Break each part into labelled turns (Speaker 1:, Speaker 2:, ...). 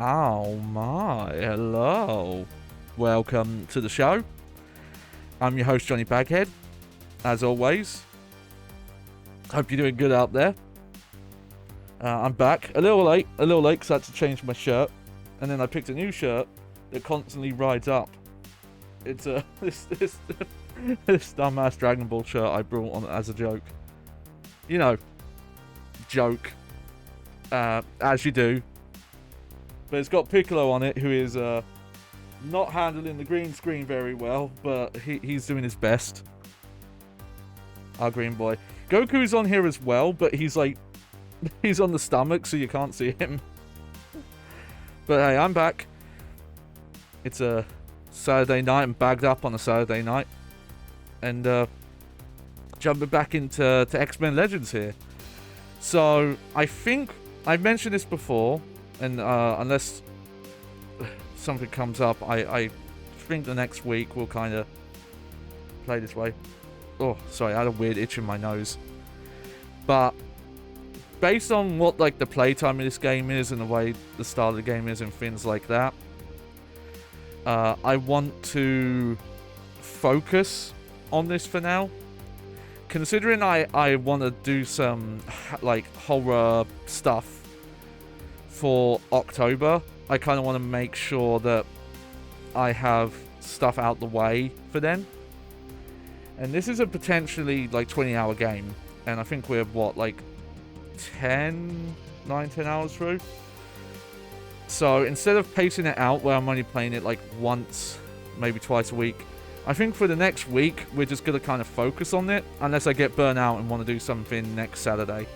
Speaker 1: Oh my, hello. Welcome to the show. I'm your host, Johnny Baghead, as always. Hope you're doing good out there. I'm back. A little late because I had to change my shirt. And then I picked a new shirt that constantly rides up. It's this dumbass Dragon Ball shirt I brought on as a joke. You know, joke. As you do. But it's got Piccolo on it, who is not handling the green screen very well, but he's doing his best. Our green boy. Goku's on here as well, but he's like, he's on the stomach, so you can't see him. But hey, I'm back. It's a Saturday night. I'm bagged up on a Saturday night. And jumping back into X-Men Legends here. So, I think I've mentioned this before, and unless something comes up, I think the next week we'll kind of play this way. Oh, sorry, I had a weird itch in my nose. But based on what like the playtime of this game is and the way the start of the game is and things like that, I want to focus on this for now. Considering I want to do some like horror stuff for October, I kind of want to make sure that I have stuff out the way for then. And this is a potentially like 20-hour game, and I think we're what, like 10 hours through. So instead of pacing it out where I'm only playing it like once, maybe twice a week, I think for the next week we're just gonna kind of focus on it, unless I get burnt out and want to do something next Saturday.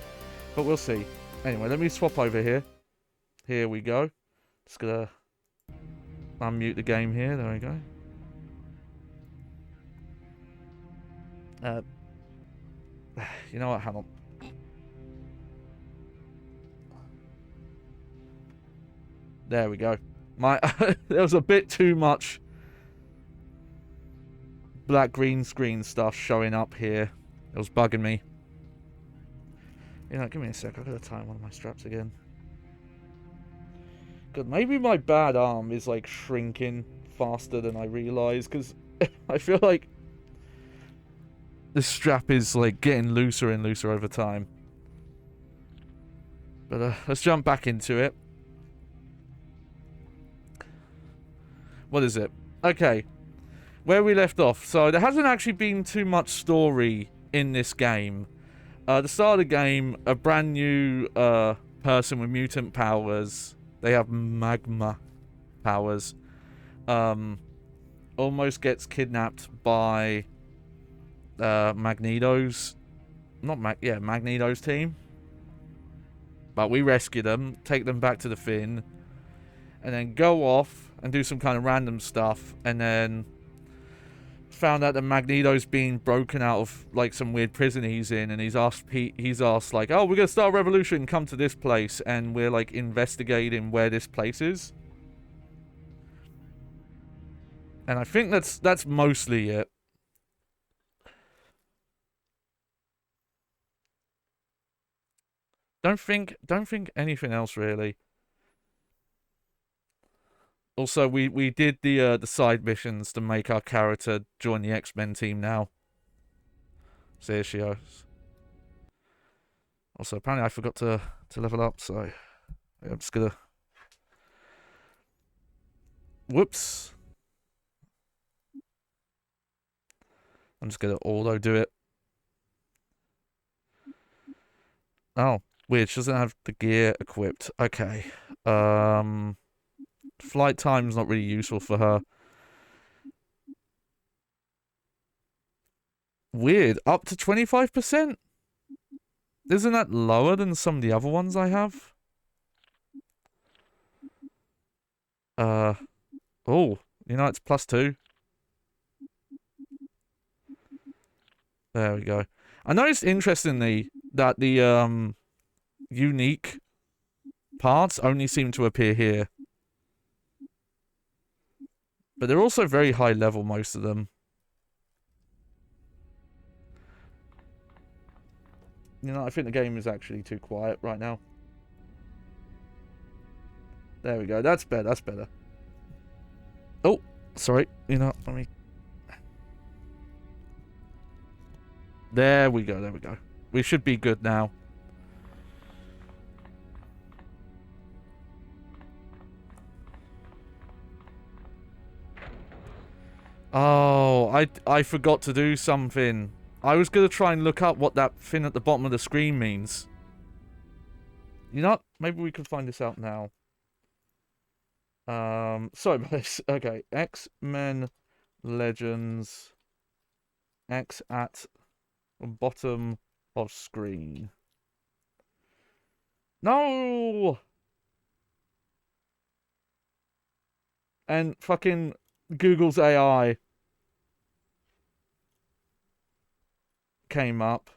Speaker 1: But we'll see. Anyway, let me swap over here. Here we go. Just gonna unmute the game here. There we go. You know what? Hang on. There we go. There was a bit too much black green screen stuff showing up here. It was bugging me. You know, give me a sec. I've got to tie one of my straps again. God, maybe my bad arm is like shrinking faster than I realize, because I feel like this strap is like getting looser and looser over time. But let's jump back into it. What is it? Okay, where we left off. So there hasn't actually been too much story in this game. The start of the game, a brand new person with mutant powers. They have magma powers. Almost gets kidnapped by Magneto's team. But we rescue them, take them back to the Finn, and then go off and do some kind of random stuff, and then found out that Magneto's been broken out of like some weird prison he's in, and he's asked like, oh, we're gonna start a revolution, come to this place, and we're like investigating where this place is. And I think that's mostly it. Don't think anything else really. Also, we did the side missions to make our character join the X-Men team now. So here she goes. Also, apparently I forgot to level up, so I'm just gonna... Whoops. I'm just gonna auto do it. Oh, weird. She doesn't have the gear equipped. Okay. Flight time's not really useful for her. Weird. Up to 25%? Isn't that lower than some of the other ones I have? Oh, you know, it's +2. There we go. I noticed, interestingly, that the unique parts only seem to appear here. But they're also very high level, most of them. You know, I think the game is actually too quiet right now. There we go. That's better. That's better. Oh, sorry. You know, let me... There we go. There we go. We should be good now. Oh, I forgot to do something. I was going to try and look up what that thing at the bottom of the screen means. You know what? Maybe we can find this out now. Sorry about this. Okay, X-Men Legends. X at bottom of screen. No! And fucking Google's AI came up.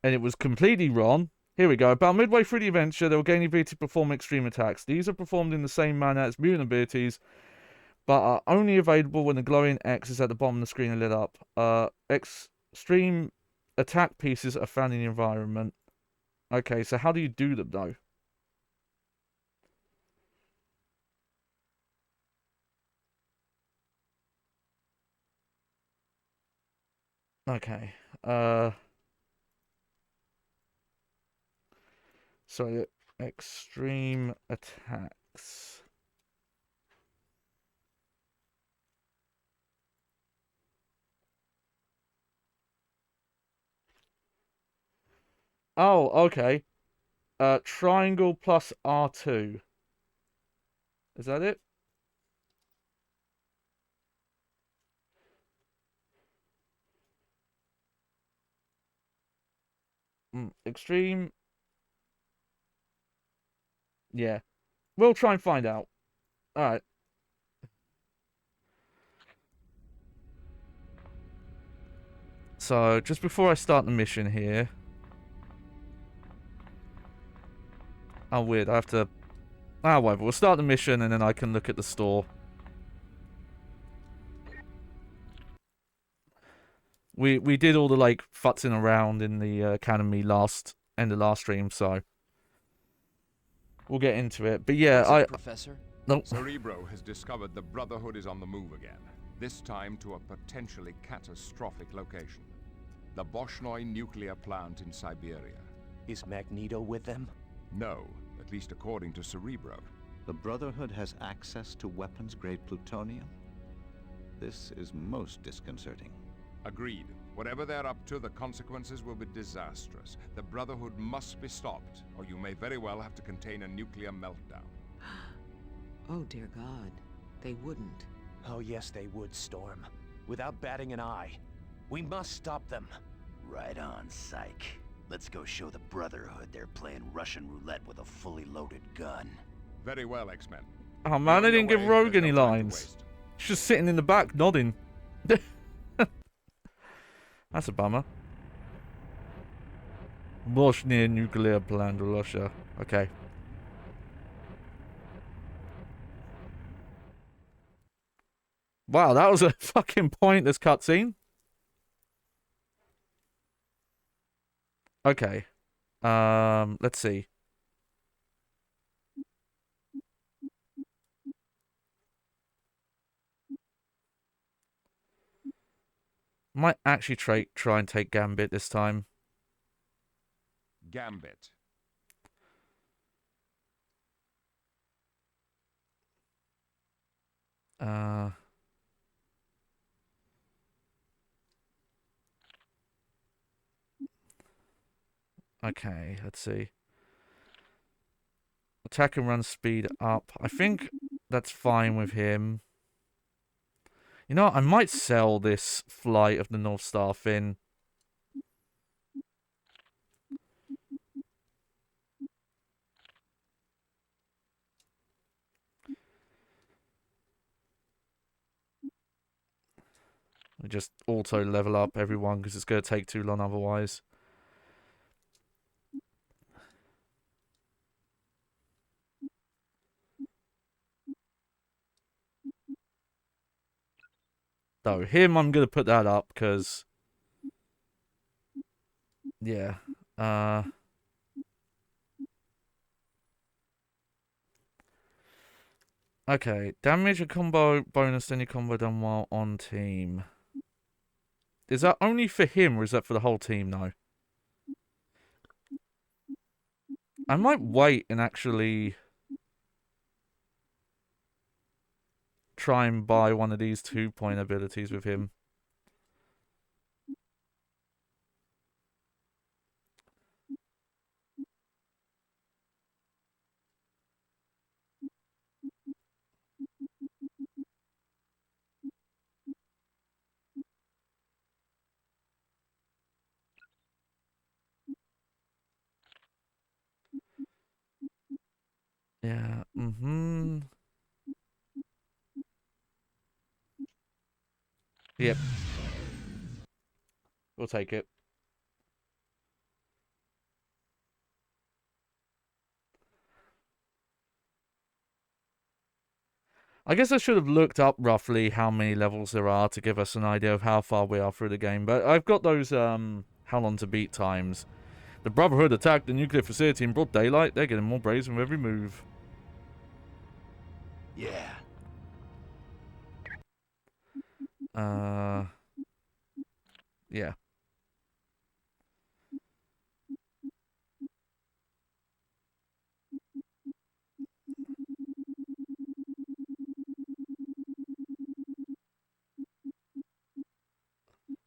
Speaker 1: And it was completely wrong. Here we go. About midway through the adventure, they will gain the ability to perform extreme attacks. These are performed in the same manner as mutant abilities, but are only available when the glowing X is at the bottom of the screen and lit up. Extreme attack pieces are found in the environment. Okay, so how do you do them, though? Okay. So, extreme attacks. Oh, okay. Triangle plus R2. Is that it? Extreme. Yeah. We'll try and find out. Alright. So, just before I start the mission here... Oh, weird. I have to... Ah, whatever. We'll start the mission and then I can look at the store. We did all the, like, futzing around in the academy end of last stream, so... We'll get into it. But yeah,
Speaker 2: Professor?
Speaker 1: Nope.
Speaker 3: Cerebro has discovered the Brotherhood is on the move again. This time to a potentially catastrophic location. The Boshnoi nuclear plant in Siberia.
Speaker 2: Is Magneto with them?
Speaker 3: No, at least according to Cerebro.
Speaker 4: The Brotherhood has access to weapons-grade plutonium? This is most disconcerting.
Speaker 3: Agreed. Whatever they're up to, the consequences will be disastrous. The Brotherhood must be stopped, or you may very well have to contain a nuclear meltdown.
Speaker 5: Oh, dear God. They wouldn't.
Speaker 2: Oh, yes, they would, Storm. Without batting an eye. We must stop them.
Speaker 6: Right on, Psych. Let's go show the Brotherhood they're playing Russian roulette with a fully loaded gun.
Speaker 3: Very well, X-Men.
Speaker 1: Oh man, they didn't give
Speaker 3: Away,
Speaker 1: Rogue
Speaker 3: there's
Speaker 1: any
Speaker 3: no time to
Speaker 1: lines.
Speaker 3: waste.
Speaker 1: She's just sitting in the back, nodding. That's a bummer. Bosnia nuclear plant, Russia. Okay. Wow, that was a fucking pointless cutscene. Okay. Let's see. Might actually try and take Gambit this time.
Speaker 3: Gambit.
Speaker 1: Okay, let's see. Attack and run speed up. I think that's fine with him. You know what? I might sell this Flight of the North Star thing. We just auto level up everyone because it's going to take too long otherwise. So him, I'm going to put that up because... Yeah. Okay, damage a combo bonus to any combo done while on team. Is that only for him, or is that for the whole team, though? I might wait and actually try and buy one of these 2-point abilities with him. Yeah, Yep. We'll take it. I guess I should have looked up roughly how many levels there are to give us an idea of how far we are through the game, but I've got those, how long to beat times. The Brotherhood attacked the nuclear facility in broad daylight. They're getting more brazen with every move.
Speaker 6: Yeah.
Speaker 1: Yeah.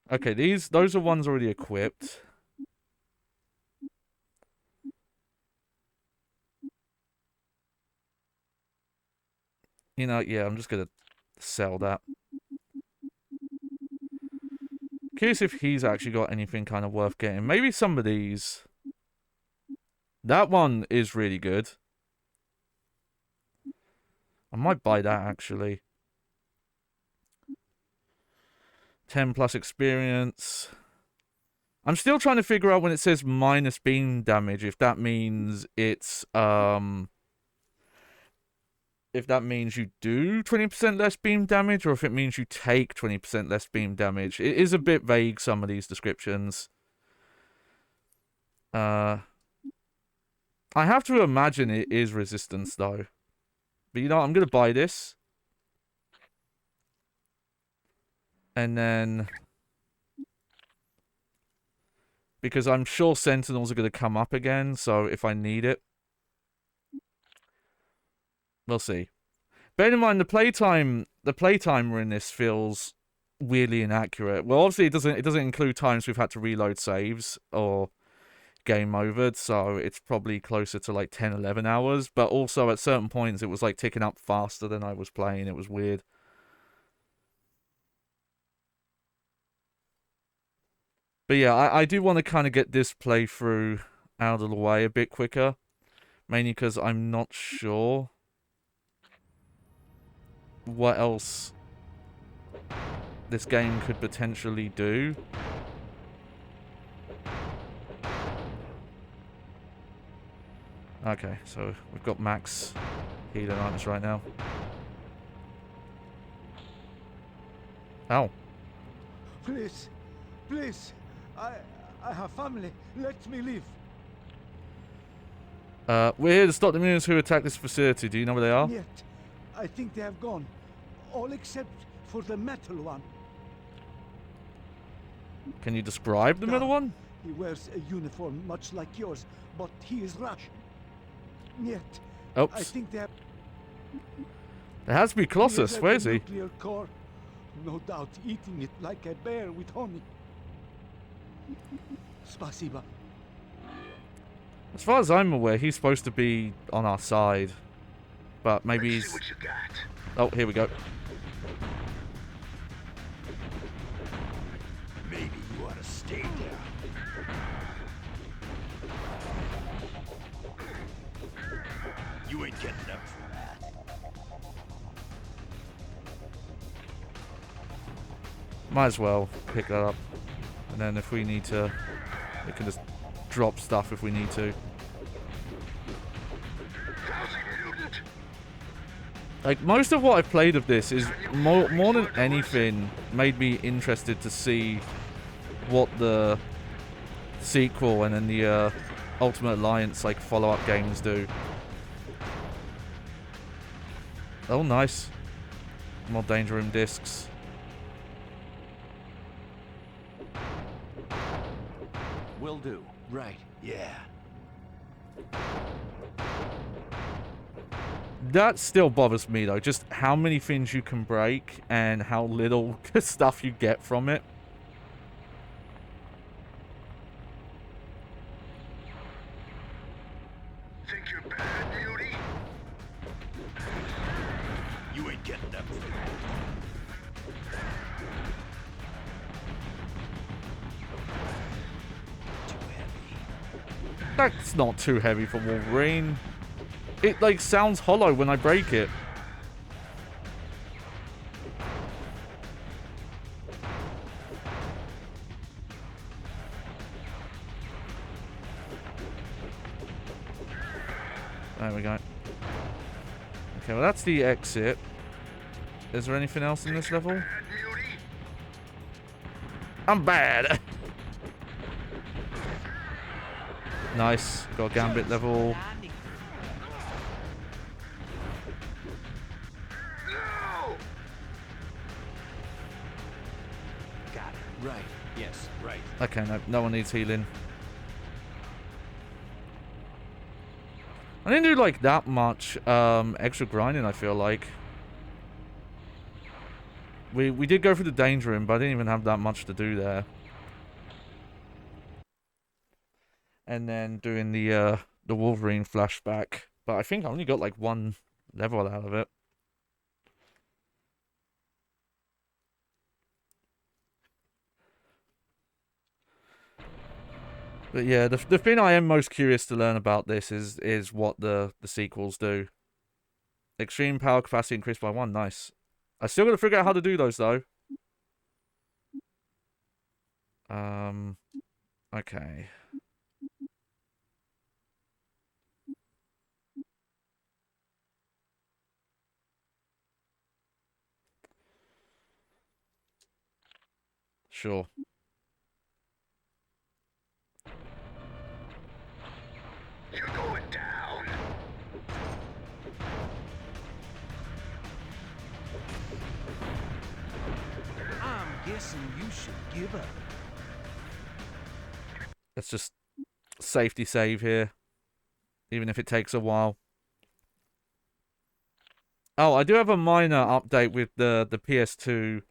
Speaker 1: Okay, those are ones already equipped. You know, yeah, I'm just gonna sell that. Curious if he's actually got anything kind of worth getting. Maybe some of these. That one is really good. I might buy that, actually. 10 plus experience. I'm still trying to figure out when it says minus beam damage, if that means it's, if that means you do 20% less beam damage, or if it means you take 20% less beam damage. It is a bit vague, some of these descriptions. I have to imagine it is resistance, though. But you know what? I'm going to buy this. And then... because I'm sure Sentinels are going to come up again, so if I need it... we'll see. Bear in mind, the playtimer in this feels weirdly inaccurate. Well, obviously it doesn't include times we've had to reload saves or game overed, so it's probably closer to like 10, 11 hours. But also at certain points it was like ticking up faster than I was playing. It was weird. But yeah, I do want to kind of get this playthrough out of the way a bit quicker. Mainly because I'm not sure what else this game could potentially do. Okay, so we've got max healing items right now. Ow.
Speaker 7: Please, please, I have family. Let me live.
Speaker 1: We're here to stop the mutants who attack this facility. Do you know where they are?
Speaker 7: Yet, I think they have gone. All except for the metal one.
Speaker 1: Can you describe the middle one?
Speaker 7: He wears a uniform much like yours, but he is Russian. Yet,
Speaker 1: Oops.
Speaker 7: I think they have...
Speaker 1: It has to be Colossus.
Speaker 7: He is at
Speaker 1: Where
Speaker 7: the
Speaker 1: is he?
Speaker 7: nuclear core. No doubt eating it like a bear with honey. Spasiba.
Speaker 1: As far as I'm aware, he's supposed to be on our side. But maybe he's...
Speaker 6: See what you got.
Speaker 1: Oh, here we go.
Speaker 6: Maybe you ought to stay down. You ain't getting up for that.
Speaker 1: Might as well pick that up. And then if we need to, we can just drop stuff if we need to. Like, most of what I've played of this is more than anything made me interested to see what the sequel and then the Ultimate Alliance like follow-up games do. Oh, nice. More danger room discs.
Speaker 2: Will do.
Speaker 6: Right, yeah.
Speaker 1: That still bothers me, though. Just how many things you can break and how little stuff you get from it.
Speaker 8: Think you're bad, beauty?
Speaker 6: You ain't getting them. Too heavy.
Speaker 1: That's not too heavy for Wolverine. It, like, sounds hollow when I break it. There we go. Okay, well, that's the exit. Is there anything else in this level? I'm bad. Nice. Got a Gambit level.
Speaker 2: Got it. Right. Yes, right.
Speaker 1: Okay, no one needs healing. I didn't do, like, that much extra grinding, I feel like. We did go through the danger room, but I didn't even have that much to do there. And then doing the Wolverine flashback. But I think I only got, like, one level out of it. But yeah, the thing I am most curious to learn about this is what the sequels do. Extreme power capacity increased by 1. Nice. I still got to figure out how to do those, though. Okay. Sure.
Speaker 8: You're going down.
Speaker 2: I'm guessing you should give up.
Speaker 1: Let's just safety save here. Even if it takes a while. Oh, I do have a minor update with the PS2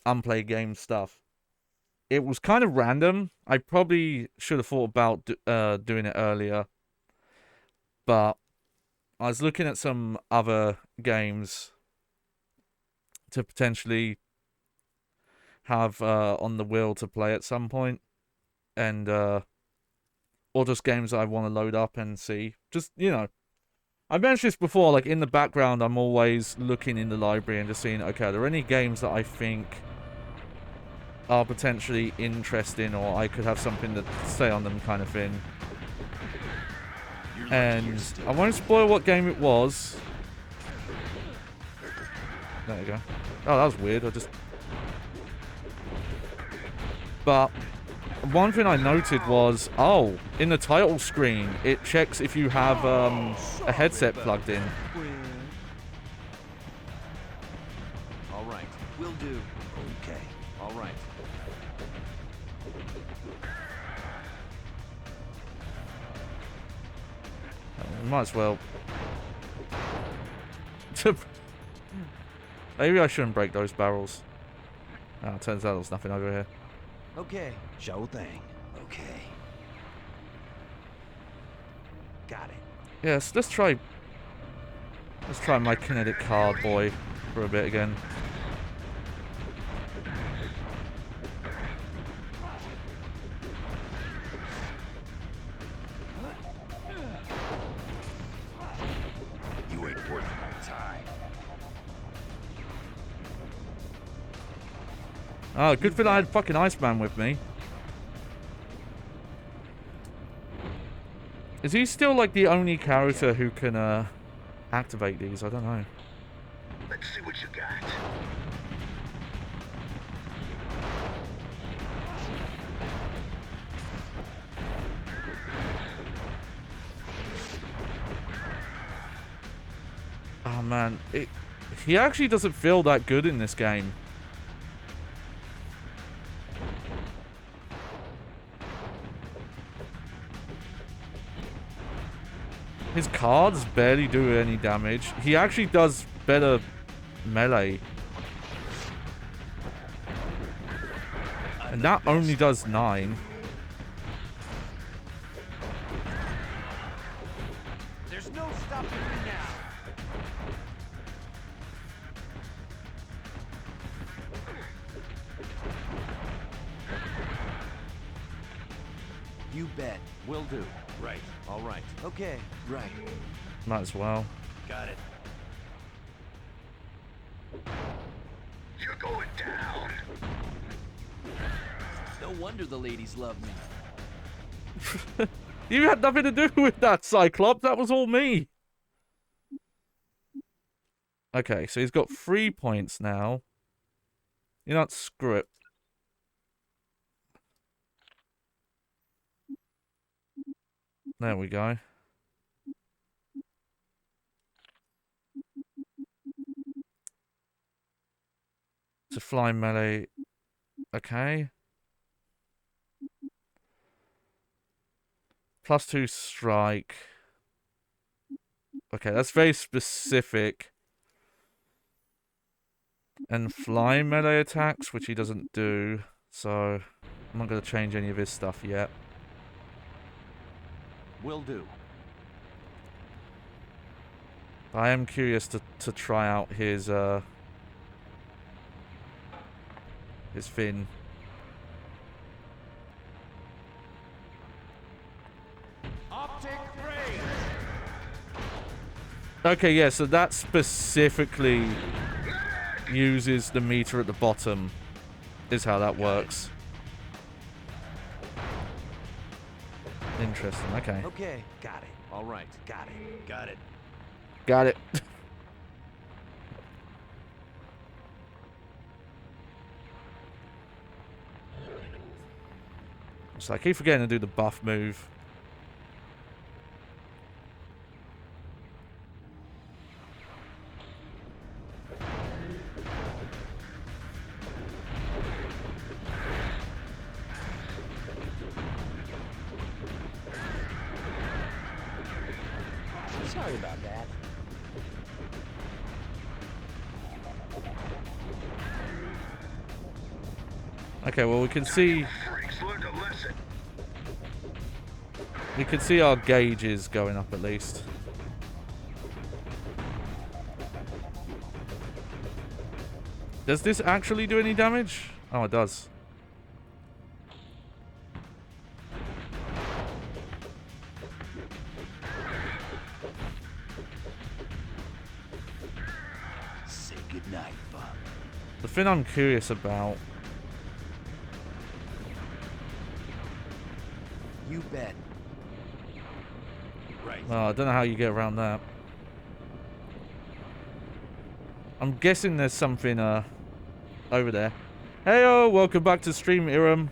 Speaker 1: unplayed game stuff. It was kind of random. I probably should have thought about doing it earlier. But I was looking at some other games to potentially have on the wheel to play at some point. And, or just games that I want to load up and see. Just, you know. I mentioned this before, like, in the background, I'm always looking in the library and just seeing, okay, are there any games that I think are potentially interesting or I could have something to say on them kind of thing. And I won't spoil what game it was. There you go. Oh, that was weird. But one thing I noted was, oh, in the title screen, it checks if you have a headset plugged in.
Speaker 2: All right, will do. Okay, all right.
Speaker 1: Might as well. Maybe I shouldn't break those barrels. Oh, turns out there's nothing over here.
Speaker 2: Okay,
Speaker 6: Sure thing. Okay.
Speaker 2: got it.
Speaker 1: Yes, let's try my kinetic card boy for a bit again.
Speaker 6: You ain't worth my time.
Speaker 1: Oh, good thing I had fucking Iceman with me. Is he still like the only character who can activate these? I don't know.
Speaker 8: Let's see what you got.
Speaker 1: Oh man, he actually doesn't feel that good in this game. His cards barely do any damage. He actually does better melee. And that only does 9.
Speaker 2: There's no stopping me now.
Speaker 6: You bet.
Speaker 2: Will do. Right. All right.
Speaker 6: Okay, right.
Speaker 1: Might as well.
Speaker 6: Got it.
Speaker 8: You're going down.
Speaker 6: No wonder the ladies love me.
Speaker 1: You had nothing to do with that, Cyclops. That was all me. Okay, so he's got 3 points now. You know what? Screw it. There we go. To fly melee. Okay. +2 strike. Okay, that's very specific. And fly melee attacks, which he doesn't do. So, I'm not going to change any of his stuff yet.
Speaker 2: Will do.
Speaker 1: I am curious to try out his fin.
Speaker 2: Optic range.
Speaker 1: Okay, yeah, so that specifically uses the meter at the bottom, is how that works. Interesting, okay.
Speaker 2: Okay, got it. All right, got it.
Speaker 6: Got it.
Speaker 1: Got it. So I keep forgetting to do the buff move.
Speaker 6: Sorry about that.
Speaker 1: Okay, well we can see
Speaker 8: Freaks learned a lesson.
Speaker 1: we can see our gauges going up at least. Does this actually do any damage? Oh, it does.
Speaker 6: Say goodnight, Bob.
Speaker 1: The thing I'm curious about.
Speaker 6: You bet. Right.
Speaker 1: Oh, I don't know how you get around that. I'm guessing there's something over there. Heyo, welcome back to stream, Iram.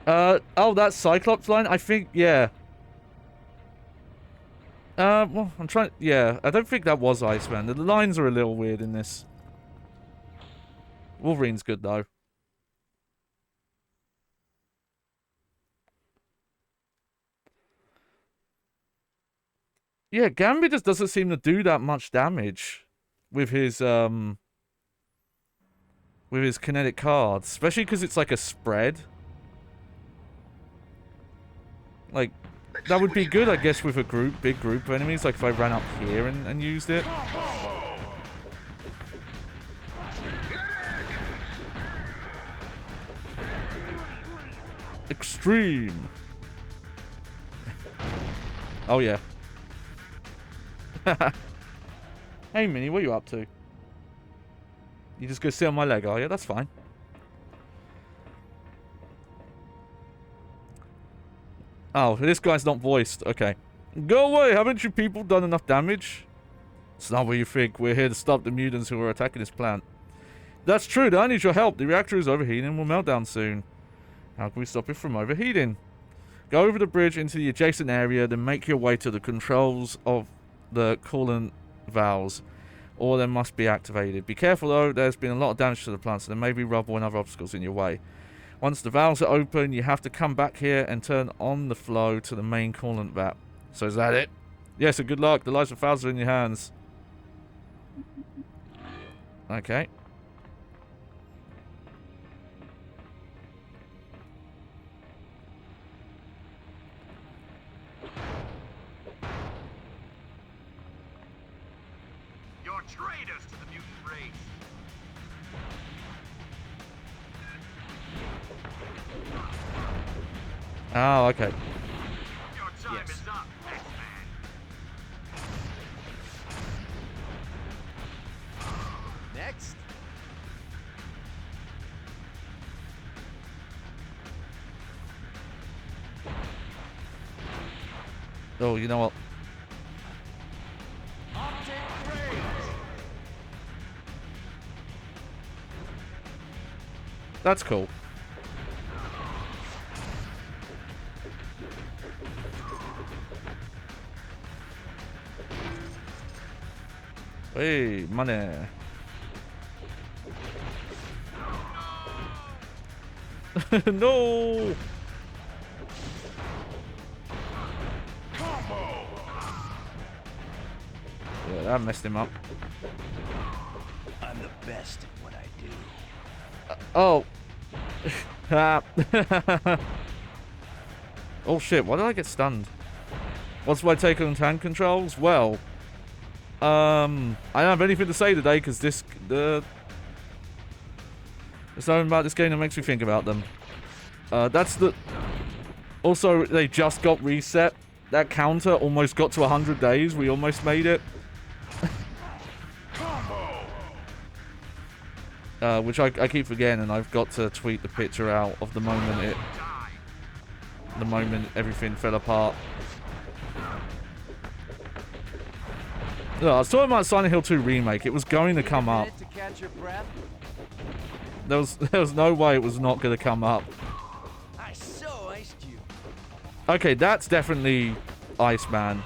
Speaker 1: Oh, that's Cyclops line? I think, yeah. Well, I'm trying, yeah, I don't think that was Iceman. The lines are a little weird in this. Wolverine's good, though. Yeah, Gambit just doesn't seem to do that much damage with his kinetic cards, especially because it's like a spread. Like, that would be good, I guess, with a big group of enemies, like if I ran up here and used it. Extreme. Oh yeah. Hey Minnie, what are you up to? You just go sit on my leg, are you? That's fine. Oh, this guy's not voiced. Okay. Go away, haven't you people done enough damage? It's not what you think. We're here to stop the mutants who are attacking this plant. That's true, I need your help. The reactor is overheating and will melt down soon. How can we stop it from overheating? Go over the bridge into the adjacent area, then make your way to the controls of the coolant valves, or they must be activated. Be careful though, there's been a lot of damage to the plant, so there may be rubble and other obstacles in your way. Once the valves are open, you have to come back here and turn on the flow to the main coolant vat. So is that it? Yes, so good luck. The lives of thousands are in your hands. Okay.
Speaker 8: You're traitors to the mutant race.
Speaker 1: Oh, okay.
Speaker 8: Your time
Speaker 2: Yes.
Speaker 8: is up, X-Man.
Speaker 2: Next.
Speaker 1: Oh, you know what?
Speaker 2: Optic range.
Speaker 1: That's cool. Hey, money. No! Yeah, that messed him up.
Speaker 6: I'm the best at what I do.
Speaker 1: Oh. Ah. Oh shit, why did I get stunned? What's my take on tank controls? Well, I don't have anything to say today because there's something about this game that makes me think about them. Also, they just got reset. That counter almost got to 100 days. We almost made it. Which I keep forgetting, and I've got to tweet the picture out of the moment everything fell apart. No, I was talking about Silent Hill 2 Remake. It was going to come up.
Speaker 2: To catch your breath.
Speaker 1: There was no way it was not going to come up.
Speaker 2: I so iced you.
Speaker 1: Okay, that's definitely Iceman.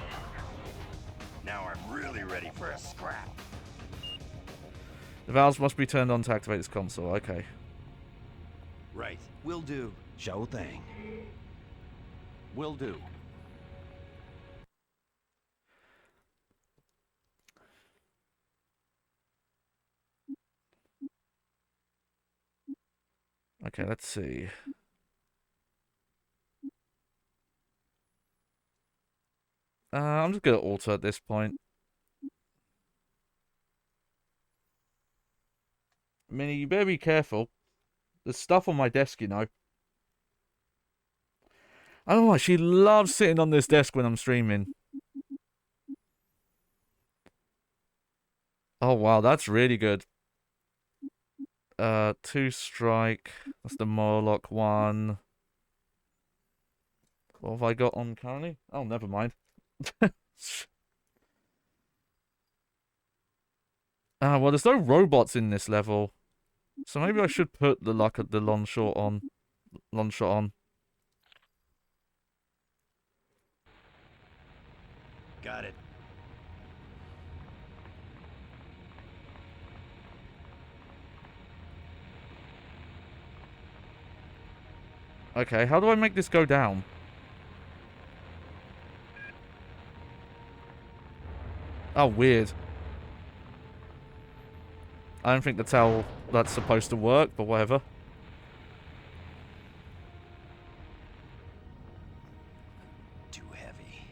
Speaker 6: Now I'm really ready for a scrap.
Speaker 1: The valves must be turned on to activate this console. Okay.
Speaker 6: Right.
Speaker 2: Will do.
Speaker 6: Sure thing.
Speaker 2: Will do.
Speaker 1: Okay, let's see. I'm just going to auto at this point. Minnie, you better be careful. There's stuff on my desk, you know. I don't know why, she loves sitting on this desk when I'm streaming. Oh, wow, that's really good. 2 strike. That's the Morlock one. What have I got on currently? Oh, never mind. Well, there's no robots in this level. So maybe I should put the luck at the long shot on.
Speaker 6: Got it.
Speaker 1: Okay, how do I make this go down? Oh, weird. I don't think that's how that's supposed to work, but whatever.
Speaker 6: Too heavy.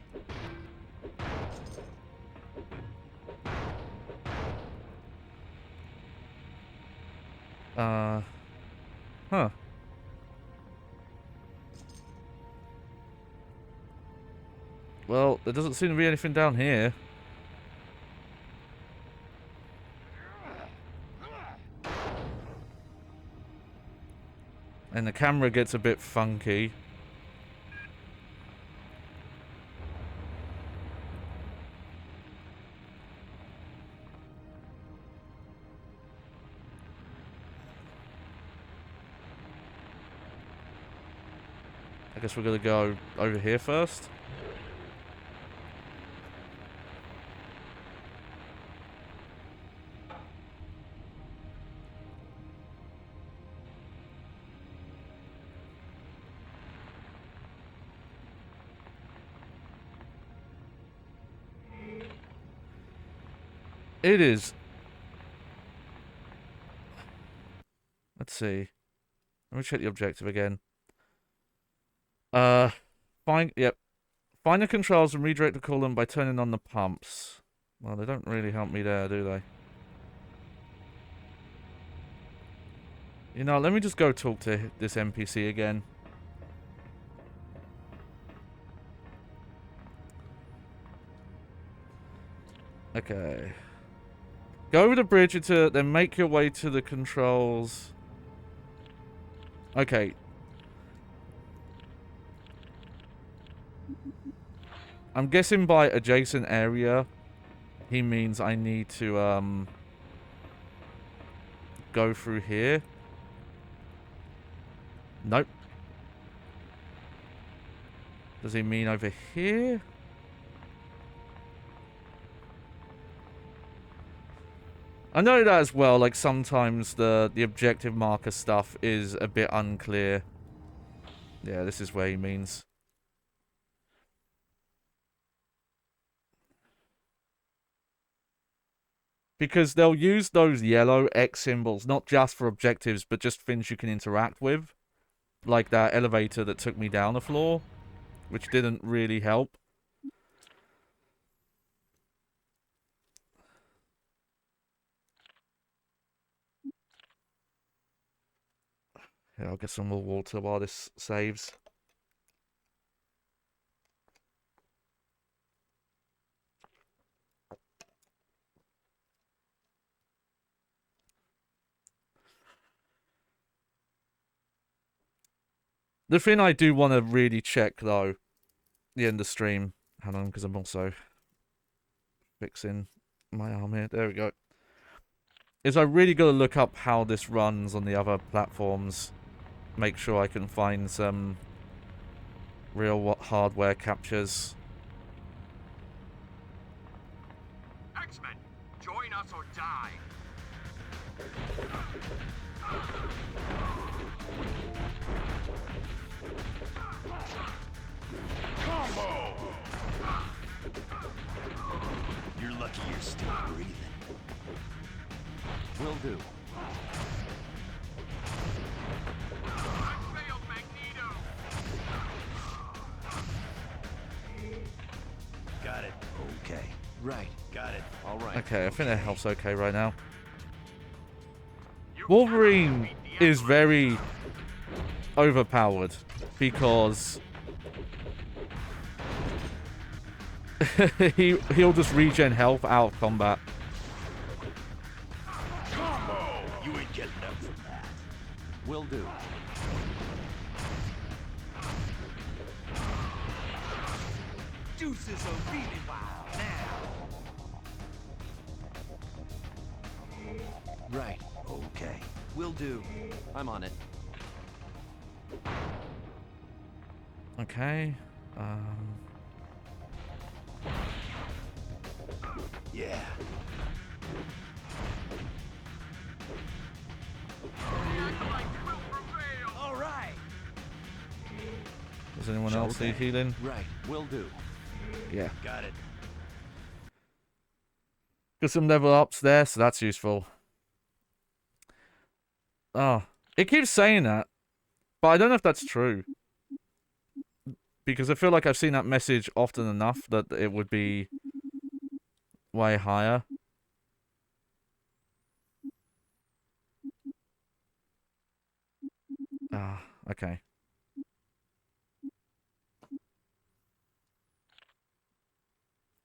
Speaker 1: Huh. Well, there doesn't seem to be anything down here. And the camera gets a bit funky. I guess we're gonna go over here first. It is. Let's see. Let me check the objective again. Find the controls and redirect the coolant by turning on the pumps. Well, they don't really help me there, do they? You know, let me just go talk to this NPC again. Okay. Go over the bridge into, then make your way to the controls. Okay. I'm guessing by adjacent area, he means I need to, go through here. Nope. Does he mean over here? I know that as well, like sometimes the objective marker stuff is a bit unclear. Yeah, this is where he means. Because they'll use those yellow X symbols, not just for objectives, but just things you can interact with. Like that elevator that took me down the floor, which didn't really help. Yeah, I'll get some more water while this saves. The thing I do want to really check, though, the end of stream. Hang on, because I'm also fixing my arm here. There we go. Is I really got to look up how this runs on the other platforms. Make sure I can find some real hardware captures.
Speaker 8: X-Men, join us or die.
Speaker 6: Combo! You're lucky you're still breathing.
Speaker 2: Will do.
Speaker 8: Failed Magneto.
Speaker 6: Got it. Okay.
Speaker 2: Right.
Speaker 6: Got it.
Speaker 2: All right.
Speaker 1: Okay, I think that helps okay right now. Wolverine is very overpowered because he'll just regen health out of combat.
Speaker 6: Combo! You ain't getting up from that.
Speaker 2: Will do.
Speaker 7: Juices are really wild now.
Speaker 2: Right.
Speaker 6: Okay.
Speaker 2: Will do. I'm on it.
Speaker 1: Okay.
Speaker 6: Yeah.
Speaker 7: All right.
Speaker 1: Does anyone else need healing?
Speaker 2: Right. Will do.
Speaker 1: Yeah.
Speaker 6: Got it.
Speaker 1: Got some level ups there, so that's useful. Oh, it keeps saying that, but I don't know if that's true. Because I feel like I've seen that message often enough that it would be way higher. Ah, okay.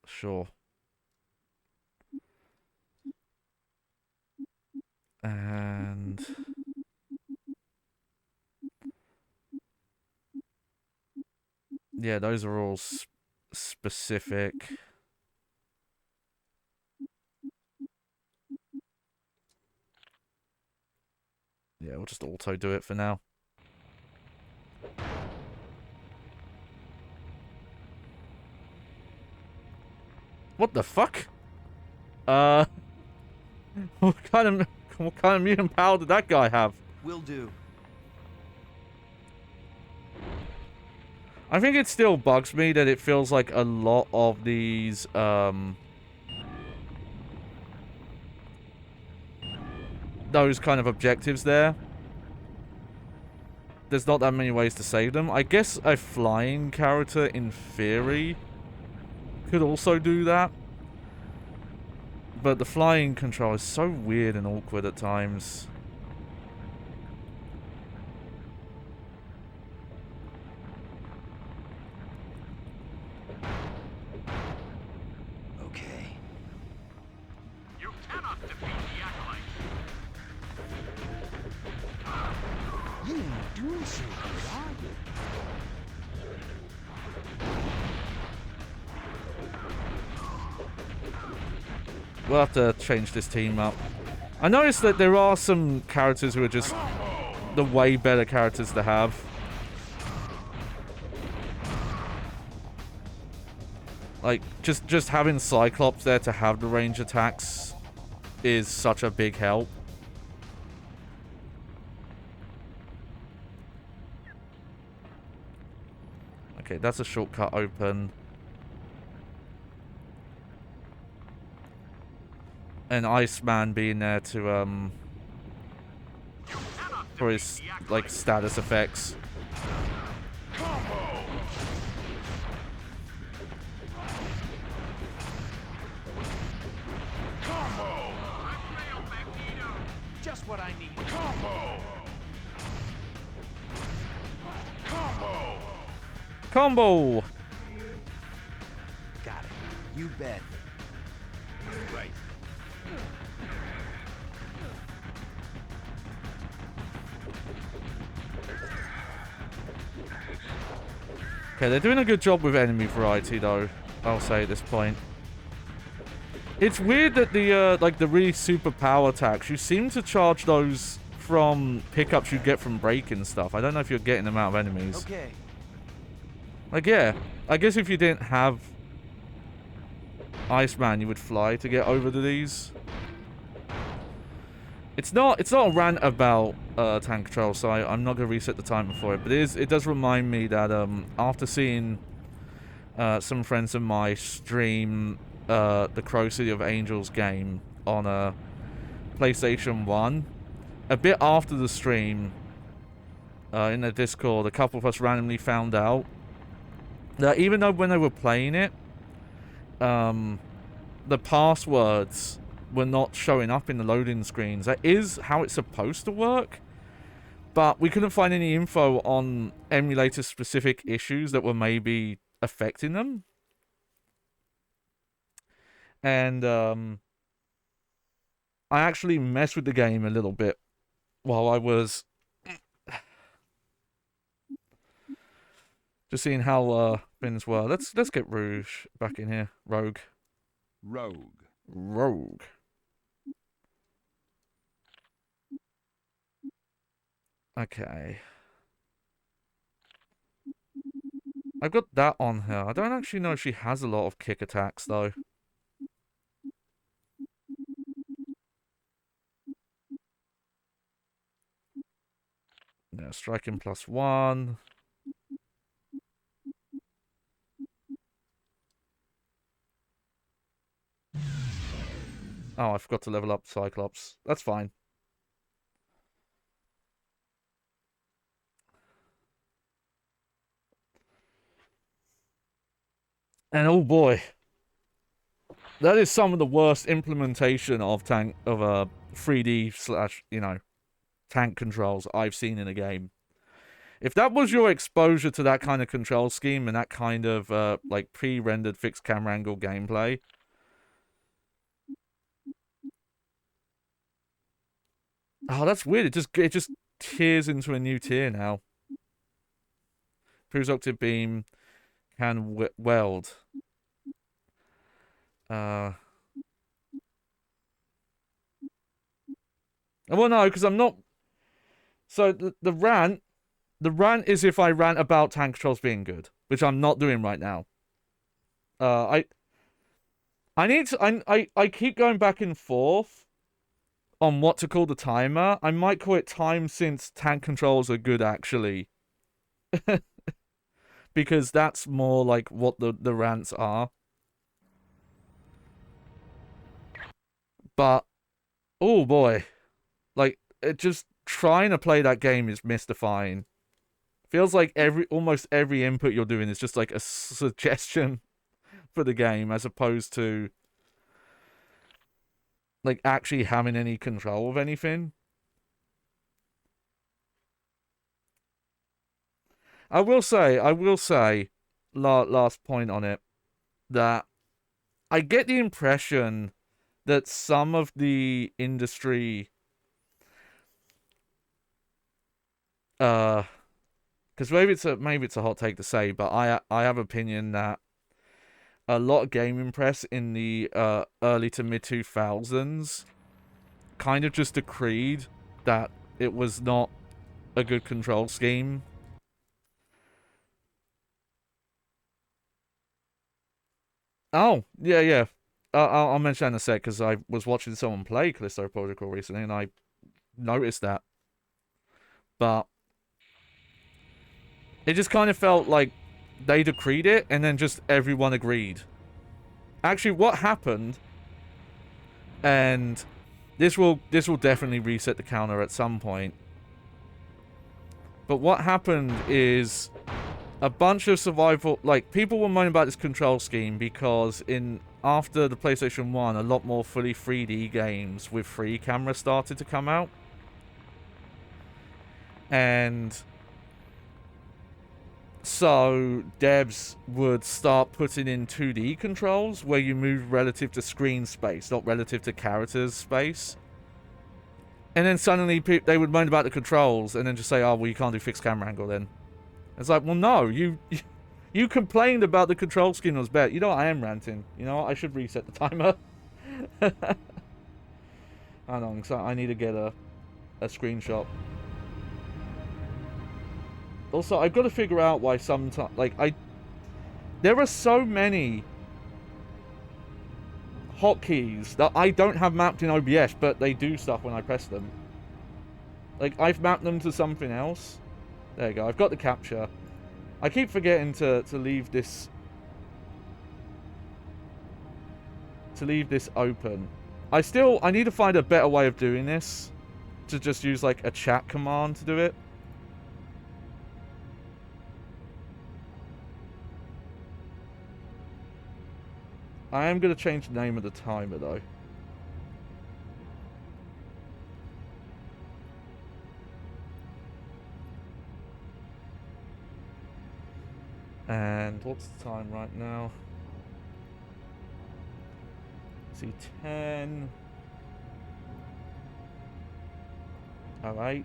Speaker 1: Sure. And yeah, those are all specific. Yeah, we'll just auto do it for now. What the fuck? What kind of mutant power did that guy have?
Speaker 2: Will do.
Speaker 1: I think it still bugs me that it feels like a lot of these those kind of objectives there, there's not that many ways to save them. I guess a flying character, in theory, could also do that. But the flying control is so weird and awkward at times.
Speaker 6: Okay.
Speaker 8: You cannot defeat the acolyte.
Speaker 2: You ain't doing so good, are you?
Speaker 1: We'll have to change this team up. I noticed that there are some characters who are just the way better characters to have. Like, just having Cyclops there to have the range attacks is such a big help. Okay, that's a shortcut open. And Iceman being there to, for his, like, status effects.
Speaker 2: Just what I need.
Speaker 1: Combo!
Speaker 2: Got it. You bet.
Speaker 3: Right.
Speaker 1: Okay, they're doing a good job with enemy variety, though, I'll say at this point. It's weird that the, like, the really super power attacks, you seem to charge those from pickups you get from breaking stuff. I don't know if you're getting them out of enemies.
Speaker 2: Okay.
Speaker 1: Like, yeah, I guess if you didn't have Iceman, you would fly to get over to these. It's not a rant about tank control, so I'm not going to reset the timer for it. But it does remind me that after seeing some friends of mine stream the Crow City of Angels game on PlayStation 1, a bit after the stream, in the Discord, a couple of us randomly found out that even though when they were playing it, the passwords were not showing up in the loading screens. That is how it's supposed to work, but we couldn't find any info on emulator-specific issues that were maybe affecting them. And I actually messed with the game a little bit while I was just seeing how things were. Let's get Rouge back in here. Rogue. Okay. I've got that on her. I don't actually know if she has a lot of kick attacks, though. Yeah, striking +1. Oh, I forgot to level up Cyclops. That's fine. And oh boy, that is some of the worst implementation of 3D slash, you know, tank controls I've seen in a game. If that was your exposure to that kind of control scheme and that kind of like pre-rendered fixed camera angle gameplay, oh, that's weird. It just tears into a new tier now. Proves Octave Beam can weld. Well, no, because I'm not. So the rant is if I rant about tank controls being good, which I'm not doing right now. I need to. I keep going back and forth on what to call the timer. I might call it time since tank controls are good, actually. Because that's more like what the rants are. But, oh boy. Like, it just trying to play that game is mystifying. Feels like almost every input you're doing is just like a suggestion for the game, as opposed to like actually having any control of anything. I will say, last point on it, that I get the impression that some of the industry, because maybe it's a hot take to say, but I have opinion that a lot of gaming press in the early to mid 2000s kind of just decreed that it was not a good control scheme. Oh, yeah. I'll mention that in a sec, because I was watching someone play Callisto Protocol recently, and I noticed that. But it just kind of felt like they decreed it, and then just everyone agreed. Actually, what happened, and this will definitely reset the counter at some point, but what happened is a bunch of survival, like, people were moaning about this control scheme because after the PlayStation 1, a lot more fully 3D games with free camera started to come out. And so devs would start putting in 2D controls where you move relative to screen space, not relative to characters space. And then suddenly they would moan about the controls and then just say, oh, well, you can't do fixed camera angle then. It's like, well, no, you complained about the control scheme was better. You know what, I am ranting. You know what, I should reset the timer. Hold on, so I need to get a screenshot. Also, I've got to figure out why sometimes, like, there are so many hotkeys that I don't have mapped in OBS, but they do stuff when I press them. Like, I've mapped them to something else. There you go, I've got the capture. I keep forgetting to leave this open. I need to find a better way of doing this. To just use like a chat command to do it. I am going to change the name of the timer though. And what's the time right now? See, 10. 08.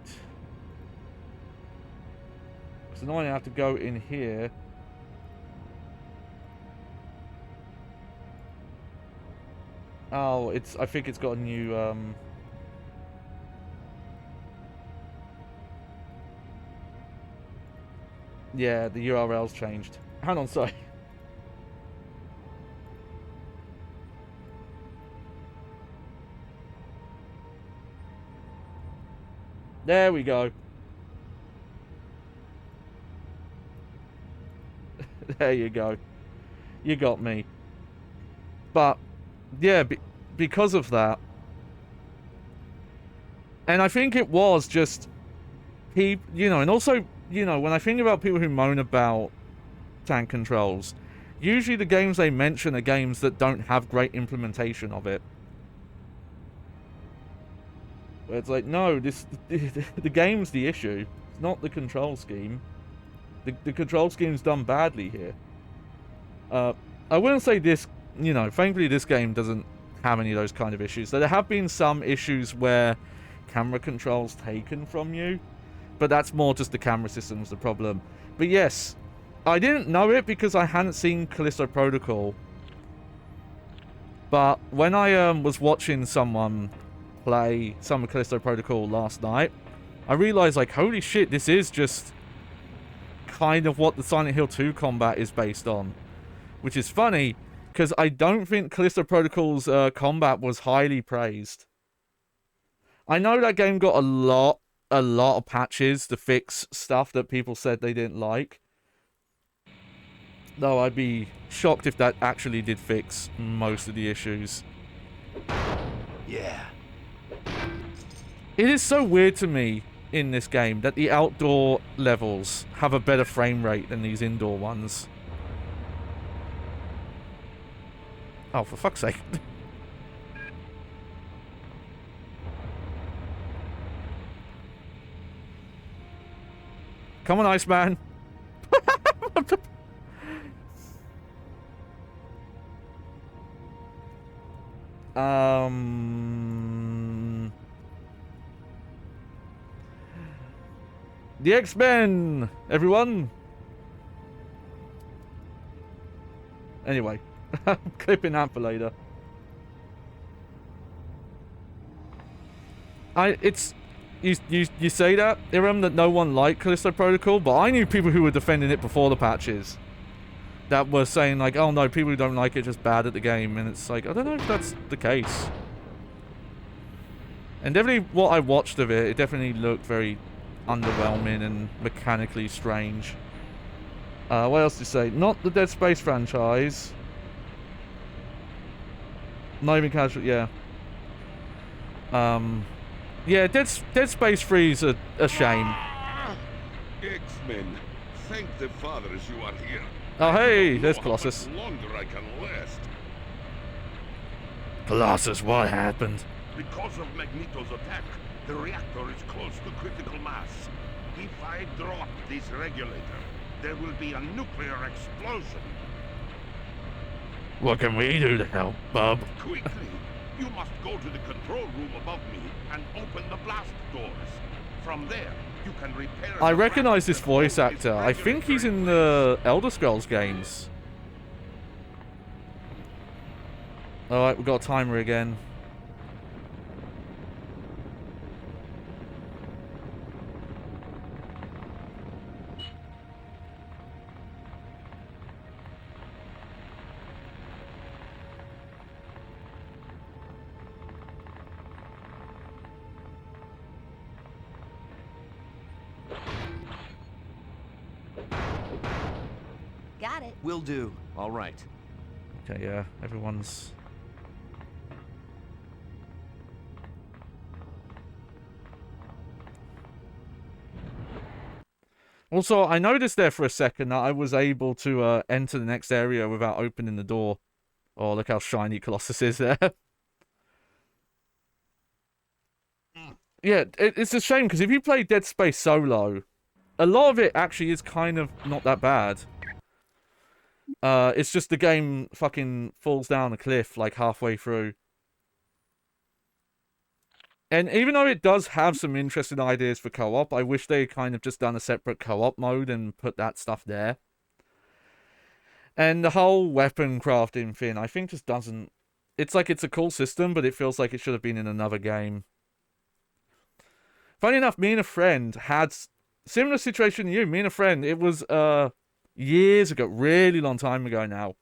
Speaker 1: So now I have to go in here. Oh, I think it's got a new, yeah, the URL's changed. Hang on, sorry. There we go. There you go. You got me. But, yeah, because of that. And I think it was just... you know, and also... You know, when I think about people who moan about tank controls, usually the games they mention are games that don't have great implementation of it. Where it's like, no, the game's the issue. It's not the control scheme. The control scheme's done badly here. I wouldn't say this, you know, thankfully this game doesn't have any of those kind of issues. There have been some issues where camera control's taken from you. But that's more just the camera system's the problem. But yes, I didn't know it because I hadn't seen Callisto Protocol. But when I was watching someone play some of Callisto Protocol last night, I realized, like, holy shit, this is just kind of what the Silent Hill 2 combat is based on. Which is funny, because I don't think Callisto Protocol's combat was highly praised. I know that game got a lot of patches to fix stuff that people said they didn't like. Though I'd be shocked if that actually did fix most of the issues.
Speaker 6: Yeah.
Speaker 1: It is so weird to me in this game that the outdoor levels have a better frame rate than these indoor ones. Oh, for fuck's sake. Come on, Iceman. The X-Men, everyone. Anyway, I'm clipping that for later. You say that, Iram, that no one liked Callisto Protocol, but I knew people who were defending it before the patches that were saying like, oh no, people who don't like it are just bad at the game, and it's like, I don't know if that's the case. And definitely what I watched of it, it definitely looked very underwhelming and mechanically strange. What else to say? Not the Dead Space franchise. Not even casual, yeah. Yeah, Dead Space 3 is a shame.
Speaker 9: X-Men, thank the fathers you are here.
Speaker 1: Oh hey, there's Colossus.
Speaker 9: How much longer I can last.
Speaker 1: Colossus, what happened?
Speaker 9: Because of Magneto's attack, the reactor is close to critical mass. If I drop this regulator, there will be a nuclear explosion.
Speaker 1: What can we do to help, bub?
Speaker 9: Quickly, you must go to the control room above me and open the blast doors. From there, you can repair.
Speaker 1: I recognize this voice actor. I think he's in the Elder Scrolls games. Alright, we've got a timer again.
Speaker 2: Got it.
Speaker 6: Will do. All right.
Speaker 1: Okay, yeah, everyone's... Also, I noticed there for a second that I was able to enter the next area without opening the door. Oh, look how shiny Colossus is there. Yeah, it's a shame, because if you play Dead Space solo, a lot of it actually is kind of not that bad. It's just the game fucking falls down a cliff, like, halfway through. And even though it does have some interesting ideas for co-op, I wish they had kind of just done a separate co-op mode and put that stuff there. And the whole weapon crafting thing, I think just doesn't... It's like it's a cool system, but it feels like it should have been in another game. Funny enough, me and a friend had... Similar situation to you, me and a friend, it was years ago, really long time ago now.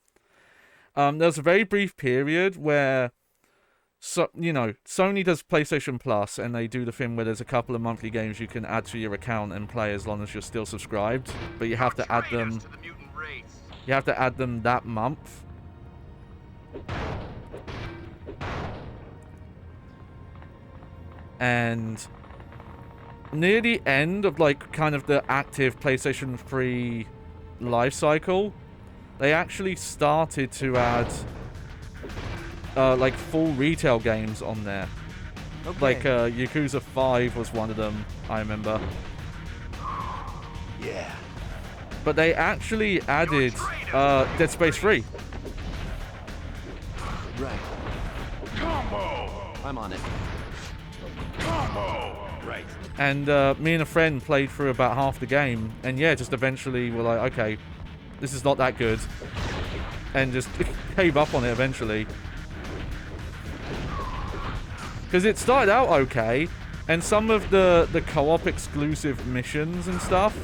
Speaker 1: There was a very brief period where... So, you know, Sony does PlayStation Plus, and they do the thing where there's a couple of monthly games you can add to your account and play as long as you're still subscribed. But you have to add them... You have to add them that month. And near the end of, like, kind of the active PlayStation 3 life cycle, they actually started to add... like full retail games on there. Okay. Like Yakuza 5 was one of them, I remember.
Speaker 6: Yeah.
Speaker 1: But they actually added Dead Space 3.
Speaker 6: Right.
Speaker 9: Combo!
Speaker 6: I'm on it.
Speaker 9: Combo!
Speaker 6: Right.
Speaker 1: And me and a friend played through about half the game, and yeah, just eventually we're like, okay, this is not that good. And just gave up on it eventually. Because it started out okay, and some of the co-op exclusive missions and stuff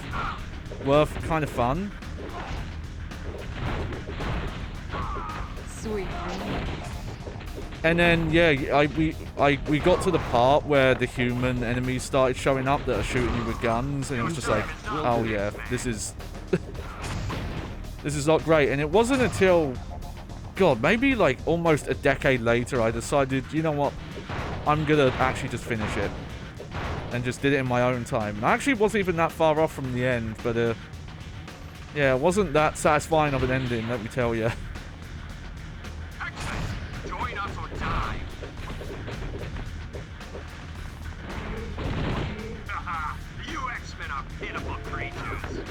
Speaker 1: were kind of fun.
Speaker 5: Sweet.
Speaker 1: And then, yeah, we got to the part where the human enemies started showing up that are shooting you with guns, and it was just like, oh yeah, this is... this is not great. And it wasn't until... God, maybe like almost a decade later I decided, you know what? I'm gonna actually just finish it. and just did it in my own time. And I actually wasn't even that far off from the end, but yeah, it wasn't that satisfying of an ending, let me tell you.
Speaker 8: Excellent. Join us or die. Haha, you X-Men are pitiful creatures.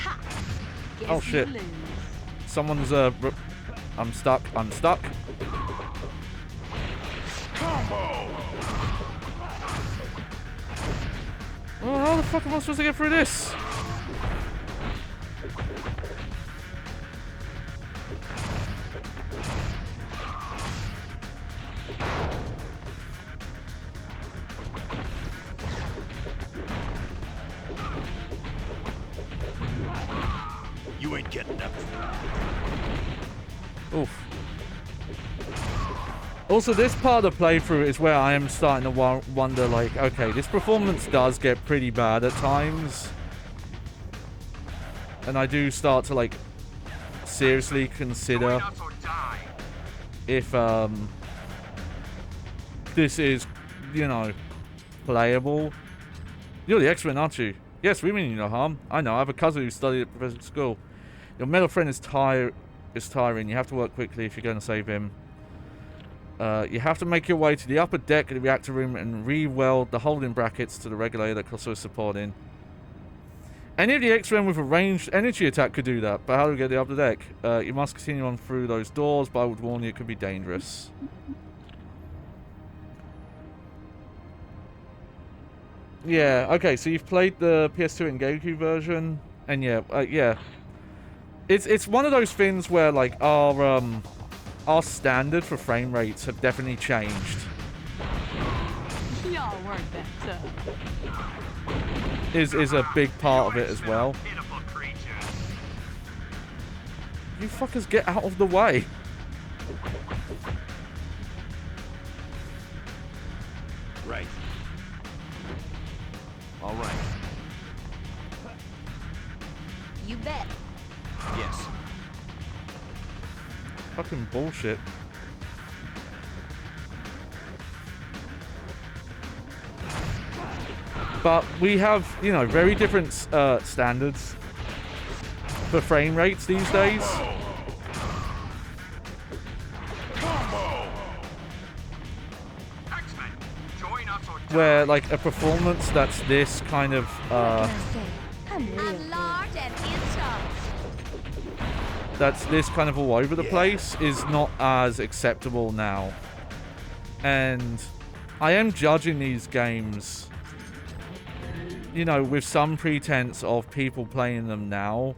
Speaker 5: Ha! Guess
Speaker 1: Oh shit.
Speaker 5: you lose.
Speaker 1: Someone's I'm stuck. I'm stuck.
Speaker 9: Combo!
Speaker 1: Oh, how the fuck am I supposed to get through this?
Speaker 6: You ain't getting that.
Speaker 1: Oof. Also, this part of the playthrough is where I am starting to wonder, like, okay, this performance does get pretty bad at times. And I do start to, like, seriously consider
Speaker 8: Join us or die.
Speaker 1: if, this is, you know, playable. You're the X-Men, aren't you? Yes, we mean you no harm. I know, I have a cousin who studied at professional school. Your metal friend is tiring. You have to work quickly if you're going to save him. You have to make your way to the upper deck of the reactor room and re-weld the holding brackets to the regulator that Costa is supporting. Any of the X-Men with a ranged energy attack could do that, but how do we get the upper deck? You must continue on through those doors, but I would warn you it could be dangerous. Yeah, okay, so you've played the PS2 and GameCube version, and yeah. It's one of those things where, like, our standard for frame rates have definitely changed.
Speaker 5: Y'all weren't that tough.
Speaker 1: Is a big part of it as
Speaker 8: X-Men are
Speaker 1: well.
Speaker 8: pitiful creatures.
Speaker 1: You fuckers get out of the way.
Speaker 6: Right. All right.
Speaker 5: You bet.
Speaker 6: Yes.
Speaker 1: Fucking bullshit. But we have, you know, very different standards for frame rates these days.
Speaker 8: X-Men, join us or die.
Speaker 1: Where, like, a performance that's this kind of,
Speaker 10: I'm large and in charge.
Speaker 1: that's this kind of all over the place is not as acceptable now. And I am judging these games, you know, with some pretense of people playing them now.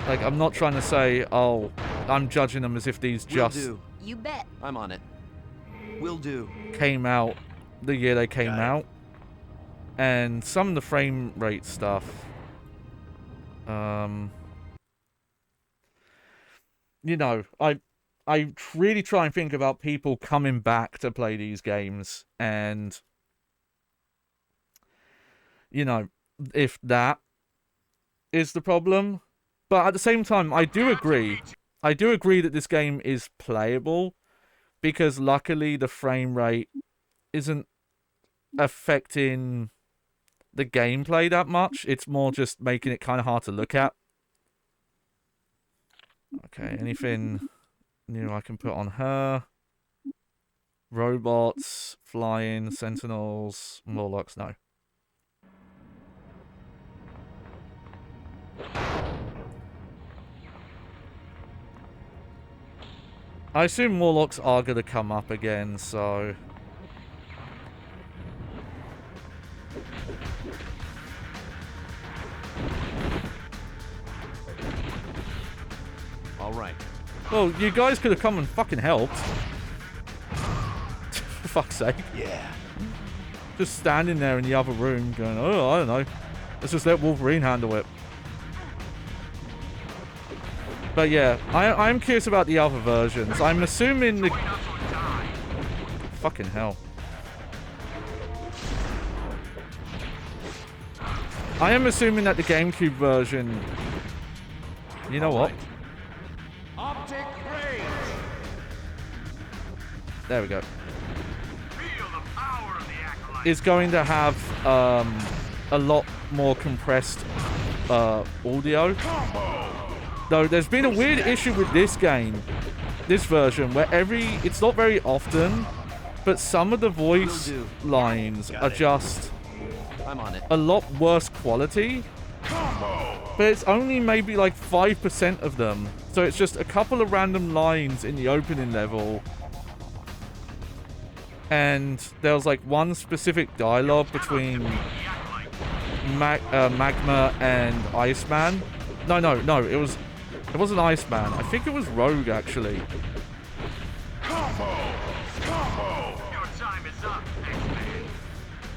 Speaker 1: Like, I'm not trying to say, oh, I'm judging them as if these just
Speaker 6: Will do.
Speaker 5: You bet.
Speaker 6: I'm on it. Will do.
Speaker 1: came out the year they came out. And some of the frame rate stuff, you know, I really try and think about people coming back to play these games, and, you know, if that is the problem. But at the same time, I do agree that this game is playable, because luckily the frame rate isn't affecting the gameplay that much. It's more just making it kind of hard to look at. Okay, anything new I can put on her? Robots, flying, sentinels, Morlocks, no. I assume Morlocks are going to come up again, so...
Speaker 6: All right.
Speaker 1: Well, you guys could have come and fucking helped. For fuck's sake.
Speaker 6: Yeah.
Speaker 1: Just standing there in the other room going, oh, I don't know. Let's just let Wolverine handle it. But yeah, I'm curious about the other versions. I'm assuming the... Fucking hell. I am assuming that the GameCube version... You know what?
Speaker 9: Optic range.
Speaker 1: There we go.
Speaker 8: Feel the power of the acolyte.
Speaker 1: Is going to have a lot more compressed audio. Though there's been a weird issue with this game, this version, where it's not very often, but some of the voice lines are just a lot worse quality. But it's only maybe like 5% of them. So it's just a couple of random lines in the opening level. And there was like one specific dialogue between Magma and Iceman. No, it wasn't Iceman. I think it was Rogue, actually.
Speaker 8: Your time is up, X-Man.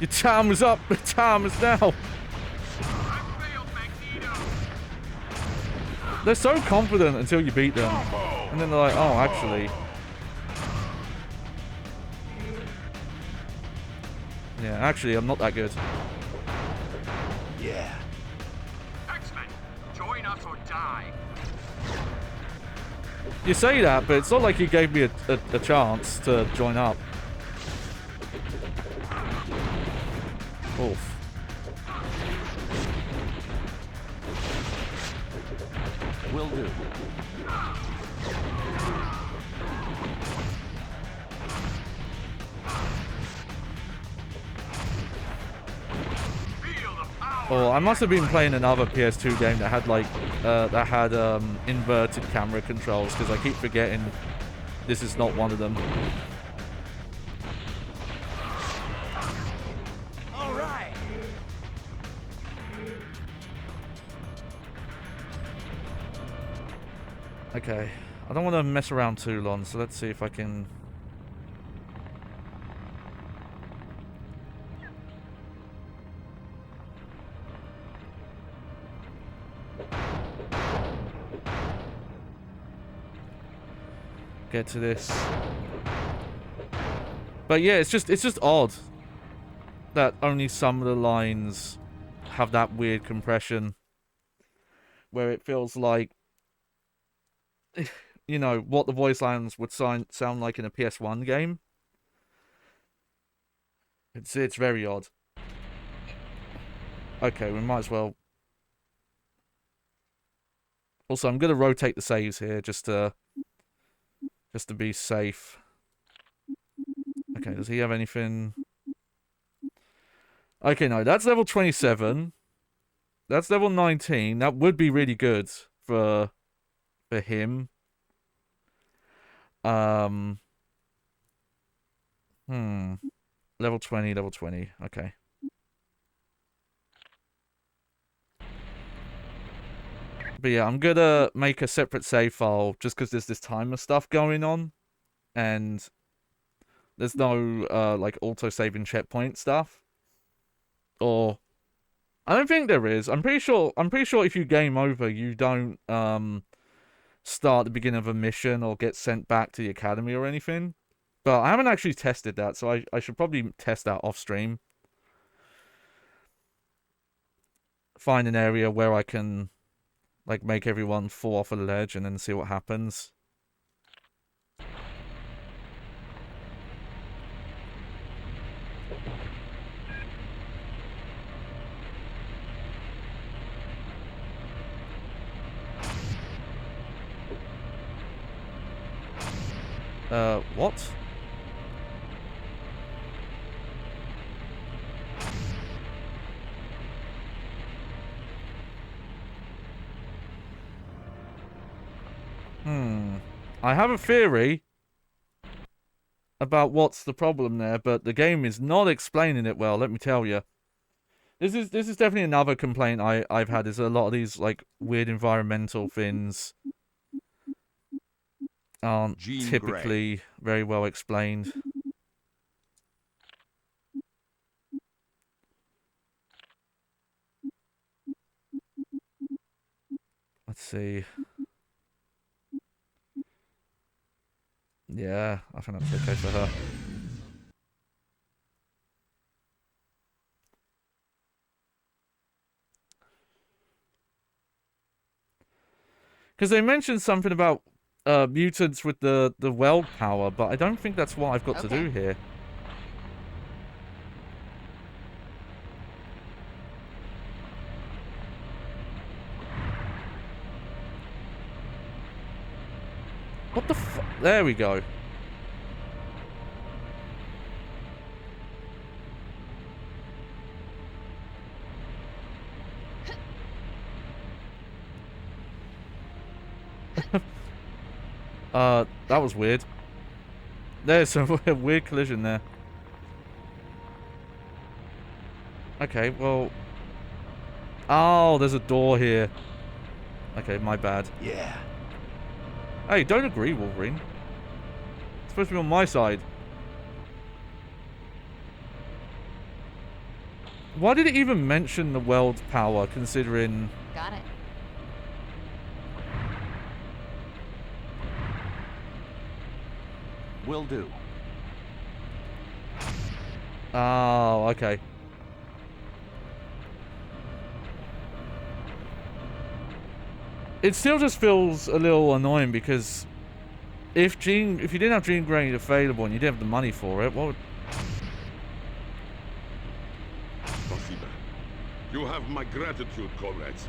Speaker 1: Your time is up. The time is now. They're so confident until you beat them. And then they're like, oh, actually. Yeah, actually, I'm not that good.
Speaker 6: Yeah.
Speaker 8: X-Men, join us or die.
Speaker 1: You say that, but it's not like you gave me a chance to join up. Oof.
Speaker 6: Will do.
Speaker 1: Oh, I must have been playing another PS2 game that had like inverted camera controls, because I keep forgetting this is not one of them.
Speaker 2: All right.
Speaker 1: Okay, I don't want to mess around too long, so let's see if I can. Get to this. But yeah, it's just odd that only some of the lines have that weird compression where it feels like, you know, what the voice lines would sound like in a PS1 game. It's very odd. Okay, we might as well. Also, I'm gonna rotate the saves here just to be safe. Okay, does he have anything? Okay, no, that's level 27. That's level 19. That would be really good for him. Level 20, level 20. Okay. But yeah, I'm gonna make a separate save file just because there's this timer stuff going on. And there's no, like, auto-saving checkpoint stuff. Or... I don't think there is. I'm pretty sure if you game over, you don't, start the beginning of a mission or get sent back to the academy or anything. But I haven't actually tested that, so I should probably test that off stream. Find an area where I can, like, make everyone fall off a ledge and then see what happens. What? I have a theory about what's the problem there, but the game is not explaining it well, let me tell you. This is definitely another complaint I've had, is a lot of these, like, weird environmental things aren't typically very well explained. Let's see. Yeah, I think that's okay for her. Because they mentioned something about mutants with the weld power, but I don't think that's what I've got to do here. What the f- There we go. That was weird. There's a weird collision there. Okay, well... Oh, there's a door here. Okay, my bad.
Speaker 6: Yeah.
Speaker 1: Hey, don't agree, Wolverine. It's supposed to be on my side. Why did it even mention the weld power, considering...
Speaker 5: Got it.
Speaker 6: Will do.
Speaker 1: Oh, okay. It still just feels a little annoying because if you didn't have Gene Grade available and you didn't have the money for it, what would...
Speaker 9: Possible. You have my gratitude, comrades.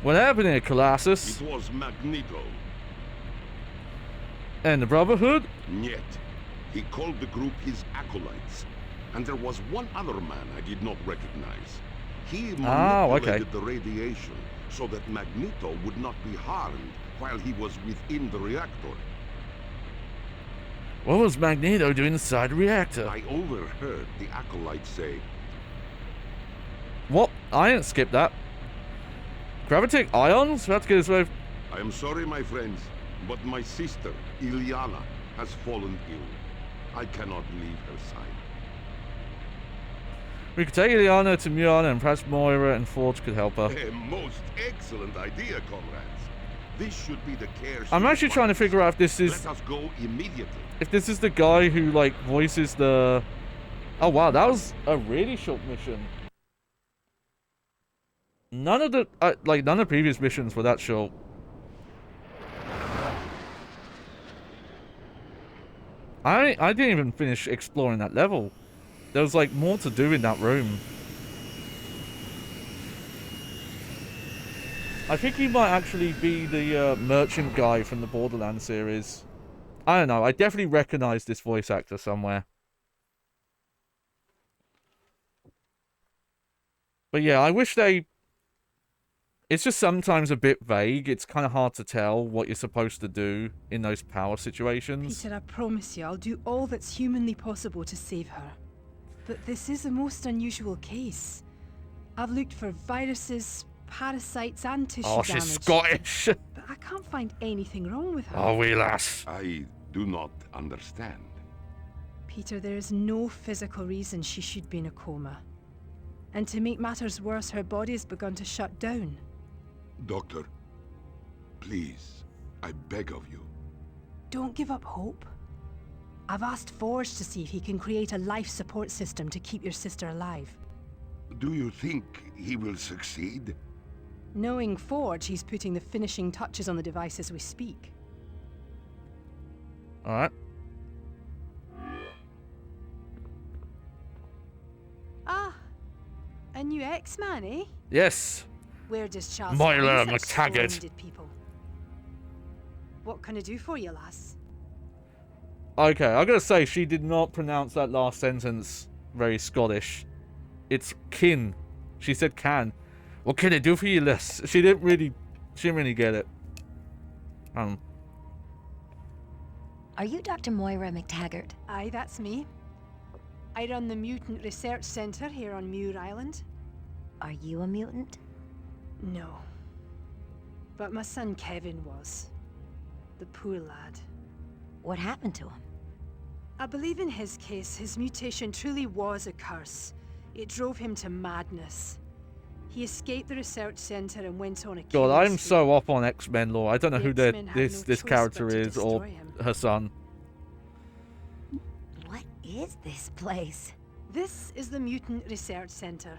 Speaker 1: What happened here, Colossus?
Speaker 9: It was Magneto.
Speaker 1: And the Brotherhood?
Speaker 9: Yet, he called the group his acolytes. And there was one other man I did not recognize. He manipulated the radiation so that Magneto would not be harmed while he was within the reactor.
Speaker 1: What was Magneto doing inside the reactor?
Speaker 9: I overheard the acolytes say,
Speaker 1: What? I didn't skip that. Gravitic ions? That's good as well.
Speaker 9: I am sorry, my friends, but my sister, Illyana, has fallen ill. I cannot leave her side.
Speaker 1: We could take Ileana to Muon and perhaps Moira and Forge could help her.
Speaker 9: A most excellent idea, comrades. This should be the care.
Speaker 1: I'm actually trying to figure out if this is...
Speaker 9: Let us go immediately.
Speaker 1: If this is the guy who, like, voices the... Oh, wow, that was a really short mission. None of the... none of the previous missions were that short. I didn't even finish exploring that level. There was, like, more to do in that room. I think he might actually be the merchant guy from the Borderlands series. I don't know. I definitely recognize this voice actor somewhere. But yeah, I wish they... It's just sometimes a bit vague. It's kind of hard to tell what you're supposed to do in those power situations.
Speaker 11: Peter, I promise you, I'll do all that's humanly possible to save her. But this is a most unusual case. I've looked for viruses, parasites, and tissue damage.
Speaker 1: Oh, she's Scottish.
Speaker 11: But I can't find anything wrong with her.
Speaker 1: Oh, we lass.
Speaker 9: I do not understand.
Speaker 11: Peter, there is no physical reason she should be in a coma. And to make matters worse, her body has begun to shut down.
Speaker 9: Doctor, please, I beg of you.
Speaker 11: Don't give up hope. I've asked Forge to see if he can create a life support system to keep your sister alive.
Speaker 9: Do you think he will succeed?
Speaker 11: Knowing Forge, he's putting the finishing touches on the device as we speak.
Speaker 1: Alright.
Speaker 11: Ah, a new X-Man, eh?
Speaker 1: Yes.
Speaker 11: Where does Charles
Speaker 1: Moira
Speaker 11: find such
Speaker 1: McTaggart.
Speaker 11: splendid people? What can I do for you, lass?
Speaker 1: Okay, I gotta say, she did not pronounce that last sentence very Scottish. It's kin. She said can. What can I do for you, lass? She didn't really get it.
Speaker 5: Are you Dr. Moira McTaggart?
Speaker 11: Aye, that's me. I run the Mutant Research Center here on Muir Island.
Speaker 5: Are you a mutant?
Speaker 11: No. But my son Kevin was. The poor lad.
Speaker 5: What happened to him?
Speaker 11: I believe in his case, his mutation truly was a curse. It drove him to madness. He escaped the research center and went on a
Speaker 1: God,
Speaker 11: killing
Speaker 1: I'm
Speaker 11: spree.
Speaker 1: so up on X-Men lore. I don't know who
Speaker 11: X-Men had
Speaker 1: this
Speaker 11: no
Speaker 1: this
Speaker 11: choice
Speaker 1: character
Speaker 11: but to
Speaker 1: is or
Speaker 11: destroy him.
Speaker 1: her son.
Speaker 5: What is this place?
Speaker 11: This is the Mutant Research Center.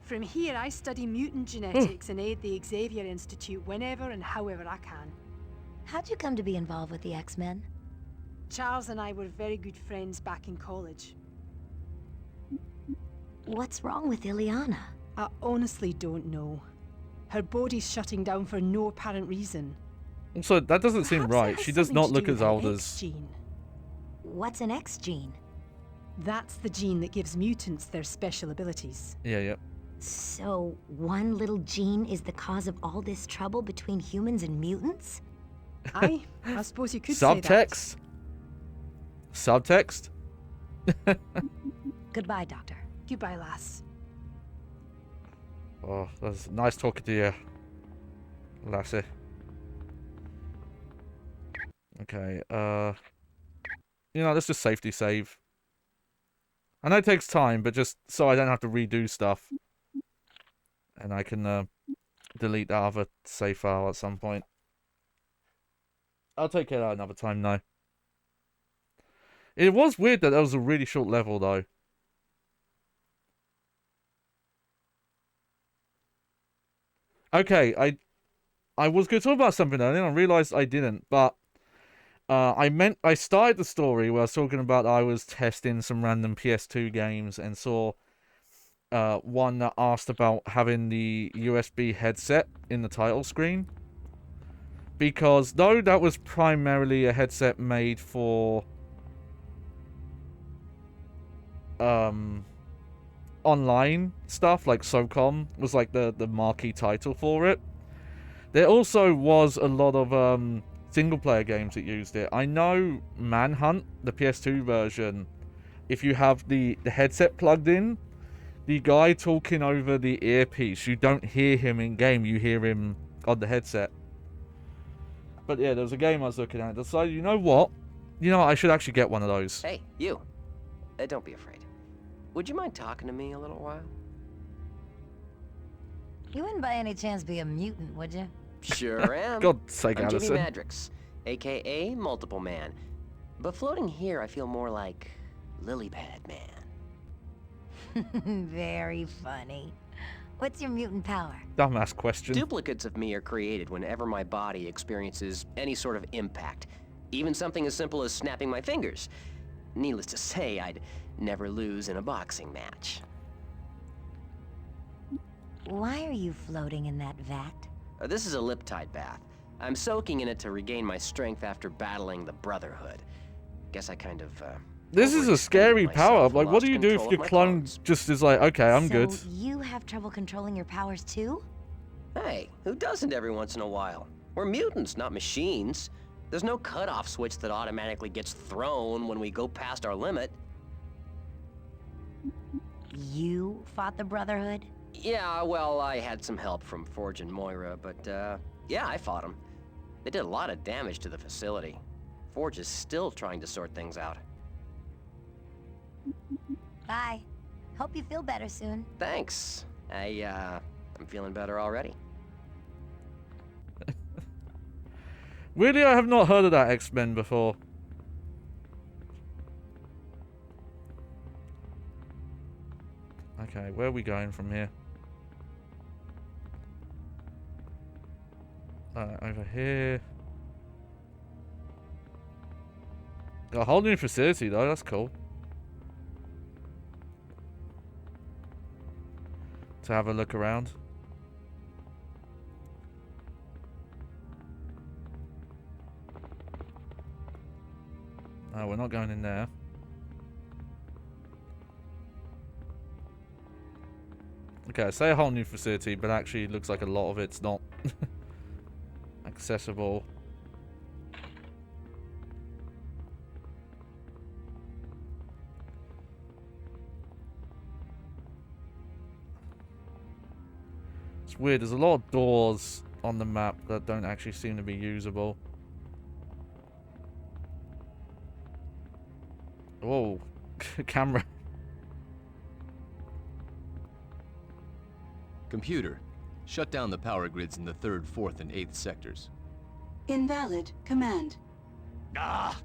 Speaker 11: From here, I study mutant genetics and aid the Xavier Institute whenever and however I can.
Speaker 5: How'd you come to be involved with the X-Men?
Speaker 11: Charles and I were very good friends back in college.
Speaker 5: What's wrong with Ileana?
Speaker 11: I honestly don't know. Her body's shutting down for no apparent reason.
Speaker 1: Also, that doesn't seem
Speaker 11: Perhaps
Speaker 1: right.
Speaker 11: it has
Speaker 1: She does
Speaker 11: something
Speaker 1: not
Speaker 11: to
Speaker 1: look
Speaker 11: do
Speaker 1: as
Speaker 11: with
Speaker 1: old
Speaker 11: her
Speaker 1: as...
Speaker 11: X gene.
Speaker 5: What's an X gene?
Speaker 11: That's the gene that gives mutants their special abilities.
Speaker 1: Yeah.
Speaker 5: So, one little gene is the cause of all this trouble between humans and mutants?
Speaker 11: I suppose you could say that.
Speaker 1: Subtext? Subtext?
Speaker 5: Goodbye, Doctor.
Speaker 11: Goodbye, lass.
Speaker 1: Oh, that's nice talking to you, lassie. Okay, you know, let's just safety save. I know it takes time, but just so I don't have to redo stuff. And I can, delete that other save file at some point. I'll take care of that another time, though. It was weird that was a really short level, though. Okay, I was going to talk about something earlier, and I realised I didn't, but I started the story where I was talking about I was testing some random PS2 games and saw one that asked about having the USB headset in the title screen. Because though that was primarily a headset made for online stuff, like SOCOM was like the marquee title for it, there also was a lot of single player games that used it. I know Manhunt, the PS2 version, if you have the headset plugged in, the guy talking over the earpiece, you don't hear him in game, you hear him on the headset. But yeah, there was a game I was looking at, I decided, you know what, I should actually get one of those.
Speaker 12: Hey, you. Don't be afraid. Would you mind talking to me a little while?
Speaker 5: You wouldn't by any chance be a mutant, would you?
Speaker 12: Sure am.
Speaker 1: God's sake,
Speaker 12: I'm
Speaker 1: Allison.
Speaker 12: Jimmy Madrix, aka Multiple Man. But floating here, I feel more like Lily-Pad Man.
Speaker 5: Very funny. What's your mutant power?
Speaker 1: Dumbass question.
Speaker 12: Duplicates of me are created whenever my body experiences any sort of impact. Even something as simple as snapping my fingers. Needless to say, I'd never lose in a boxing match.
Speaker 5: Why are you floating in that vat?
Speaker 12: This is a lip-tide bath. I'm soaking in it to regain my strength after battling the Brotherhood. Guess I kind of,
Speaker 1: This is a scary power-up. Like, what do you do if your clone just is like, okay, I'm good?
Speaker 5: So you have trouble controlling your powers too?
Speaker 12: Hey, who doesn't every once in a while? We're mutants, not machines. There's no cutoff switch that automatically gets thrown when we go past our limit.
Speaker 5: You fought the Brotherhood?
Speaker 12: Yeah, well, I had some help from Forge and Moira, but, yeah, I fought them. They did a lot of damage to the facility. Forge is still trying to sort things out.
Speaker 5: Bye. Hope you feel better soon.
Speaker 12: Thanks. I'm feeling better already.
Speaker 1: Really, I have not heard of that X-Men before. Okay, where are we going from here? Over here. Got a whole new facility though, that's cool. To have a look around. No, we're not going in there. Okay, I say a whole new facility, but actually it looks like a lot of it's not accessible. It's weird, there's a lot of doors on the map that don't actually seem to be usable. Whoa, camera.
Speaker 13: Computer, shut down the power grids in the 3rd, 4th, and 8th sectors.
Speaker 14: Invalid command.
Speaker 13: Ah!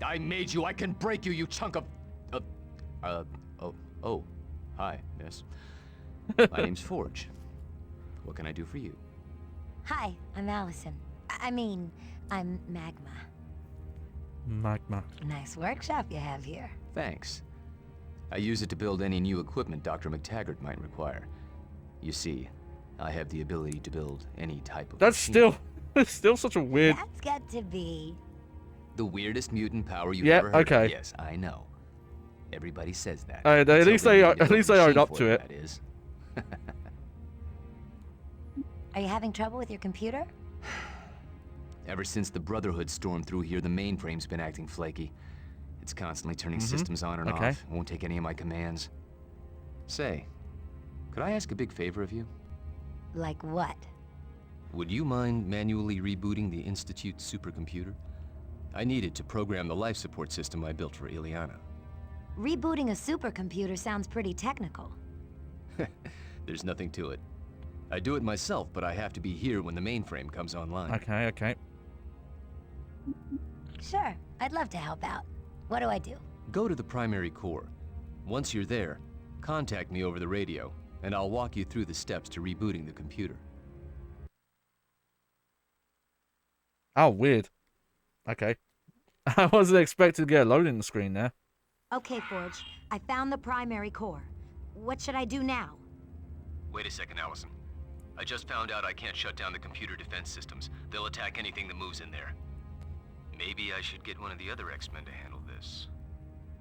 Speaker 13: I made you! I can break you, you chunk of... Oh. Hi, miss.
Speaker 15: My name's Forge. What can I do for you?
Speaker 5: Hi, I'm Allison. I mean, I'm Magma.
Speaker 1: Magma.
Speaker 5: Nice workshop you have here.
Speaker 15: Thanks. I use it to build any new equipment Dr. McTaggart might require. You see, I have the ability to build any type of
Speaker 1: That's
Speaker 15: machine.
Speaker 1: still such a weird...
Speaker 5: That's got to be...
Speaker 15: The weirdest mutant power you've
Speaker 1: Yeah,
Speaker 15: ever heard
Speaker 1: okay.
Speaker 15: of. Yes, I know. Everybody says that.
Speaker 1: At least they owned up to it.
Speaker 15: That is.
Speaker 5: Are you having trouble with your computer?
Speaker 15: Ever since the Brotherhood stormed through here, the mainframe's been acting flaky. It's constantly turning systems on and
Speaker 1: Okay.
Speaker 15: off. Won't take any of my commands. Say, could I ask a big favor of you?
Speaker 5: Like what?
Speaker 15: Would you mind manually rebooting the Institute supercomputer? I need it to program the life support system I built for Ileana.
Speaker 5: Rebooting a supercomputer sounds pretty technical.
Speaker 15: There's nothing to it. I do it myself, but I have to be here when the mainframe comes online.
Speaker 1: Okay, okay.
Speaker 5: Sure, I'd love to help out. What do I do?
Speaker 15: Go to the primary core. Once you're there, contact me over the radio, and I'll walk you through the steps to rebooting the computer.
Speaker 1: Oh, weird. Okay. I wasn't expecting to get a loading screen there.
Speaker 5: Okay, Forge. I found the primary core. What should I do now?
Speaker 15: Wait a second, Allison. I just found out I can't shut down the computer defense systems. They'll attack anything that moves in there. Maybe I should get one of the other X-Men to handle this.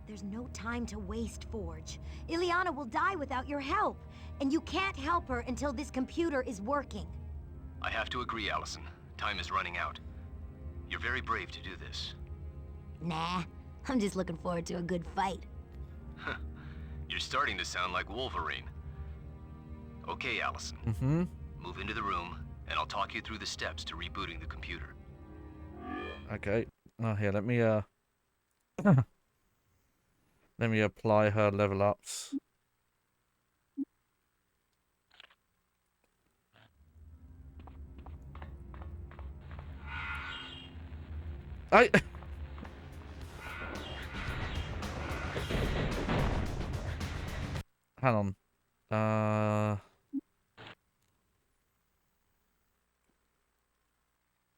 Speaker 5: There's no time to waste, Forge. Ileana will die without your help, and you can't help her until this computer is working.
Speaker 15: I have to agree, Allison. Time is running out. You're very brave to do this.
Speaker 5: Nah, I'm just looking forward to a good fight.
Speaker 15: You're starting to sound like Wolverine. Okay, Allison. Move into the room, and I'll talk you through the steps to rebooting the computer.
Speaker 1: Okay. Oh, here, let me, let me apply her level ups. Hang on.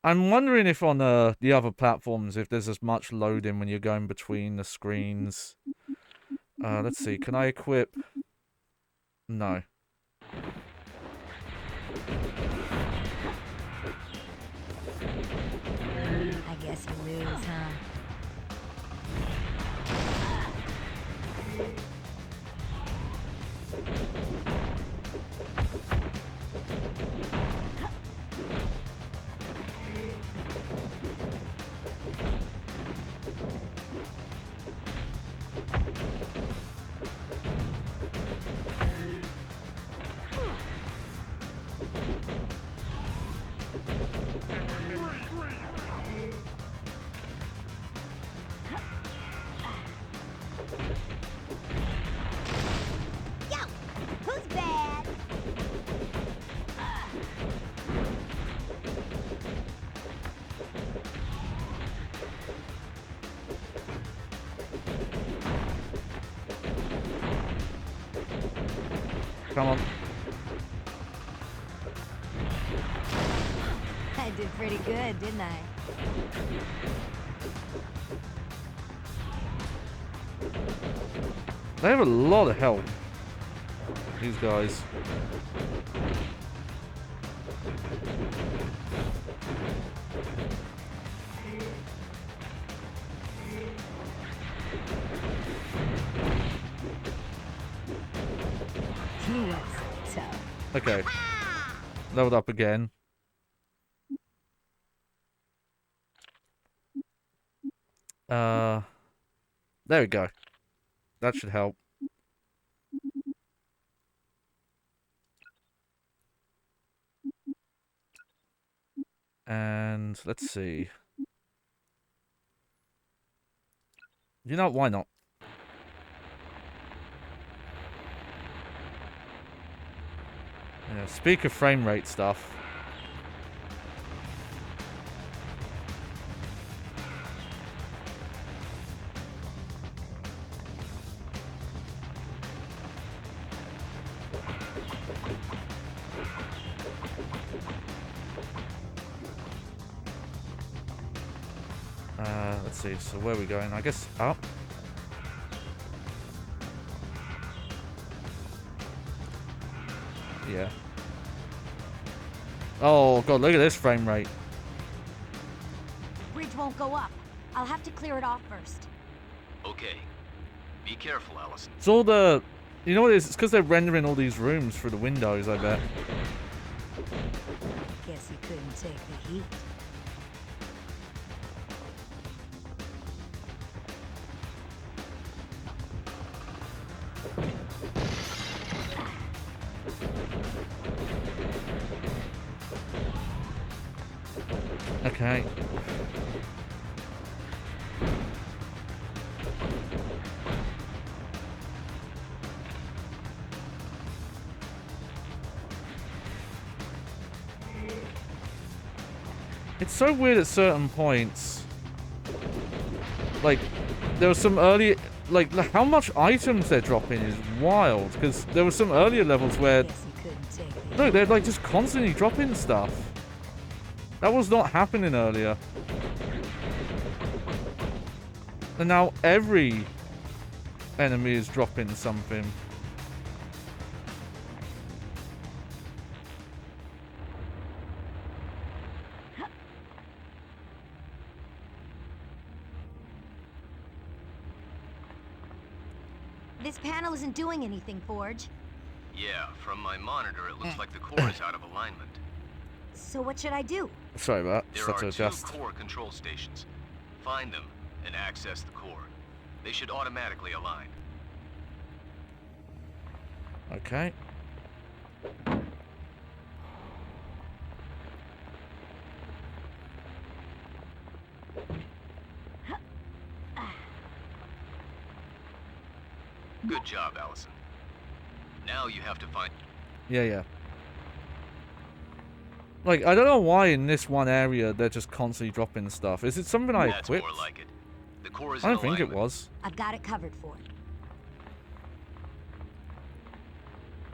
Speaker 1: I'm wondering if on the other platforms, if there's as much loading when you're going between the screens. Let's see. Can I equip? No.
Speaker 5: I guess you lose, huh?
Speaker 1: Come on.
Speaker 5: I did pretty good, didn't I?
Speaker 1: They have a lot of help. These guys. Okay. Leveled up again. There we go. That should help. And let's see. You know, why not? Yeah, speak of frame rate stuff. let's see. So where are we going? I guess up. Yeah. Oh god, look at this frame rate.
Speaker 5: Bridge won't go up. I'll have to clear it off first.
Speaker 15: Okay. Be careful, Allison.
Speaker 1: It's all the... You know what it is? It's because they're rendering all these rooms through the windows, I bet.
Speaker 5: Guess you couldn't take the heat.
Speaker 1: Okay. It's so weird at certain points. Like, there was some early... Like, how much items they're dropping is wild. Because there were some earlier levels where... Look, they're like just constantly dropping stuff. That was not happening earlier. And now every enemy is dropping something.
Speaker 5: This panel isn't doing anything, Forge.
Speaker 15: Yeah, from my monitor, it looks like the core is out of alignment.
Speaker 5: So what should I do?
Speaker 1: Sorry about that.
Speaker 15: There are two core control stations. Find them and access the core. They should automatically align.
Speaker 1: Okay.
Speaker 15: Good job, Allison. Now you have to find...
Speaker 1: Yeah. Like, I don't know why in this one area they're just constantly dropping stuff. Is it something I equipped?
Speaker 15: That's more like it. The core is
Speaker 1: I don't think it was.
Speaker 5: I've got it covered, Forge.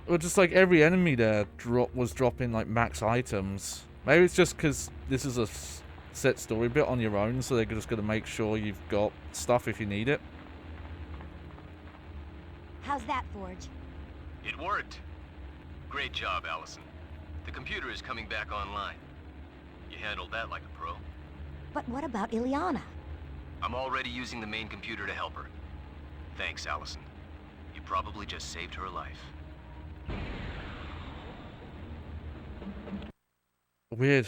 Speaker 1: Or just like every enemy there was dropping like max items. Maybe it's just because this is a set story bit on your own, so they're just going to make sure you've got stuff if you need it.
Speaker 5: How's that, Forge?
Speaker 15: It worked. Great job, Allison. The computer is coming back online. You handled that like a pro.
Speaker 5: But what about Ileana?
Speaker 15: I'm already using the main computer to help her. Thanks, Allison. You probably just saved her life.
Speaker 1: Weird,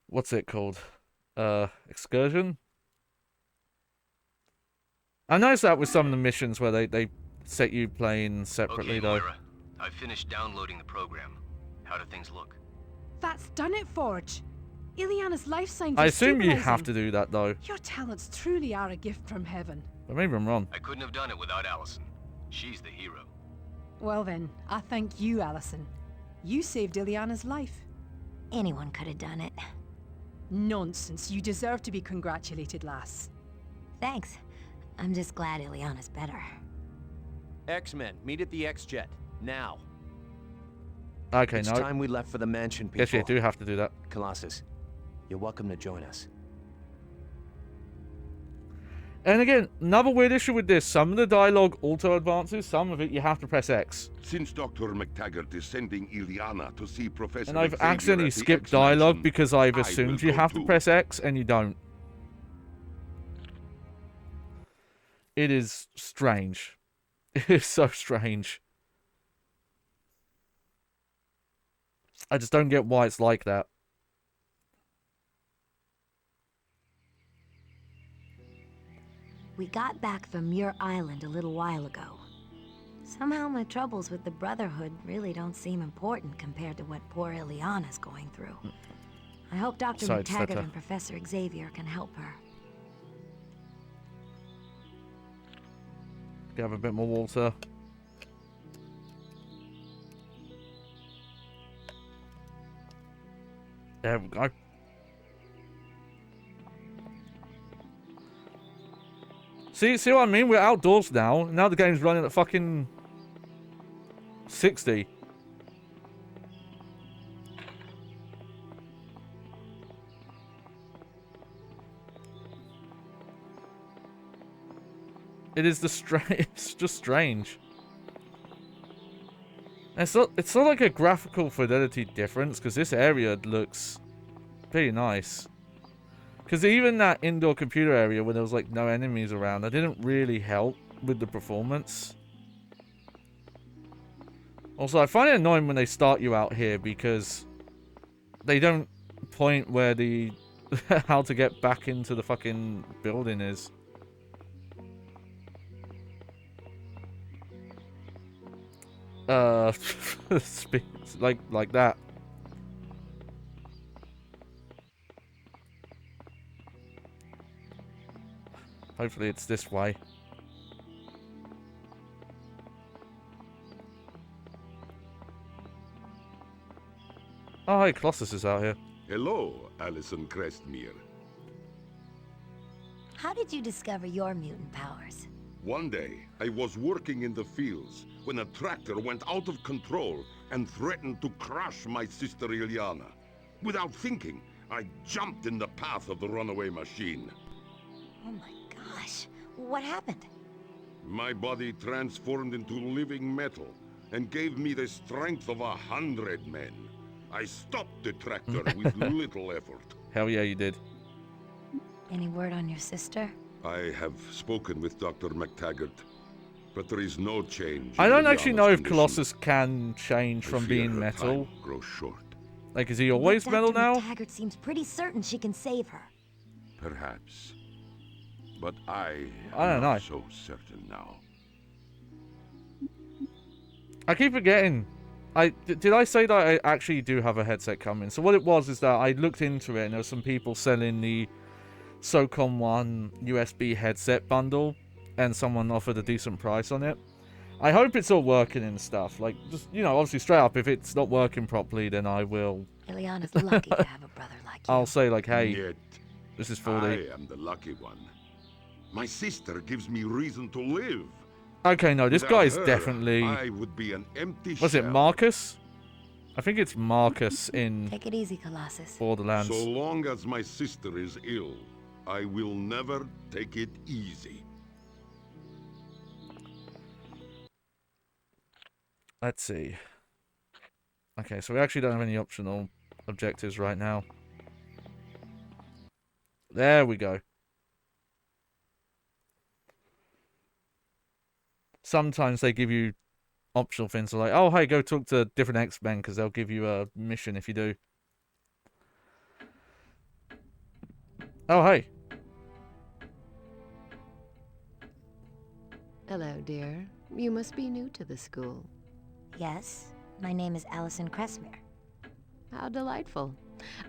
Speaker 1: what's it called? Excursion? I noticed that with some of the missions where they set you playing separately, though.
Speaker 15: Moira, I've finished downloading the program. How do things look?
Speaker 11: That's done it, Forge. Ileana's life signs
Speaker 1: I
Speaker 11: are
Speaker 1: assume you
Speaker 11: stabilizing.
Speaker 1: have to do that, though.
Speaker 11: Your talents truly are a gift from heaven.
Speaker 1: But maybe I'm wrong.
Speaker 15: I couldn't have done it without Allison. She's the hero.
Speaker 11: Well then, I thank you, Allison. You saved Ileana's life.
Speaker 5: Anyone could have done it.
Speaker 11: Nonsense. You deserve to be congratulated, lass.
Speaker 5: Thanks. I'm just glad Ileana's better.
Speaker 2: X-Men, meet at the X-Jet. Now.
Speaker 1: Okay,
Speaker 2: It's
Speaker 1: no.
Speaker 2: time we left for the mansion, people.
Speaker 1: Guess you do have to do that.
Speaker 2: Colossus, you're welcome to join us.
Speaker 1: And again, another weird issue with this. Some of the dialogue auto-advances, some of it you have to press X.
Speaker 9: Since Dr. McTaggart is sending Ileana to see Professor
Speaker 1: And I've
Speaker 9: Xavier
Speaker 1: accidentally
Speaker 9: at the
Speaker 1: skipped
Speaker 9: X-Mansion,
Speaker 1: dialogue because I've
Speaker 9: I
Speaker 1: assumed
Speaker 9: will
Speaker 1: you
Speaker 9: go
Speaker 1: have to
Speaker 9: too.
Speaker 1: press X, and you don't. It is strange. It is so strange. I just don't get why it's like that.
Speaker 5: We got back from Muir Island a little while ago. Somehow my troubles with the Brotherhood really don't seem important compared to what poor Ileana's going through. I hope Dr.
Speaker 1: Sorry, just had
Speaker 5: McTaggart
Speaker 1: to-
Speaker 5: and Professor Xavier can help her.
Speaker 1: Have a bit more water. There we go. See what I mean? We're outdoors now. Now the game's running at fucking 60. It is it's just strange. It's not like a graphical fidelity difference, because this area looks pretty nice. Because even that indoor computer area where there was like no enemies around, that didn't really help with the performance. Also, I find it annoying when they start you out here because they don't point where the how to get back into the fucking building is. Like that. Hopefully it's this way. Oh, hey, Colossus is out here.
Speaker 9: Hello, Alison Crestmere.
Speaker 5: How did you discover your mutant powers?
Speaker 9: One day, I was working in the fields when a tractor went out of control and threatened to crush my sister Ilyana. Without thinking, I jumped in the path of the runaway machine.
Speaker 5: Oh my gosh. What happened?
Speaker 9: My body transformed into living metal and gave me the strength of 100 men. I stopped the tractor with little effort.
Speaker 1: Hell yeah, you did.
Speaker 5: Any word on your sister?
Speaker 9: I have spoken with Dr. McTaggart, but there is no change.
Speaker 1: I don't actually know if Colossus can change from being metal.
Speaker 9: Grow short.
Speaker 1: Like, is he always metal now?
Speaker 5: Dr. McTaggart seems pretty certain she can save her.
Speaker 9: Perhaps. But I
Speaker 1: don't know.
Speaker 9: So certain now.
Speaker 1: I keep forgetting. Did I say that I actually do have a headset coming? So what it was is that I looked into it and there were some people selling the SOCOM 1 USB headset bundle and someone offered a decent price on it. I hope it's all working and stuff. Like, just, you know, obviously straight up, if it's not working properly, then I will...
Speaker 5: Ilyana's lucky to have a brother like you.
Speaker 1: I'll say, like, hey,
Speaker 9: Yet,
Speaker 1: this is for the...
Speaker 9: I am the lucky one. My sister gives me reason to live.
Speaker 1: Okay, no, this
Speaker 9: Without
Speaker 1: guy is
Speaker 9: her,
Speaker 1: definitely...
Speaker 9: I would be an empty
Speaker 1: Was it
Speaker 9: shell.
Speaker 1: Marcus? I think it's Marcus in...
Speaker 5: Take it easy, Colossus.
Speaker 1: Borderlands.
Speaker 9: So long as my sister is ill, I will never take it easy.
Speaker 1: Let's see. Okay, so we actually don't have any optional objectives right now. There we go. Sometimes they give you optional things like, oh, hey, go talk to different X-Men because they'll give you a mission if you do. Oh, hey.
Speaker 16: Hello, dear. You must be new to the school.
Speaker 5: Yes, my name is Alison Crestmere.
Speaker 16: How delightful.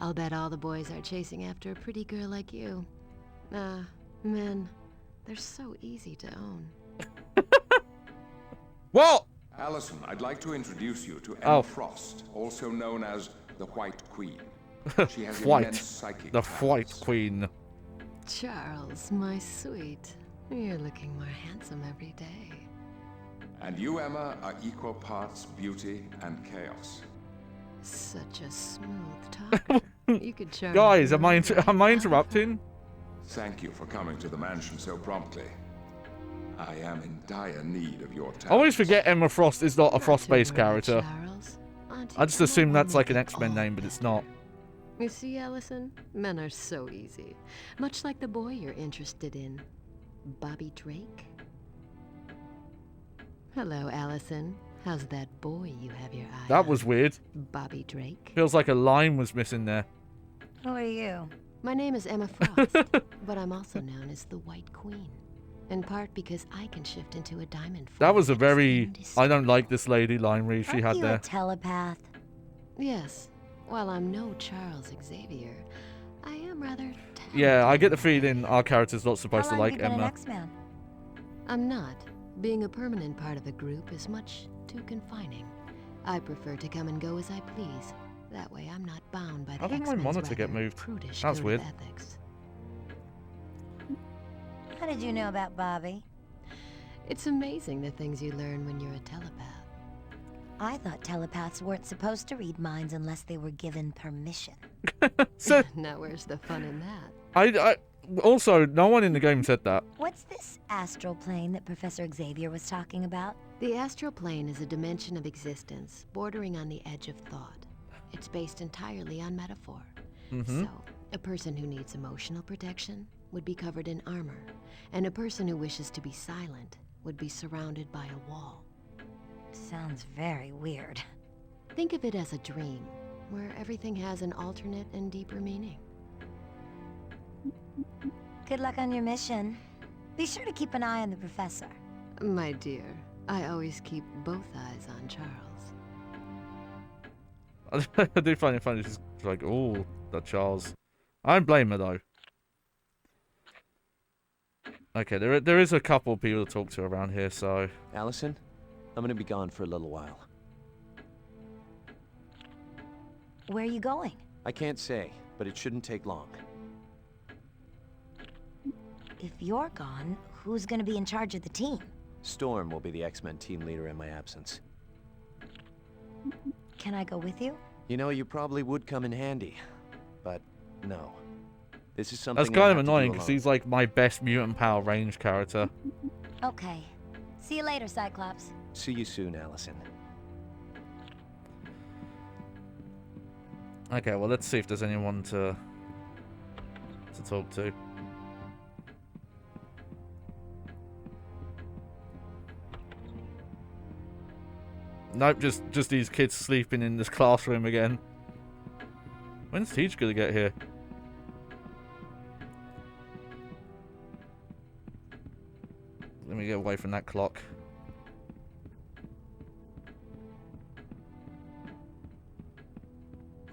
Speaker 16: I'll bet all the boys are chasing after a pretty girl like you. Men, they're so easy to own.
Speaker 1: What?
Speaker 3: Allison, I'd like to introduce you to Emma Frost, also known as the White Queen. She has immense psychic
Speaker 1: The
Speaker 3: powers.
Speaker 1: White Queen.
Speaker 16: Charles, my sweet. You're looking more handsome every day.
Speaker 3: And you, Emma, are equal parts beauty and chaos.
Speaker 16: Such a smooth talker. You could charm
Speaker 1: Guys,
Speaker 16: me.
Speaker 1: am I interrupting?
Speaker 3: Thank you for coming to the mansion so promptly. I am in dire need of your talent.
Speaker 1: I always forget Emma Frost is not a Frost-based character. I just assume that's like an X-Men name, but it's not.
Speaker 16: You see, Allison, men are so easy. Much like the boy you're interested in. Bobby Drake? Hello, Allison. How's that boy you have your eye
Speaker 1: That
Speaker 16: on?
Speaker 1: was weird.
Speaker 16: Bobby Drake?
Speaker 1: Feels like a line was missing there.
Speaker 5: Who are you?
Speaker 16: My name is Emma Frost, but I'm also known as the White Queen. In part because I can shift into a diamond form.
Speaker 1: That was a very I don't like this lady line read she had
Speaker 5: Aren't you
Speaker 1: there.
Speaker 5: a telepath?
Speaker 16: Yes. While I'm no Charles Xavier, I am rather
Speaker 1: Yeah, I get the feeling our character's not supposed
Speaker 5: How
Speaker 1: to
Speaker 5: long
Speaker 1: like
Speaker 5: have you been
Speaker 1: Emma.
Speaker 5: an X-Man?
Speaker 16: I'm not. Being a permanent part of a group is much too confining. I prefer to come and go as I please. That way I'm not bound by the
Speaker 1: How did my
Speaker 16: X-Men's
Speaker 1: monitor get
Speaker 16: rather
Speaker 1: moved?
Speaker 16: prudish
Speaker 1: That's
Speaker 16: code
Speaker 1: weird.
Speaker 16: of ethics.
Speaker 5: How did you know about Bobby?
Speaker 16: It's amazing the things you learn when you're a telepath.
Speaker 5: I thought telepaths weren't supposed to read minds unless they were given permission.
Speaker 1: So,
Speaker 16: now where's the fun in that?
Speaker 1: Also, no one in the game said that.
Speaker 5: What's this astral plane that Professor Xavier was talking about?
Speaker 16: The astral plane is a dimension of existence bordering on the edge of thought. It's based entirely on metaphor. So, a person who needs emotional protection would be covered in armor, and a person who wishes to be silent would be surrounded by a wall.
Speaker 5: Sounds very weird.
Speaker 16: Think of it as a dream, where everything has an alternate and deeper meaning.
Speaker 5: Good luck on your mission. Be sure to keep an eye on the professor.
Speaker 16: My dear, I always keep both eyes on Charles.
Speaker 1: I do find it funny. She's like, oh, that Charles. I don't blame her, though. Okay, there is a couple people to talk to around here, so...
Speaker 2: Allison, I'm gonna be gone for a little while.
Speaker 5: Where are you going?
Speaker 2: I can't say, but it shouldn't take long.
Speaker 5: If you're gone, who's gonna be in charge of the team?
Speaker 2: Storm will be the X-Men team leader in my absence.
Speaker 5: Can I go with you?
Speaker 2: You know, you probably would come in handy, but no. This is something
Speaker 1: That's kind of annoying, because he's like my best mutant power range character.
Speaker 5: Okay. See you later, Cyclops.
Speaker 2: See you soon, Allison.
Speaker 1: Okay, well, let's see if there's anyone to talk to. Nope, just these kids sleeping in this classroom again. When's Teach gonna get here? Let me get away from that clock.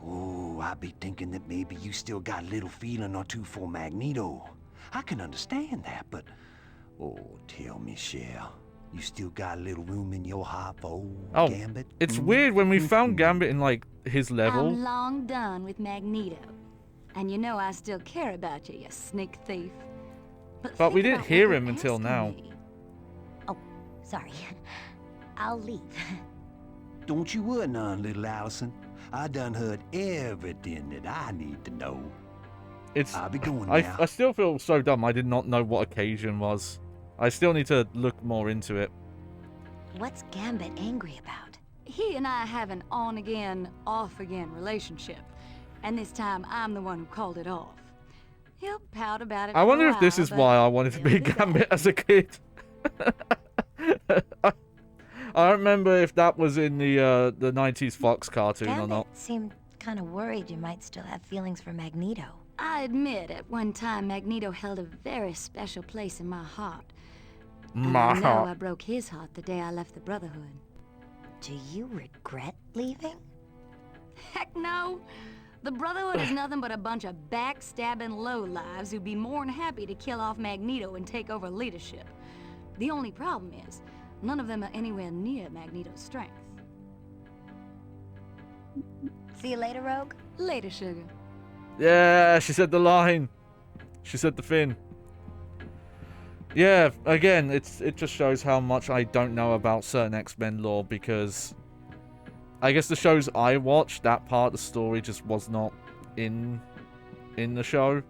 Speaker 6: Oh, I be thinking that maybe you still got a little feeling or two for Magneto. I can understand that, but... Oh, tell me, Shell. You still got a little room in your heart for old Gambit?
Speaker 1: It's weird when we found Gambit in, like, his level.
Speaker 17: I'm long done with Magneto. And you know I still care about you, you sneak thief.
Speaker 1: But we didn't hear him until now.
Speaker 5: Oh, sorry. I'll leave.
Speaker 6: Don't you worry none, little Allison. I done heard everything that I need to know. I'll be going now.
Speaker 1: I still feel so dumb. I did not know what occasion was. I still need to look more into it.
Speaker 5: What's Gambit angry about?
Speaker 17: He and I have an on-again, off-again relationship. And this time, I'm the one who called it off. He'll pout about it
Speaker 1: I wonder
Speaker 17: for a
Speaker 1: if this
Speaker 17: while,
Speaker 1: is why I wanted to be Gambit as a kid. I don't remember if that was in the 90s Fox cartoon or not.
Speaker 5: Gambit seemed kind of worried you might still have feelings for Magneto.
Speaker 17: I admit, at one time, Magneto held a very special place in my heart. And I know I broke his heart the day I left the Brotherhood.
Speaker 5: Do you regret leaving?
Speaker 17: Heck no! The Brotherhood is nothing but a bunch of backstabbing lowlives who'd be more than happy to kill off Magneto and take over leadership. The only problem is, none of them are anywhere near Magneto's strength.
Speaker 5: See you later, Rogue?
Speaker 17: Later, sugar.
Speaker 1: Yeah, she said the line. She said the fin. Yeah, again, it just shows how much I don't know about certain X-Men lore, because I guess the shows I watched, that part of the story just was not in the show.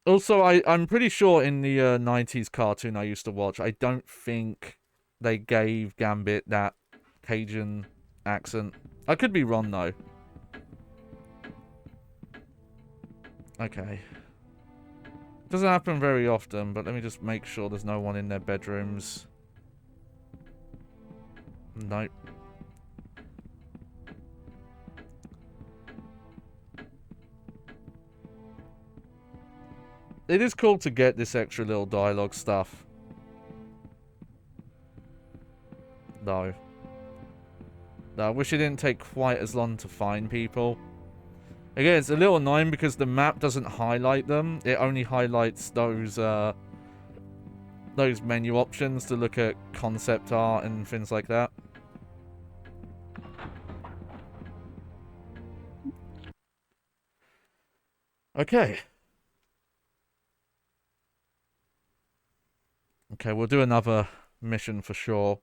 Speaker 1: Also, I'm pretty sure in the 90s cartoon I used to watch, I don't think they gave Gambit that Cajun accent. I could be wrong, though. Okay. Doesn't happen very often, but let me just make sure there's no one in their bedrooms. Nope. It is cool to get this extra little dialogue stuff. No. No, I wish it didn't take quite as long to find people. Again, it's a little annoying because the map doesn't highlight them. It only highlights those menu options to look at concept art and things like that. Okay. Okay, we'll do another mission for sure.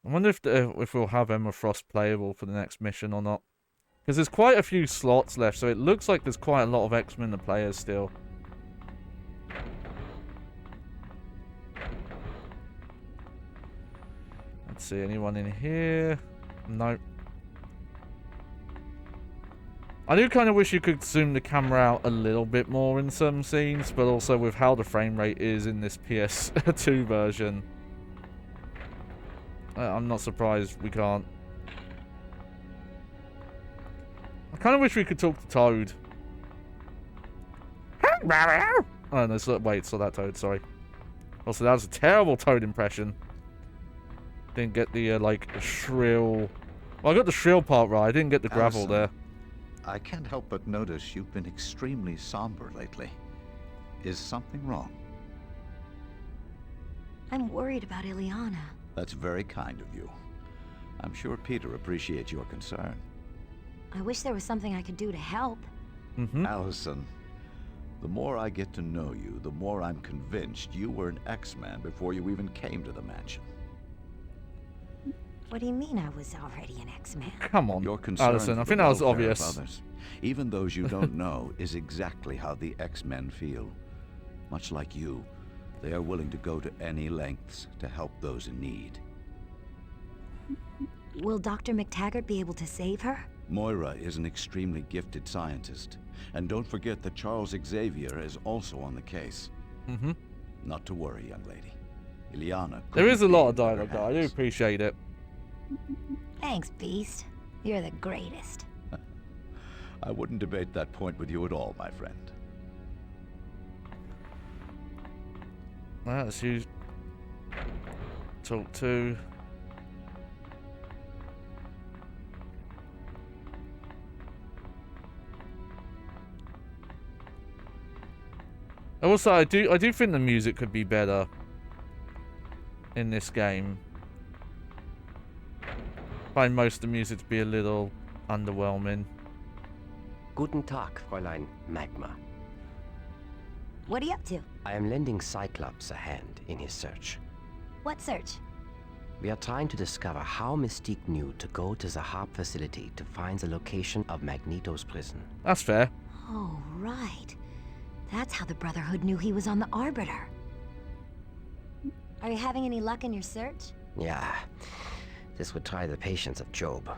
Speaker 1: I wonder if we'll have Emma Frost playable for the next mission or not. Because there's quite a few slots left, so it looks like there's quite a lot of X-Men to play as still. Let's see, anyone in here? Nope. I do kind of wish you could zoom the camera out a little bit more in some scenes, but also with how the frame rate is in this PS2 version, I'm not surprised we can't. I kind of wish we could talk to Toad. Oh, no, so, wait, so that Toad, sorry. Also, that was a terrible Toad impression. Didn't get the, like, shrill... Well, I got the shrill part right, I didn't get the gravel
Speaker 4: Allison,
Speaker 1: there.
Speaker 4: I can't help but notice you've been extremely somber lately. Is something wrong?
Speaker 5: I'm worried about Ileana.
Speaker 4: That's very kind of you. I'm sure Peter appreciates your concern.
Speaker 5: I wish there was something I could do to help.
Speaker 4: Allison, the more I get to know you, the more I'm convinced you were an X-Man before you even came to the mansion.
Speaker 5: What do you mean I was already an X-Man?
Speaker 1: Come on,
Speaker 4: Your concern
Speaker 1: Allison, I
Speaker 4: for
Speaker 1: think
Speaker 4: the
Speaker 1: that was
Speaker 4: welfare of
Speaker 1: obvious.
Speaker 4: others, even those you don't know, is exactly how the X-Men feel. Much like you, they are willing to go to any lengths to help those in need.
Speaker 5: Will Dr. McTaggart be able to save her?
Speaker 4: Moira is an extremely gifted scientist. And don't forget that Charles Xavier is also on the case. Not to worry, young lady. Ileana.
Speaker 1: There is a lot of dialogue though, I do appreciate it.
Speaker 5: Thanks, Beast. You're the greatest.
Speaker 4: I wouldn't debate that point with you at all, my friend.
Speaker 1: Let's use... Talk to... Also, I do think the music could be better in this game. I find most of the music to be a little underwhelming.
Speaker 12: Guten Tag, Fräulein Magma.
Speaker 5: What are you up to?
Speaker 12: I am lending Cyclops a hand in his search.
Speaker 5: What search?
Speaker 12: We are trying to discover how Mystique knew to go to the Harp facility to find the location of Magneto's prison.
Speaker 1: That's fair.
Speaker 5: Oh, right. That's how the Brotherhood knew he was on the Arbiter. Are you having any luck in your search?
Speaker 12: Yeah, this would try the patience of Job.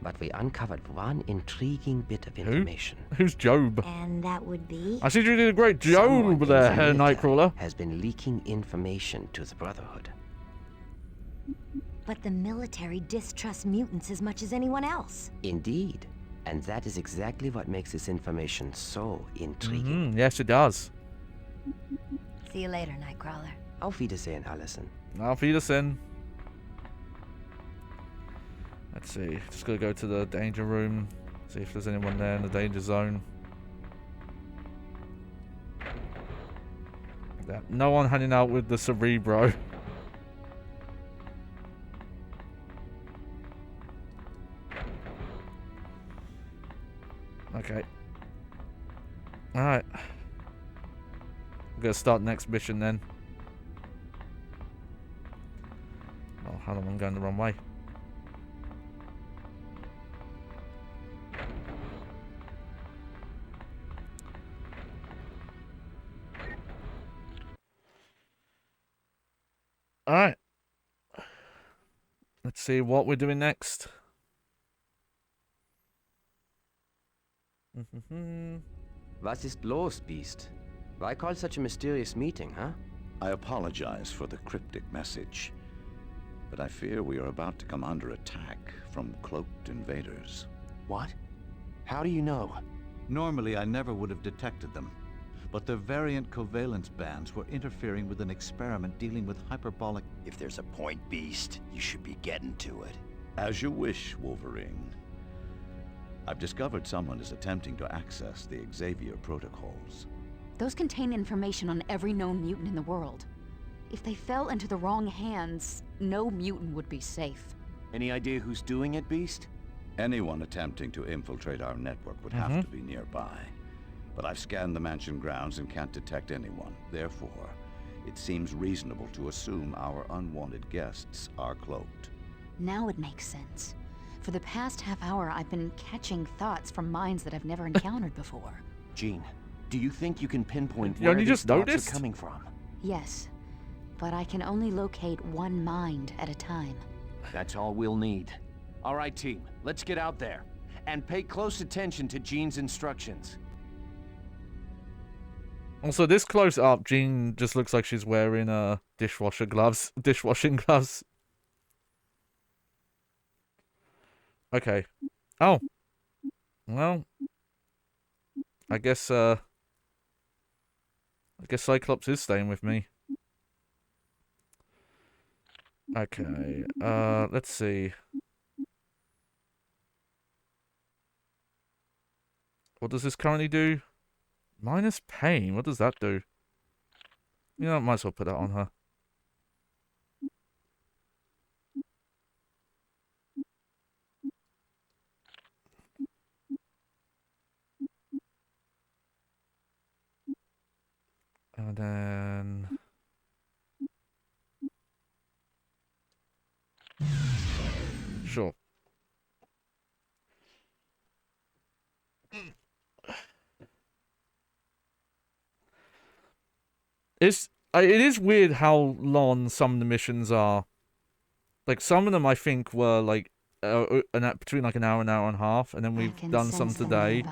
Speaker 12: But we uncovered one intriguing bit of information.
Speaker 1: Who's Job?
Speaker 5: And that would be?
Speaker 1: I see you did a great Job there, Nightcrawler.
Speaker 12: Has been leaking information to the Brotherhood.
Speaker 5: But the military distrusts mutants as much as anyone else.
Speaker 12: Indeed. And that is exactly what makes this information so intriguing.
Speaker 1: Yes, it does.
Speaker 5: See you later, Nightcrawler.
Speaker 12: Auf Wiedersehen, Allison.
Speaker 1: Auf Wiedersehen. Let's see. Just gotta go to the danger room. See if there's anyone there in the danger zone. No one hanging out with the Cerebro. Okay. Alright. We're gonna start next mission then. Oh, hold on, I'm going the wrong way. Alright. Let's see what we're doing next.
Speaker 12: Was ist los, Beast? Why call such a mysterious meeting, huh?
Speaker 4: I apologize for the cryptic message, but I fear we are about to come under attack from cloaked invaders.
Speaker 2: What? How do you know?
Speaker 4: Normally, I never would have detected them, but the variant covalence bands were interfering with an experiment dealing with hyperbolic...
Speaker 6: If there's a point, Beast, you should be getting to it.
Speaker 4: As you wish, Wolverine. I've discovered someone is attempting to access the Xavier protocols.
Speaker 18: Those contain information on every known mutant in the world. If they fell into the wrong hands, no mutant would be safe.
Speaker 2: Any idea who's doing it, Beast?
Speaker 4: Anyone attempting to infiltrate our network would have to be nearby. But I've scanned the mansion grounds and can't detect anyone. Therefore, it seems reasonable to assume our unwanted guests are cloaked.
Speaker 18: Now it makes sense. For the past half hour, I've been catching thoughts from minds that I've never encountered before.
Speaker 2: Jean, do you think you can pinpoint
Speaker 1: You
Speaker 2: where
Speaker 1: only
Speaker 2: these
Speaker 1: just
Speaker 2: thoughts
Speaker 1: noticed?
Speaker 2: are coming from?
Speaker 18: Yes, but I can only locate one mind at a time.
Speaker 2: That's all we'll need. All right, team, let's get out there. And pay close attention to Jean's instructions.
Speaker 1: Also, this close up, Jean just looks like she's wearing dishwashing gloves. Okay. Oh. Well. I guess Cyclops is staying with me. Okay. Let's see. What does this currently do? Minus pain. What does that do? You know, I might as well put that on her. And then... Sure. It is weird how long some of the missions are. Like, some of them I think were like between like an hour and a half, and then we've done some today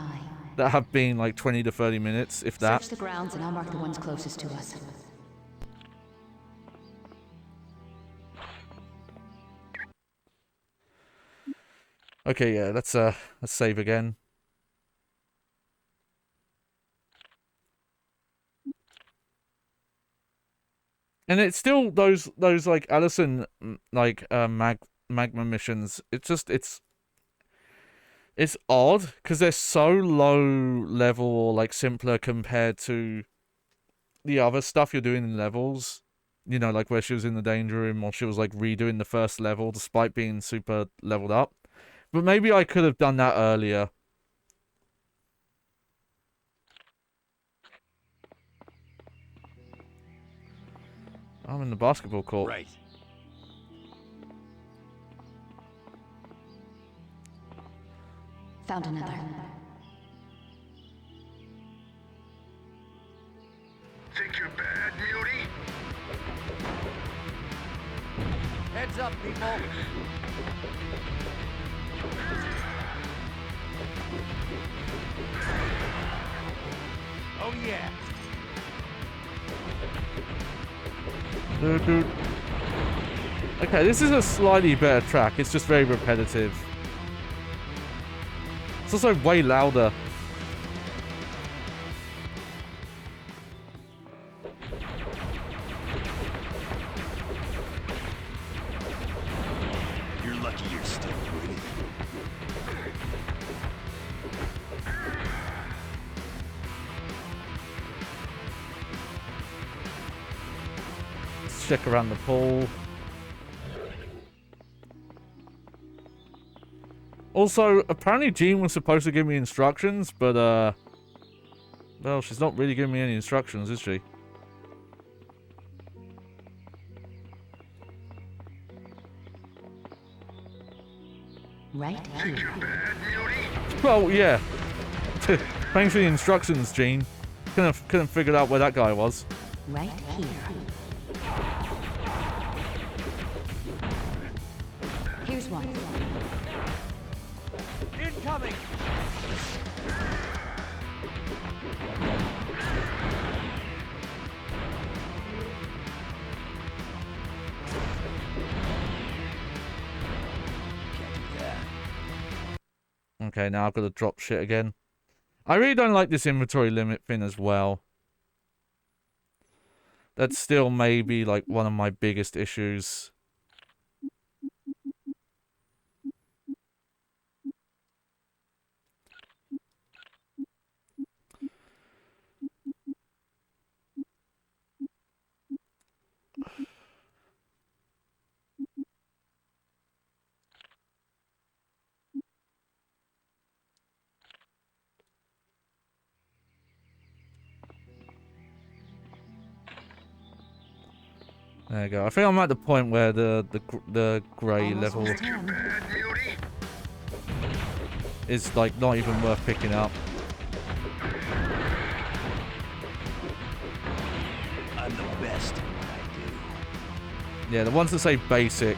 Speaker 1: that have been like 20 to 30 minutes, if that.
Speaker 18: Search the grounds and I'll mark the ones closest to us.
Speaker 1: Okay, yeah, let's save again. And it's still those like Allison like magma missions. It's odd because they're so low level or like simpler compared to the other stuff you're doing in levels. You know, like where she was in the danger room or she was like redoing the first level despite being super leveled up. But maybe I could have done that earlier. I'm in the basketball court.
Speaker 2: Right.
Speaker 18: Found another.
Speaker 8: Think you're bad, Mutie?
Speaker 2: Heads up, people. Oh yeah.
Speaker 1: Dude. Okay, this is a slightly better track. It's just very repetitive. It's also way louder.
Speaker 6: You're lucky you're still breathing.
Speaker 1: Let's check around the pool. Also, apparently Jean was supposed to give me instructions, but, well, she's not really giving me any instructions, is she?
Speaker 18: Right here.
Speaker 1: Well, yeah. Thanks for the instructions, Jean. Couldn't figure out where that guy was.
Speaker 18: Right here. Here's one.
Speaker 2: Incoming!
Speaker 1: Okay, now I've got to drop shit again. I really don't like this inventory limit thing as well. That's still maybe like one of my biggest issues. There you go. I think I'm at the point where the grey level is like not even worth picking up.
Speaker 6: I'm the best at what I do.
Speaker 1: Yeah, the ones that say basic.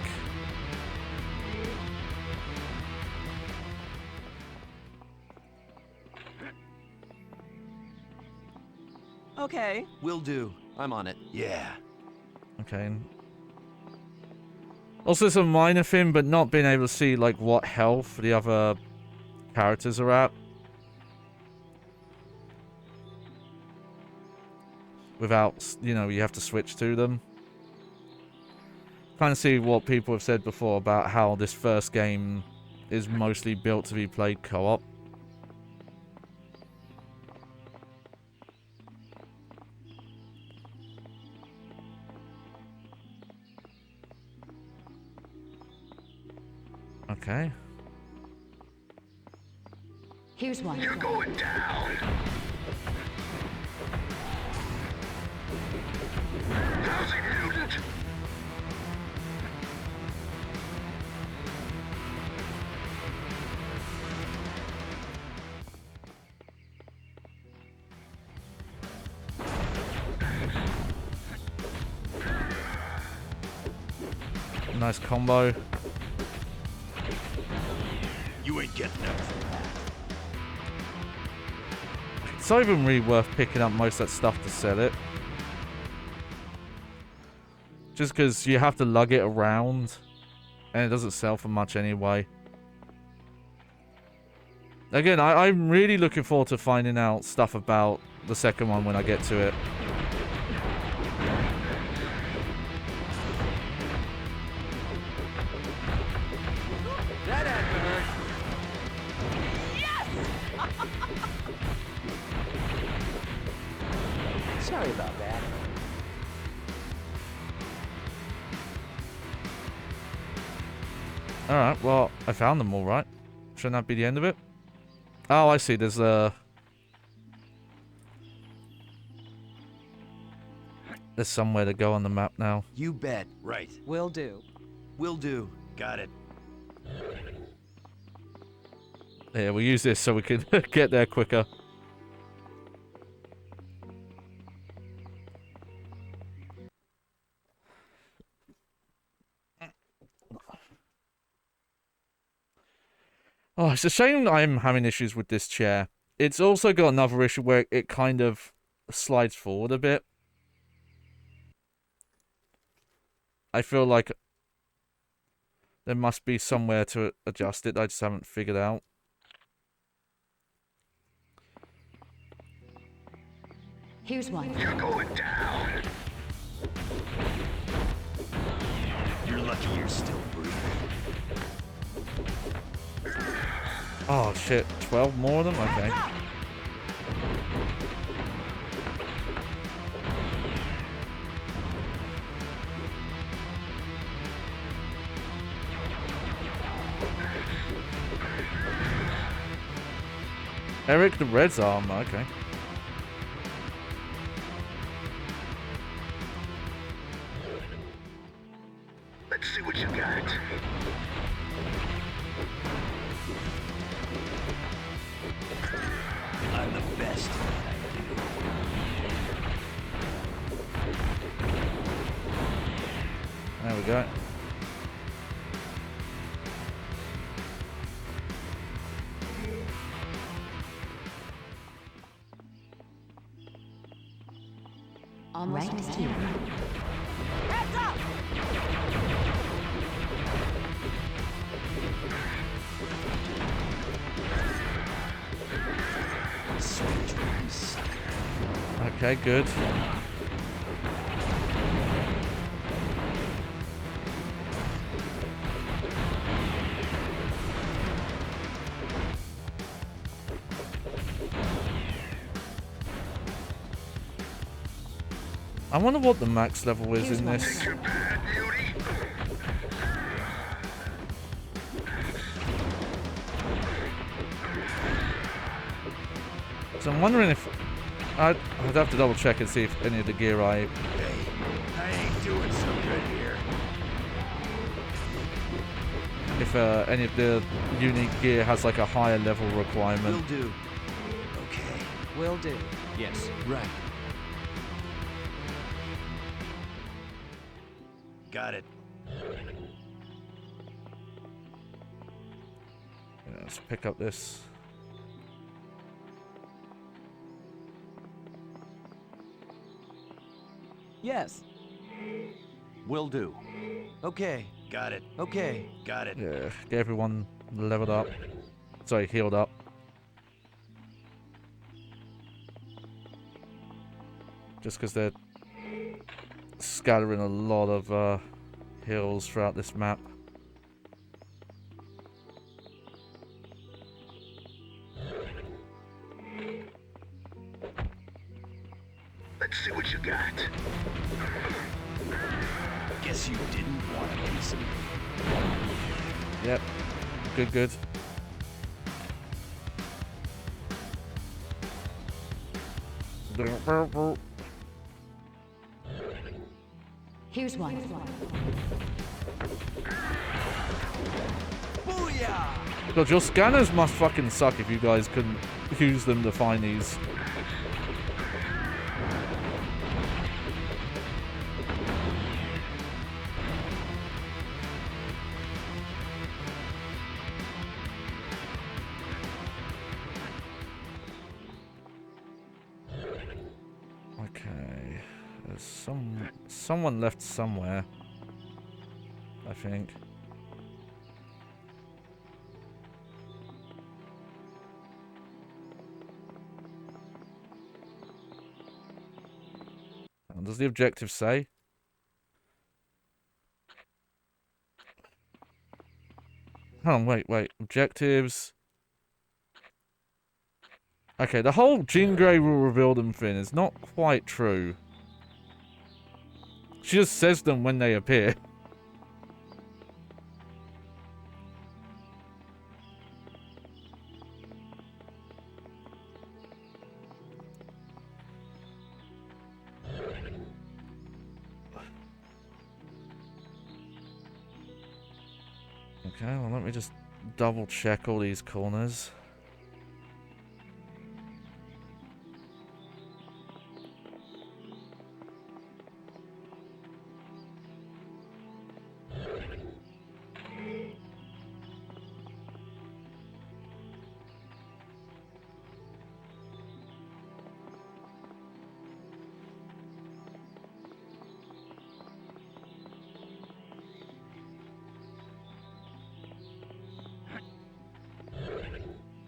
Speaker 12: Okay, will do. I'm on it.
Speaker 6: Yeah.
Speaker 1: Okay. Also, it's a minor thing, but not being able to see like what health the other characters are at. Without, you know, you have to switch to them. Kind of see what people have said before about how this first game is mostly built to be played co-op. Okay.
Speaker 18: Here's one.
Speaker 8: You're going down. How's it, mutant?
Speaker 1: Nice combo.
Speaker 6: You ain't getting that from that.
Speaker 1: It's not even really worth picking up most of that stuff to sell it. Just because you have to lug it around. And it doesn't sell for much anyway. Again, I'm really looking forward to finding out stuff about the second one when I get to it.
Speaker 12: That had to hurt. Yes! Sorry about that.
Speaker 1: Alright, well, I found them all right. Shouldn't that be the end of it? Oh, I see. There's somewhere to go on the map now.
Speaker 6: You bet. Right.
Speaker 12: Will do.
Speaker 6: Will do. Got it.
Speaker 1: Yeah, we'll use this so we can get there quicker. Oh, it's a shame I'm having issues with this chair. It's also got another issue where it kind of slides forward a bit. I feel like there must be somewhere to adjust it. I just haven't figured out.
Speaker 18: Here's one.
Speaker 8: You're going down.
Speaker 6: You're lucky you're still breathing.
Speaker 1: Oh shit, 12 more of them? Okay. Eric the Red's armor, okay.
Speaker 8: Let's see what you got.
Speaker 6: I'm the best at what I do.
Speaker 1: There we go.
Speaker 16: Almost here.
Speaker 10: Heads up!
Speaker 1: Okay, good. I wonder what the max level is in this. So I'm wondering if I'd have to double check and see if any of the gear
Speaker 6: Hey, I ain't doing so good.
Speaker 1: if any of the unique gear has like a higher level requirement.
Speaker 6: Will do. Okay.
Speaker 2: Will do. Yes.
Speaker 6: Right. Got it.
Speaker 1: Yeah, let's pick up this.
Speaker 2: Yes.
Speaker 6: Will do. Okay. Got it. Okay. Got it.
Speaker 1: Yeah, get everyone leveled up. Sorry, healed up. Just because they're scattering a lot of hills throughout this map.
Speaker 6: Let's see what you got. Guess you didn't want to listen.
Speaker 1: Yep. Good, good.
Speaker 18: Here's one.
Speaker 6: Booyah!
Speaker 1: God, your scanners must fucking suck if you guys couldn't use them to find these. Okay, there's someone left somewhere, I think. What does the objective say? Hold on, wait. Objectives. Okay, the whole Jean Grey will reveal them thing is not quite true. She just says them when they appear. Okay, well, let me just double check all these corners.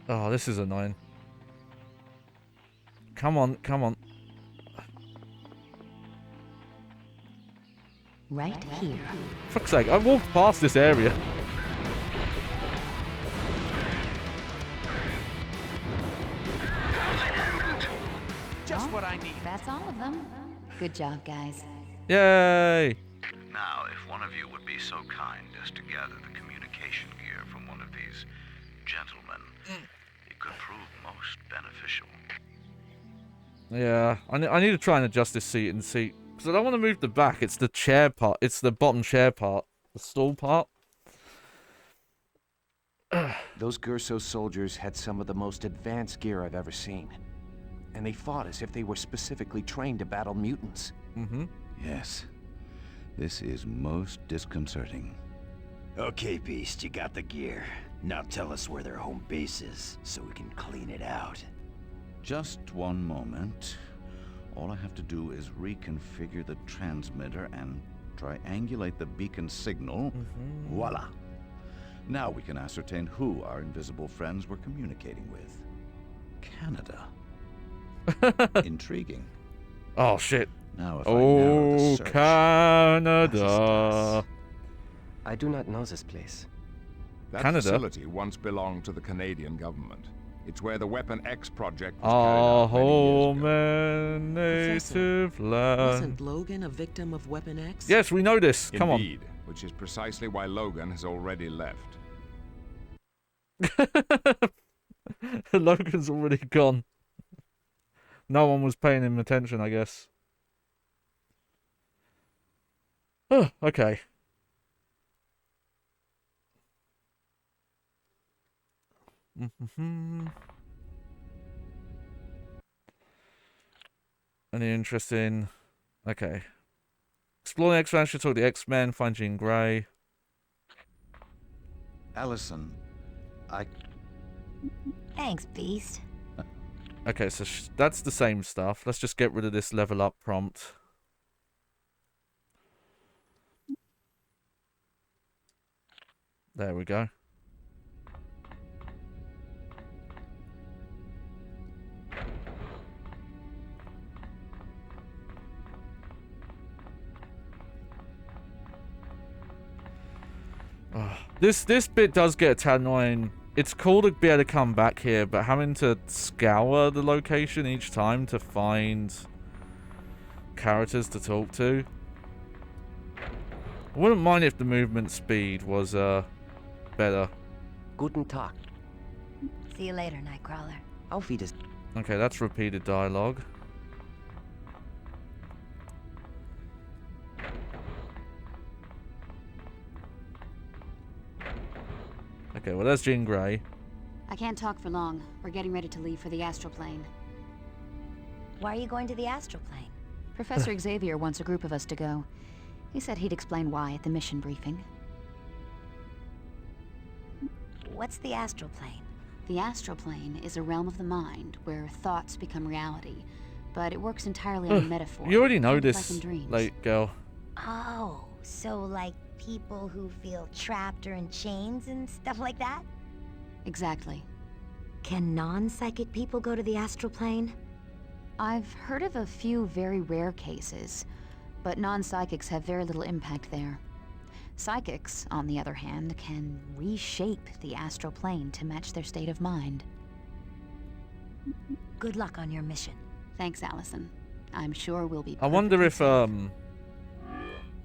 Speaker 1: Oh, this is annoying. Come on, come on.
Speaker 16: Right here.
Speaker 1: Fuck's sake, I walked past this area.
Speaker 17: Just what I need. That's all of them.
Speaker 16: Good job, guys.
Speaker 1: Yay!
Speaker 4: Now, if one of you would be so kind as to gather the communication gear from one of these gentlemen, it could prove most beneficial.
Speaker 1: Yeah, I need to try and adjust this seat and see. Because I don't want to move the back, it's the chair part. It's the bottom chair part. The stall part.
Speaker 2: Those Gurso soldiers had some of the most advanced gear I've ever seen. And they fought as if they were specifically trained to battle mutants.
Speaker 1: Mm-hmm.
Speaker 4: Yes. This is most disconcerting.
Speaker 6: Okay, Beast, you got the gear. Now tell us where their home base is, so we can clean it out.
Speaker 4: Just one moment. All I have to do is reconfigure the transmitter and triangulate the beacon signal.
Speaker 1: Mm-hmm.
Speaker 4: Voila! Now we can ascertain who our invisible friends were communicating with. Canada. Intriguing.
Speaker 1: Oh, shit.
Speaker 4: Now if I narrow the search,
Speaker 1: Canada.
Speaker 12: I do not know this place.
Speaker 3: That
Speaker 1: Canada?
Speaker 3: facility once belonged to the Canadian government. It's where the Weapon X project was
Speaker 1: Our
Speaker 3: carried out
Speaker 1: home
Speaker 3: many
Speaker 1: and native land.
Speaker 19: Wasn't Logan a victim of Weapon X?
Speaker 1: Yes, we know this. Come on.
Speaker 3: Indeed, which is precisely why Logan has already left.
Speaker 1: Logan's already gone. No one was paying him attention, I guess. Oh, okay. Any interesting? Okay. Explore the expansion, talk to the X-Men, find Jean Grey.
Speaker 4: Allison,
Speaker 5: Thanks, Beast.
Speaker 1: Okay, so that's the same stuff. Let's just get rid of this level up prompt. There we go. This bit does get a tad annoying. It's cool to be able to come back here, but having to scour the location each time to find characters to talk to. I wouldn't mind if the movement speed was better.
Speaker 12: Guten Tag.
Speaker 5: See you later, Nightcrawler.
Speaker 12: Auf Wiedersehen.
Speaker 1: Okay, that's repeated dialogue. Okay, well, there's Jean Grey.
Speaker 18: I can't talk for long. We're getting ready to leave for the astral plane.
Speaker 5: Why are you going to the astral plane?
Speaker 18: Professor Xavier wants a group of us to go. He said he'd explain why at the mission briefing.
Speaker 5: What's the astral plane?
Speaker 18: The astral plane is a realm of the mind where thoughts become reality, but it works entirely on metaphor.
Speaker 1: You already know
Speaker 18: like
Speaker 1: this,
Speaker 18: in dreams.
Speaker 1: late girl.
Speaker 5: Oh, so like people who feel trapped or in chains and stuff like that?
Speaker 18: Exactly.
Speaker 5: Can non-psychic people go to the astral plane?
Speaker 18: I've heard of a few very rare cases, but non-psychics have very little impact there. Psychics, on the other hand, can reshape the astral plane to match their state of mind.
Speaker 5: Good luck on your mission.
Speaker 18: Thanks, Allison. I'm sure we'll be
Speaker 1: I wonder if
Speaker 18: safe.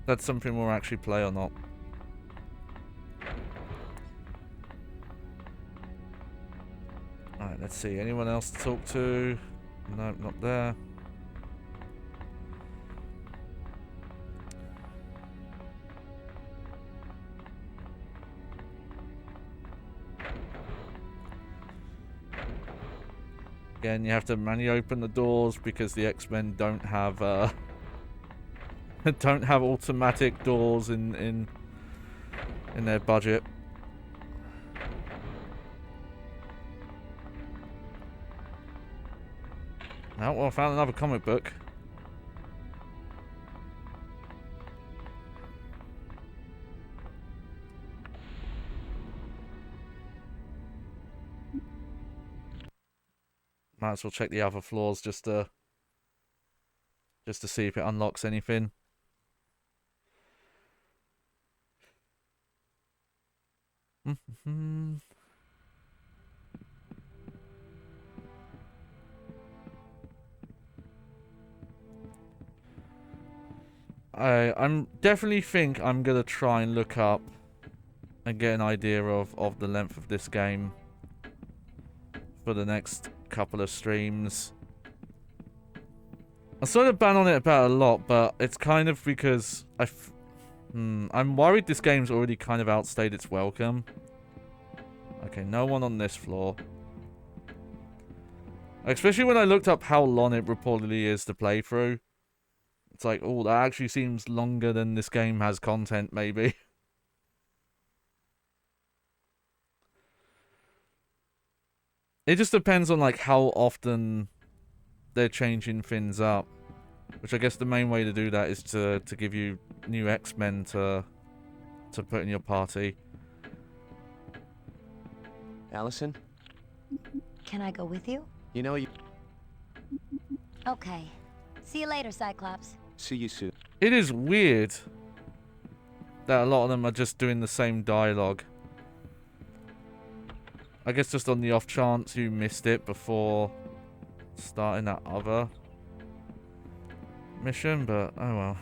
Speaker 1: that's something we'll actually play or not. Alright, let's see. Anyone else to talk to? No, not there. Again, you have to manually open the doors because the X-Men don't have don't have automatic doors in their budget. Oh, well, I found another comic book. Might as well check the other floors just to see if it unlocks anything. I'm definitely think I'm gonna try and look up and get an idea of the length of this game for the next couple of streams. I sort of ban on it about a lot, but it's kind of because I'm worried this game's already kind of outstayed its welcome. Okay, no one on this floor. Especially when I looked up how long it reportedly is to play through. It's like, oh, that actually seems longer than this game has content, maybe. It just depends on, like, how often they're changing things up. Which I guess the main way to do that is to give you new X-Men to put in your party.
Speaker 12: Allison?
Speaker 5: Can I go with you?
Speaker 12: You know you...
Speaker 5: Okay. See you later, Cyclops.
Speaker 12: See you soon.
Speaker 1: It is weird that a lot of them are just doing the same dialogue. I guess just on the off chance you missed it before starting that other mission, but oh well.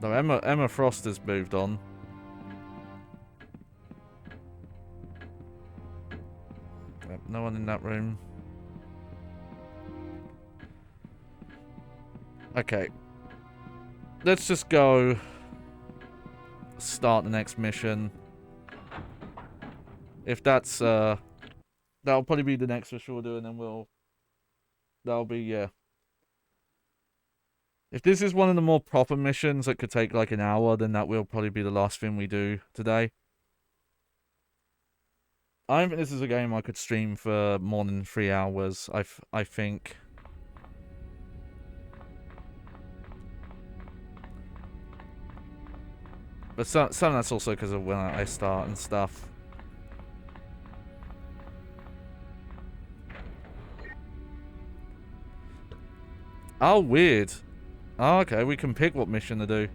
Speaker 1: Though Emma Frost has moved on. Yep, no one in that room. Okay. Let's just go start the next mission. If that's, that'll probably be the next mission we'll do, and then that'll be, yeah. If this is one of the more proper missions that could take like an hour, then that will probably be the last thing we do today. I don't think this is a game I could stream for more than 3 hours, I think. But some of that's also because of when I start and stuff. Oh, weird. Oh, okay, we can pick what mission to do.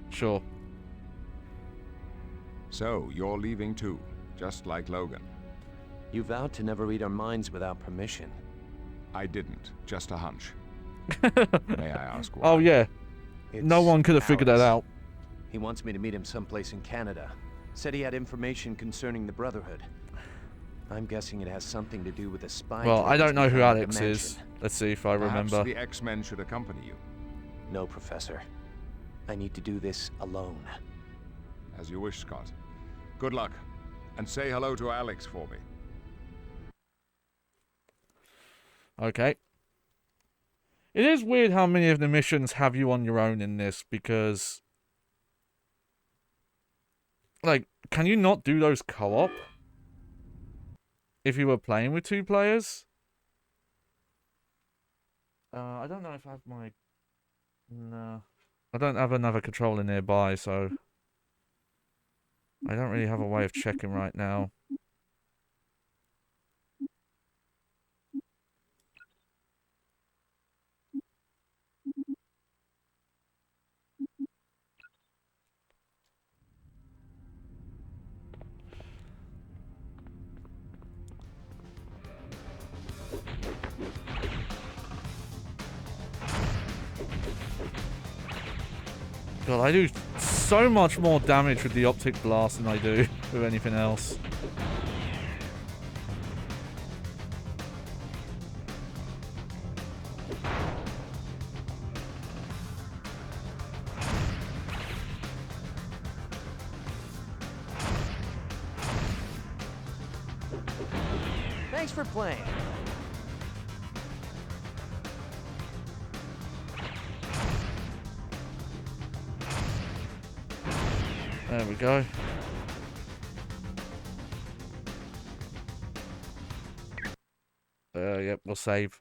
Speaker 1: Sure.
Speaker 3: So, you're leaving too, just like Logan.
Speaker 2: You vowed to never read our minds without permission.
Speaker 3: I didn't, just a hunch. May I ask why?
Speaker 1: Oh, yeah. No one could have figured that out.
Speaker 2: He wants me to meet him someplace in Canada. Said he had information concerning the Brotherhood. I'm guessing it has something to do with a spy.
Speaker 1: Well, I don't know who Alex is. Let's see if I remember.
Speaker 3: Perhaps the X-Men should accompany you.
Speaker 2: No, Professor. I need to do this alone.
Speaker 3: As you wish, Scott. Good luck. And say hello to Alex for me.
Speaker 1: Okay. It is weird how many of the missions have you on your own in this, because... like, can you not do those co-op? If you were playing with 2 players? I don't know if I have my... No. I don't have another controller nearby, so... I don't really have a way of checking right now. God, I do so much more damage with the optic blast than I do with anything else.
Speaker 2: Thanks for playing.
Speaker 1: There we go. Yep, we'll save.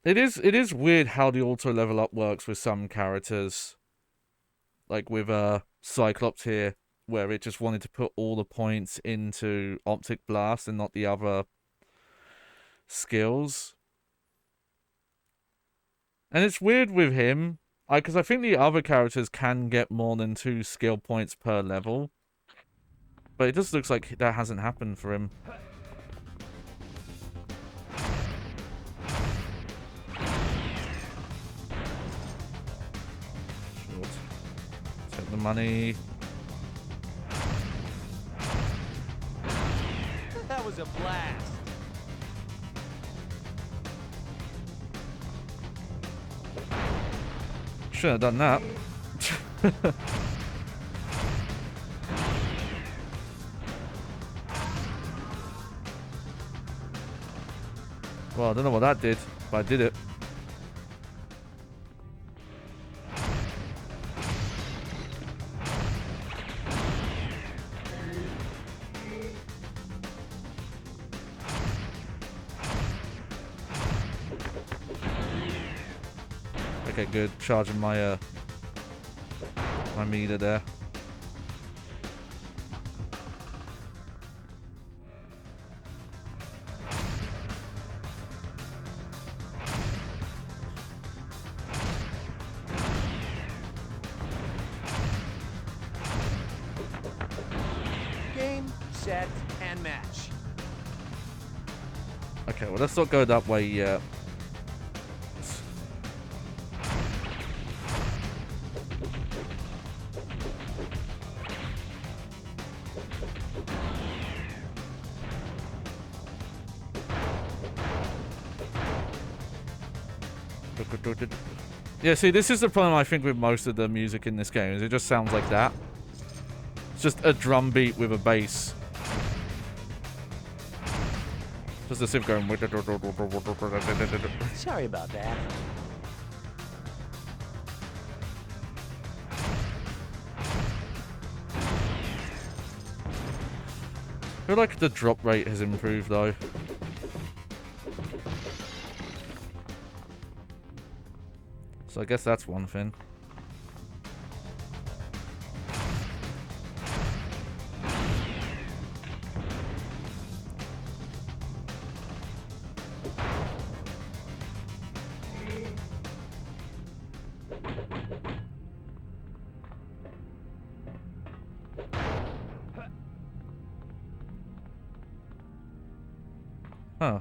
Speaker 1: It is weird how the auto level up works with some characters. Like with Cyclops here, where it just wanted to put all the points into Optic Blast and not the other skills. And it's weird with him, because I think the other characters can get more than 2 skill points per level. But it just looks like that hasn't happened for him. Take the money.
Speaker 2: That was a blast.
Speaker 1: Should have done that. Well, I don't know what that did, but I did it. Okay, good. Charging my my meter there.
Speaker 2: Game, set, and match.
Speaker 1: Okay, well, let's not go that way yet. Yeah, see, this is the problem I think with most of the music in this game, is it just sounds like that. It's just a drum beat with a bass. Just a synth going.
Speaker 12: Sorry about that.
Speaker 1: I feel like the drop rate has improved though. So I guess that's one thing. Huh.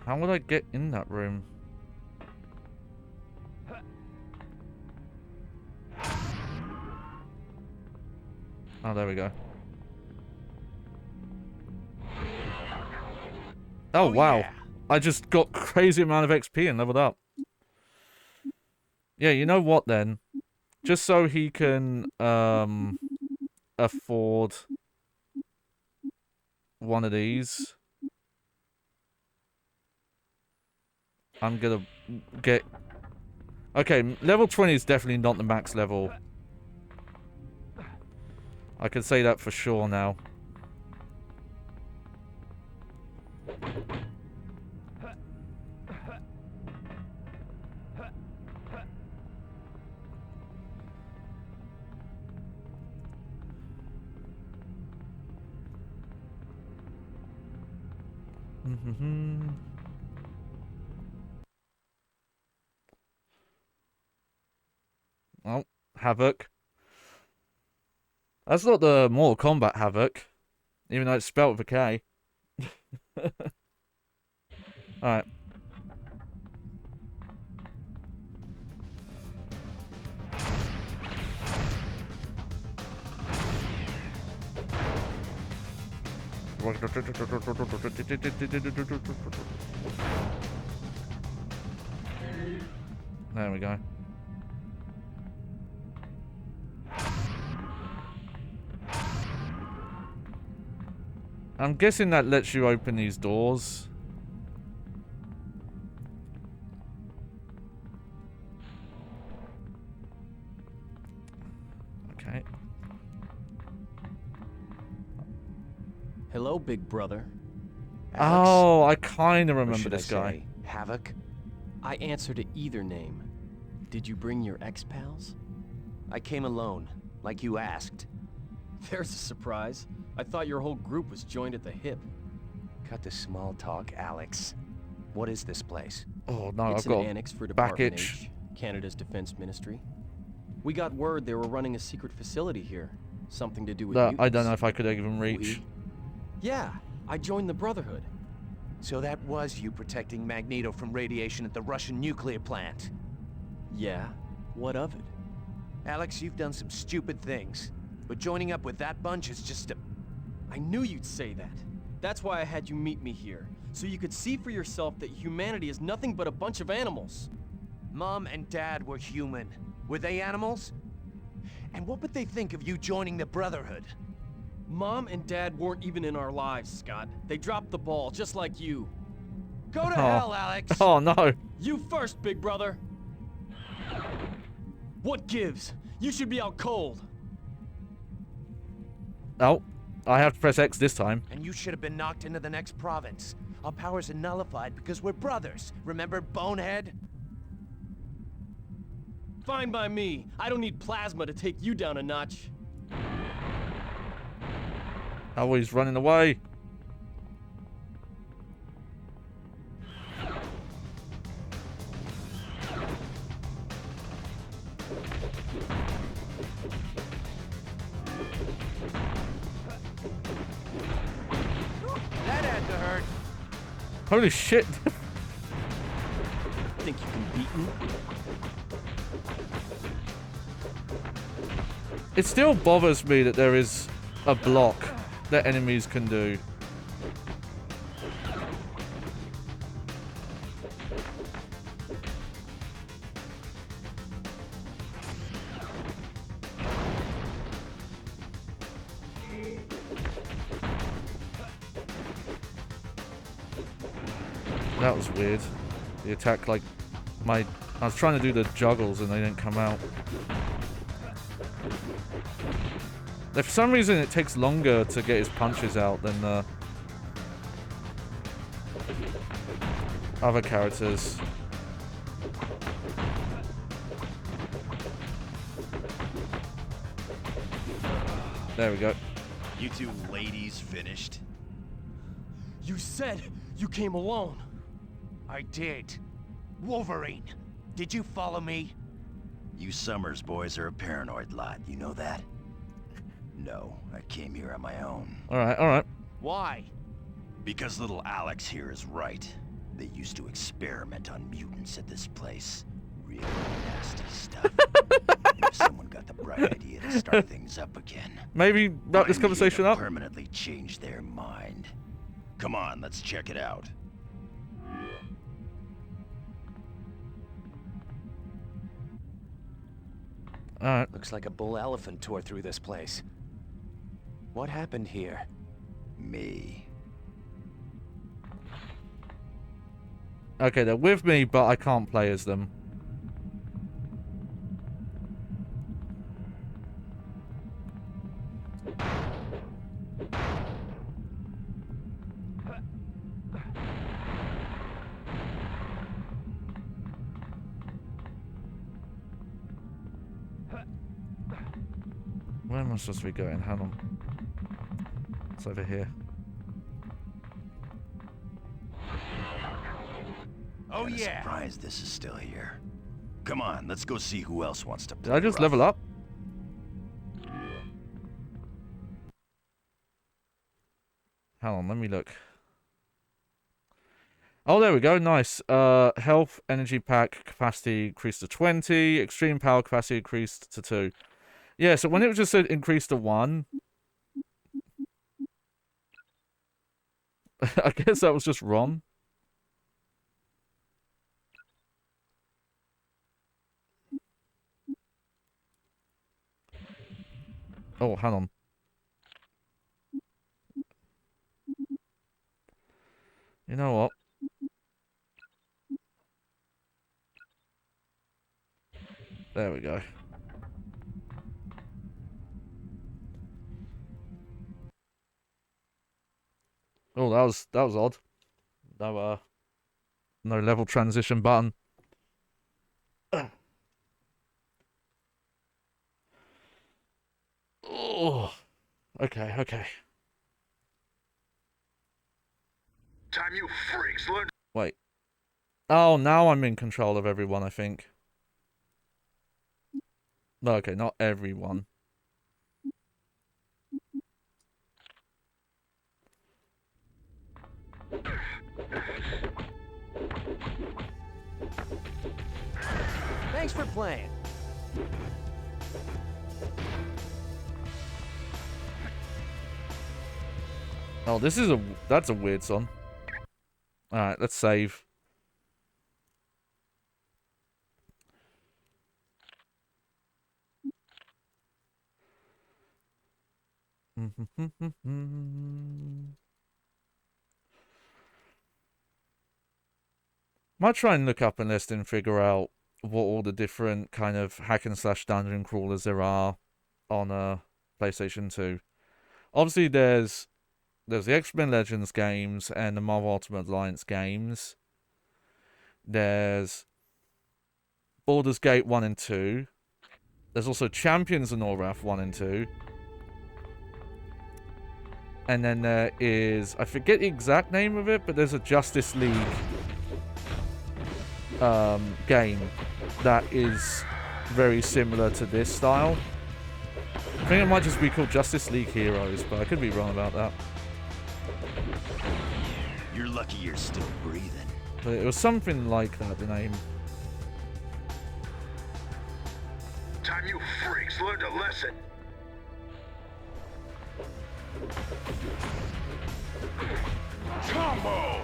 Speaker 1: How would I get in that room? Oh, there we go. Oh, wow. Yeah. I just got crazy amount of XP and leveled up. Yeah, you know what then? Just so he can afford one of these, I'm gonna get... Okay, level 20 is definitely not the max level. I can say that for sure now. Oh, Havoc. That's not the Mortal Kombat Havoc, even though it's spelled with a K. Alright. There we go. I'm guessing that lets you open these doors. Okay.
Speaker 20: Hello, big brother.
Speaker 2: Alex?
Speaker 1: Oh, I kind of remember
Speaker 2: Or should
Speaker 1: this
Speaker 2: I
Speaker 1: guy.
Speaker 2: say, Havoc?
Speaker 20: I answer to either name. Did you bring your ex-pals?
Speaker 2: I came alone, like you asked.
Speaker 20: There's a surprise. I thought your whole group was joined at the hip.
Speaker 2: Cut the small talk, Alex. What is this place?
Speaker 1: Oh no,
Speaker 20: It's
Speaker 1: I've got
Speaker 20: an annex for
Speaker 1: back
Speaker 20: Department
Speaker 1: itch.
Speaker 20: H, Canada's Defense Ministry. We got word they were running a secret facility here. Something to do with
Speaker 1: I don't
Speaker 20: mutants.
Speaker 1: know if I could even reach.
Speaker 20: Yeah, I joined the Brotherhood.
Speaker 2: So that was you protecting Magneto from radiation at the Russian nuclear plant?
Speaker 20: Yeah, what of it?
Speaker 2: Alex, you've done some stupid things. But joining up with that bunch is just a...
Speaker 20: I knew you'd say that. That's why I had you meet me here. So you could see for yourself that humanity is nothing but a bunch of animals.
Speaker 2: Mom and Dad were human. Were they animals? And what would they think of you joining the Brotherhood?
Speaker 20: Mom and Dad weren't even in our lives, Scott. They dropped the ball, just like you. Go to
Speaker 1: Oh.
Speaker 20: hell, Alex!
Speaker 1: Oh no!
Speaker 20: You first, big brother! What gives? You should be out cold.
Speaker 1: Oh, I have to press X this time.
Speaker 2: And you should have been knocked into the next province. Our powers are nullified because we're brothers. Remember, Bonehead?
Speaker 20: Fine by me. I don't need plasma to take you down a notch.
Speaker 1: Oh, he's running away.
Speaker 2: That had to hurt.
Speaker 1: Holy shit.
Speaker 20: Think you can beat me?
Speaker 1: It still bothers me that there is a block that enemies can do. That was weird. The attack, like, I was trying to do the juggles and they didn't come out. For some reason, it takes longer to get his punches out than the other characters. There we go.
Speaker 21: You two ladies finished?
Speaker 20: You said you came alone.
Speaker 6: I did. Wolverine, did you follow me?
Speaker 21: You Summers boys are a paranoid lot, you know that? No, I came here on my own.
Speaker 1: Alright, alright.
Speaker 6: Why?
Speaker 21: Because little Alex here is right. They used to experiment on mutants at this place. Really nasty stuff. If someone got the bright idea to start things up again.
Speaker 1: Maybe wrap this conversation up.
Speaker 21: Permanently change their mind. Come on, let's check it out.
Speaker 1: Alright.
Speaker 2: Looks like a bull elephant tore through this place. What happened here?
Speaker 21: Me.
Speaker 1: Okay, they're with me, but I can't play as them. Where am I supposed to be going? Hang on. It's over here.
Speaker 21: Oh yeah. Surprised this is still here. Come on, let's go see who else wants to play.
Speaker 1: Did I just level up? Hang on, let me look. Oh, there we go. Nice. Health, energy pack, capacity increased to 20. Extreme power capacity increased to 2. Yeah, so when it just said increased to 1, I guess that was just wrong. Oh, hang on. You know what? There we go. Oh, that was odd. No level transition button. Oh, okay, okay.
Speaker 8: Time you freaks learn.
Speaker 1: Wait. Oh, now I'm in control of everyone, I think. No, okay, not everyone.
Speaker 2: Thanks for playing.
Speaker 1: Oh, that's a weird song. Alright, let's save. Might try and look up a list and figure out what all the different kind of hack and slash dungeon crawlers there are on PlayStation 2. Obviously, there's the X-Men Legends games and the Marvel Ultimate Alliance games. There's Baldur's Gate 1 and 2. There's also Champions of Norrath 1 and 2. And then there is, I forget the exact name of it, but there's a Justice League game that is very similar to this style. I think it might just be called Justice League Heroes, but I could be wrong about that.
Speaker 21: You're lucky you're still breathing.
Speaker 1: But it was something like that, the name.
Speaker 8: Time you freaks learned a lesson.
Speaker 21: Combo!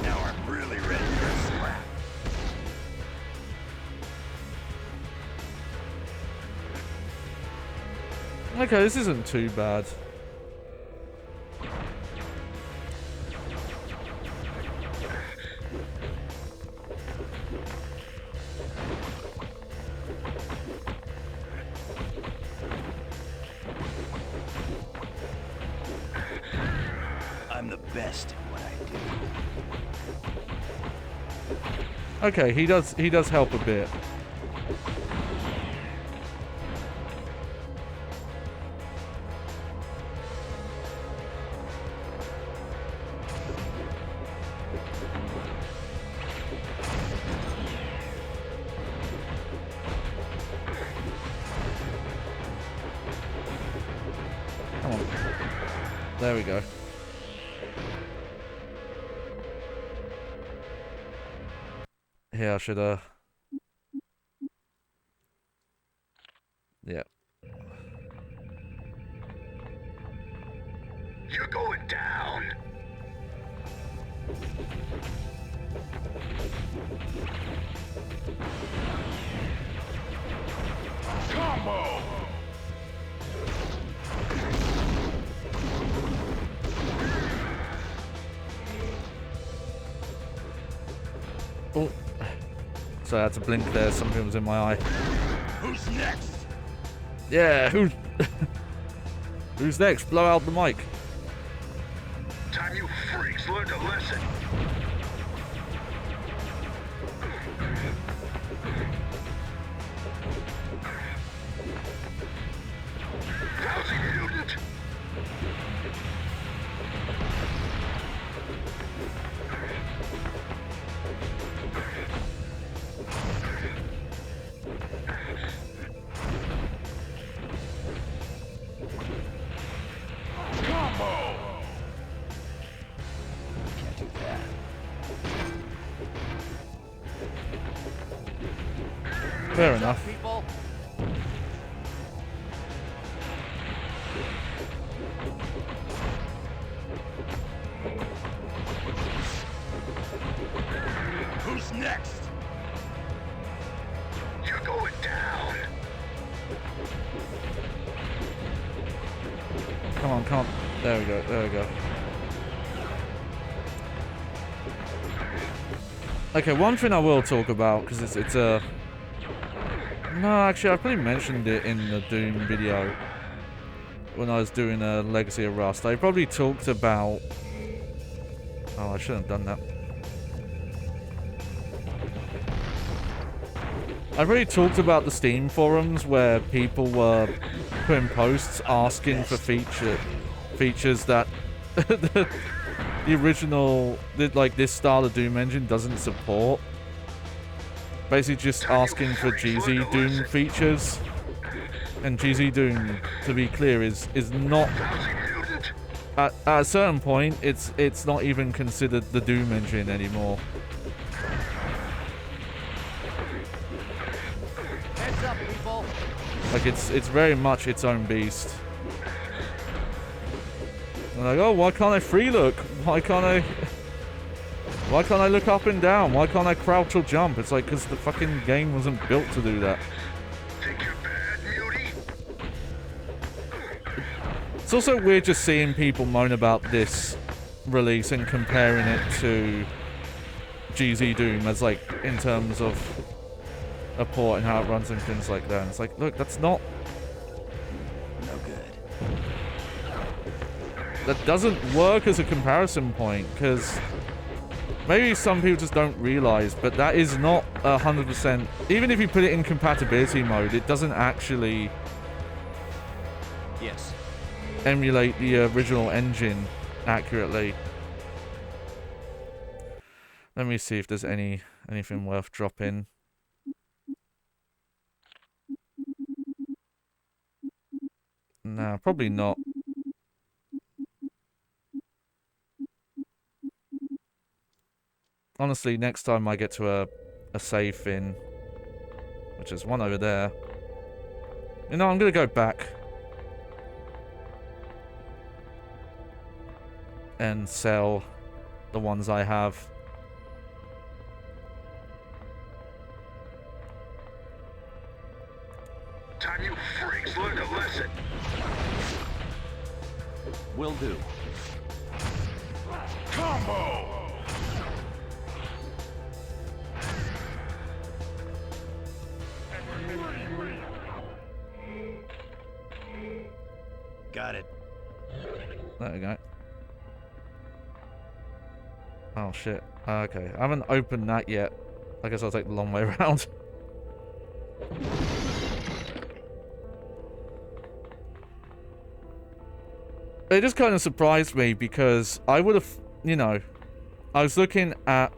Speaker 21: Now I'm really ready for a slap.
Speaker 1: Okay, this isn't too bad.
Speaker 21: best at what I do.
Speaker 1: Okay, he does help a bit. Come on. There we go. Here, I should, yeah.
Speaker 8: You're going down. Combo.
Speaker 1: Oh. So I had to blink there, something was in my eye.
Speaker 8: Who's next?
Speaker 1: Yeah, who's next? Blow out the mic.
Speaker 8: Time you freaks learned a lesson. Lousy mutant. Combo.
Speaker 21: Can't do that.
Speaker 1: Fair enough.
Speaker 20: People.
Speaker 8: Who's next? You're going down.
Speaker 1: Come on, come on. There we go, there we go. Okay, one thing I will talk about, because it's a... No, actually, I probably mentioned it in the Doom video when I was doing a Legacy of Rust. I probably talked about... Oh, I shouldn't have done that. I really talked about the Steam forums where people were putting posts asking for features that the original, like this style of Doom engine doesn't support. Basically just asking for GZ Doom features. And GZ Doom, to be clear, is not... At a certain point, it's not even considered the Doom engine anymore.
Speaker 20: Heads up, people.
Speaker 1: Like it's very much its own beast. And like, oh, why can't I free look? Why can't I look up and down? Why can't I crouch or jump? It's like, because the fucking game wasn't built to do that. It's also weird just seeing people moan about this release and comparing it to GZ Doom as like, in terms of a port and how it runs and things like that. And it's like, look, that's not...
Speaker 21: No good.
Speaker 1: That doesn't work as a comparison point, because maybe some people just don't realize, but that is not 100%. Even if you put it in compatibility mode, it doesn't actually emulate the original engine accurately. Let me see if there's anything worth dropping. No, probably not. Honestly, next time I get to a save fin, which is one over there, you know, I'm gonna go back and sell the ones I have.
Speaker 8: Time you freaks learned a lesson.
Speaker 21: Will do.
Speaker 8: Combo.
Speaker 21: Got it.
Speaker 1: There we go. Oh, shit. Okay, I haven't opened that yet. I guess I'll take the long way around. It just kind of surprised me because I would have, you know, I was looking at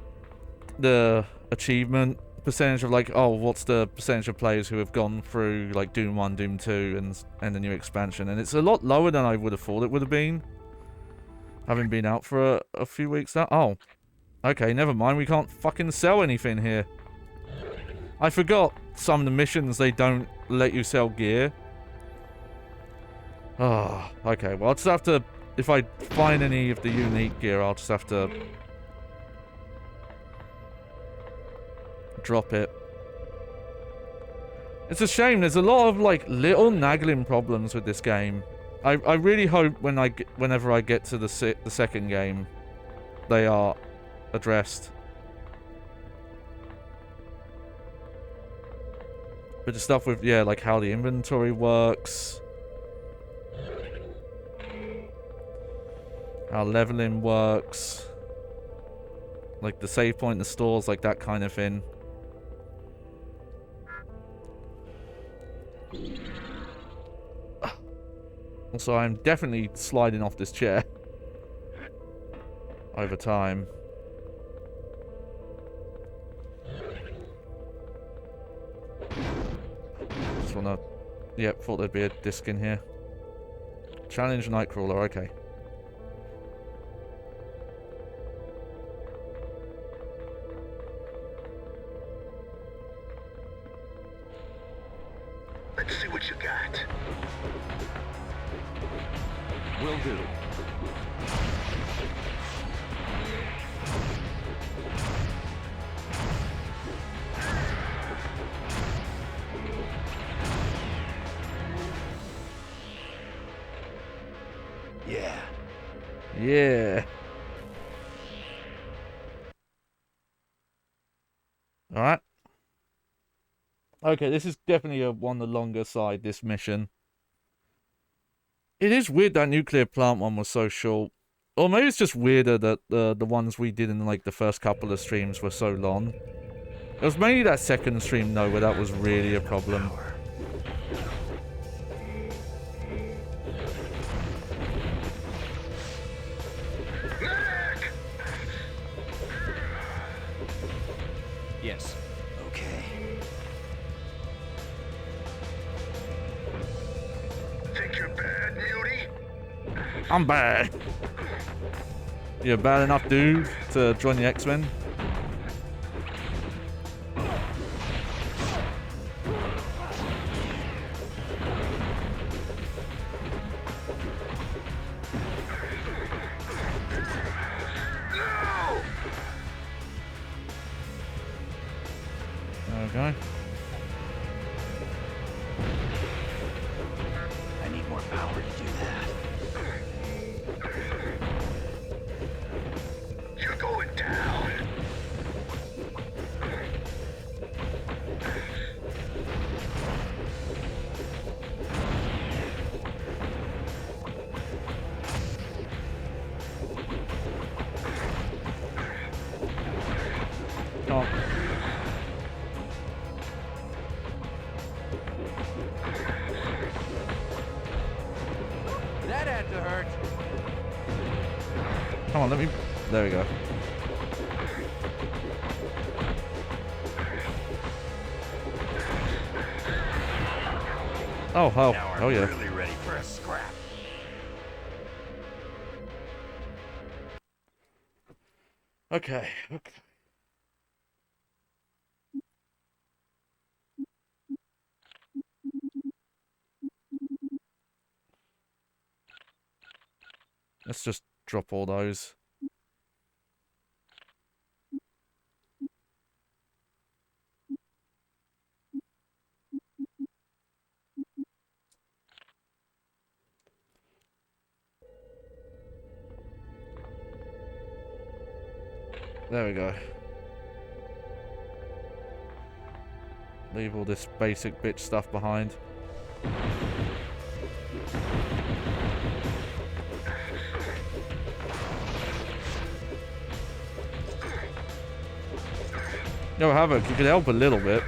Speaker 1: the achievement percentage of like, oh, what's the percentage of players who have gone through like Doom 1, Doom 2 and the new expansion, and it's a lot lower than I would have thought it would have been. Having been out for a few weeks now. Oh, okay, never mind. We can't fucking sell anything here. I forgot some of the missions, they don't let you sell gear. Oh, okay. Well, I'll just have to... If I find any of the unique gear, I'll just have to... drop it. It's a shame. There's a lot of, like, little nagging problems with this game. I really hope whenever I get to the second game, they are addressed. But the stuff with, yeah, like how the inventory works. How leveling works. Like the save point in the stores, like that kind of thing. Also, I'm definitely sliding off this chair. Over time. Just wanna... Yep, thought there'd be a disc in here. Challenge Nightcrawler, okay.
Speaker 6: Let's see what you got.
Speaker 2: Will do.
Speaker 6: Yeah.
Speaker 1: Yeah. Alright. Okay, this is definitely one of the longer side, this mission. It is weird that nuclear plant one was so short. Or maybe it's just weirder that the ones we did in like the first couple of streams were so long. It was mainly that second stream though where that was really a problem.
Speaker 20: Yes.
Speaker 6: Okay. Think you're bad, Muty?
Speaker 1: I'm bad. You're bad enough, dude, to join the X-Men? Okay.
Speaker 6: I need more power to do that. You're going down.
Speaker 1: Oh.
Speaker 20: That had to hurt.
Speaker 1: Come on, let me... There we go. Oh, oh,
Speaker 6: Now
Speaker 1: oh
Speaker 6: I'm
Speaker 1: yeah.
Speaker 6: really ready for a scrap.
Speaker 1: Okay, okay. Let's just drop all those. There we go. Leave all this basic bitch stuff behind. No, Havoc, you could help a little bit.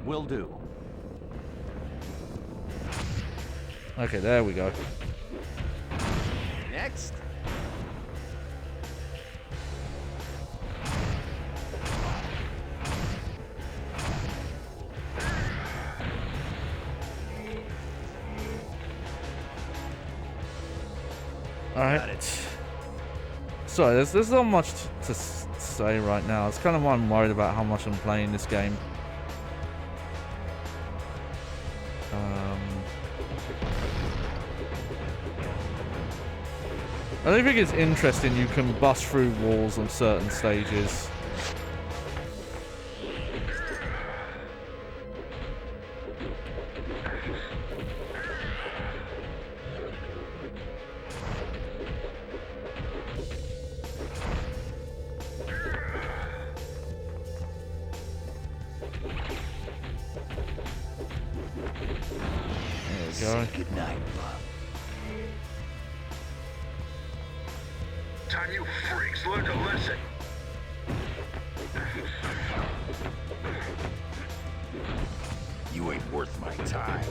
Speaker 2: Will do.
Speaker 1: Okay, there we go.
Speaker 20: Next.
Speaker 1: Alright. Sorry, there's not much to say right now. It's kind of why I'm worried about how much I'm playing this game. I don't think it's interesting you can bust through walls on certain stages. There we go.
Speaker 6: Good night, Bob.
Speaker 8: Time you freaks learned a lesson.
Speaker 6: You ain't worth my time.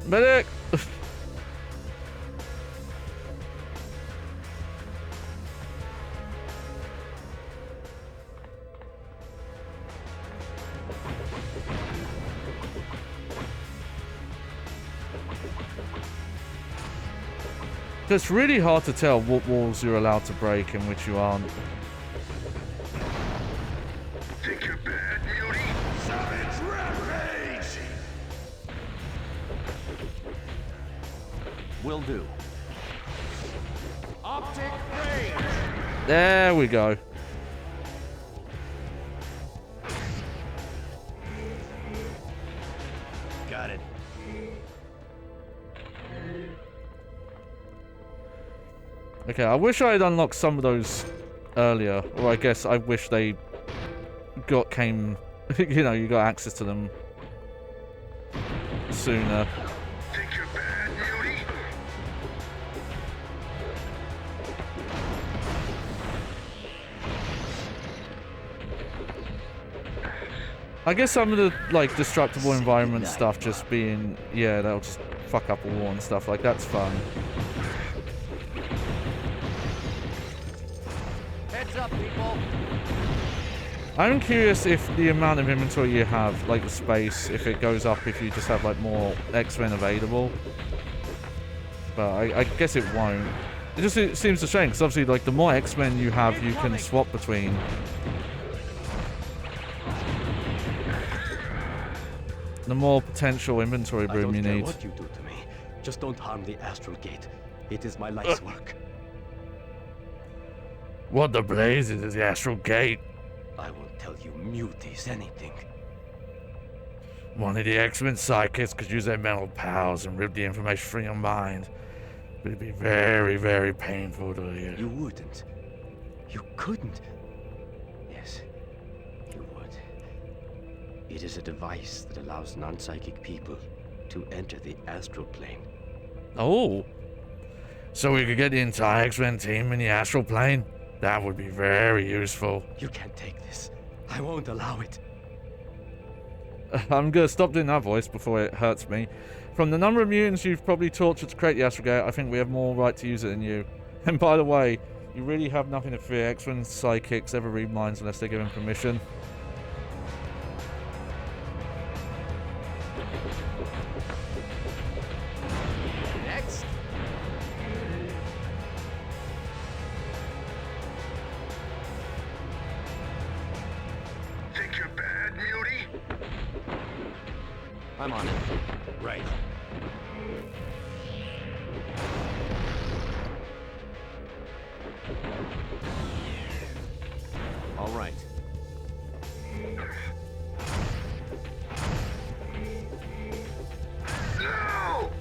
Speaker 1: Medic! It's really hard to tell what walls you're allowed to break and which you aren't.
Speaker 8: Think you're bad, Muty? Savage rampage!
Speaker 2: Will do.
Speaker 8: Optic range!
Speaker 1: There we go.
Speaker 6: Got it.
Speaker 1: Okay, I wish I had unlocked some of those earlier, or I guess I wish they came, you know, you got access to them sooner.
Speaker 8: Think you're bad, Muty?
Speaker 1: I guess some of the, like, destructible environment stuff just being, yeah, that'll just fuck up a wall and stuff, like, that's fun.
Speaker 20: Heads up, people.
Speaker 1: I'm curious if the amount of inventory you have, like the space, if it goes up if you just have, like, more X-Men available. But I guess it won't. It seems a shame, because obviously, like, the more X-Men you have, you can swap between. The more potential inventory room you need.
Speaker 7: I don't care what you do to me. Just don't harm the Astral Gate. It is my life's work.
Speaker 1: What the blazes is the Astral Gate?
Speaker 7: I won't tell you muties anything.
Speaker 1: One of the X-Men psychics could use their mental powers and rip the information from your mind. But it'd be very, very painful to hear.
Speaker 7: You wouldn't. You couldn't. Yes, you would. It is a device that allows non-psychic people to enter the astral plane.
Speaker 1: Oh. So we could get the entire X-Men team in the astral plane? That would be very useful.
Speaker 7: You can't take this. I won't allow it.
Speaker 1: I'm gonna stop doing that voice before it hurts me. From the number of mutants you've probably tortured to create the Astral Gate, I think we have more right to use it than you. And by the way, you really have nothing to fear. X-Men psychics ever read minds unless they're given permission.
Speaker 20: Next.
Speaker 8: Think you're bad, Muty?
Speaker 7: I'm on it. Right.
Speaker 2: All right.
Speaker 6: No!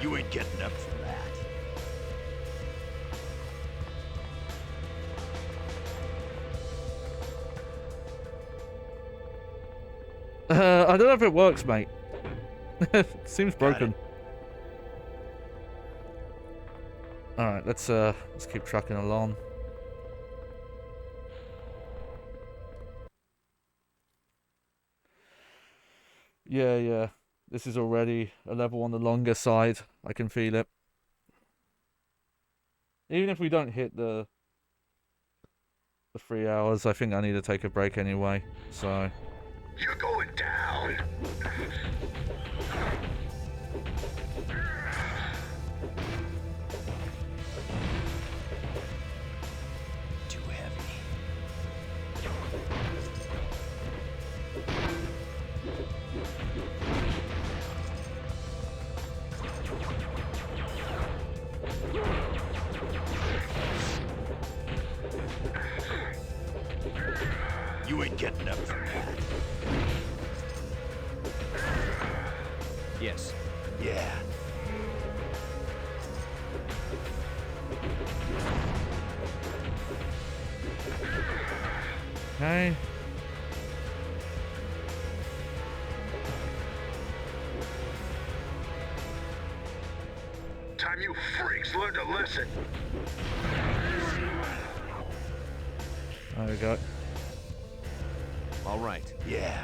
Speaker 21: You ain't getting up from that.
Speaker 1: I don't know if it works, mate. It seems broken. Alright, let's keep trucking along. Yeah. This is already a level on the longer side. I can feel it. Even if we don't hit the 3 hours, I think I need to take a break anyway. So
Speaker 6: You're going down.
Speaker 21: Too heavy. You ain't getting up from that.
Speaker 20: Yes.
Speaker 21: Yeah.
Speaker 1: okay.
Speaker 6: Time you freaks learned a lesson.
Speaker 1: There we go.
Speaker 2: All right.
Speaker 21: Yeah.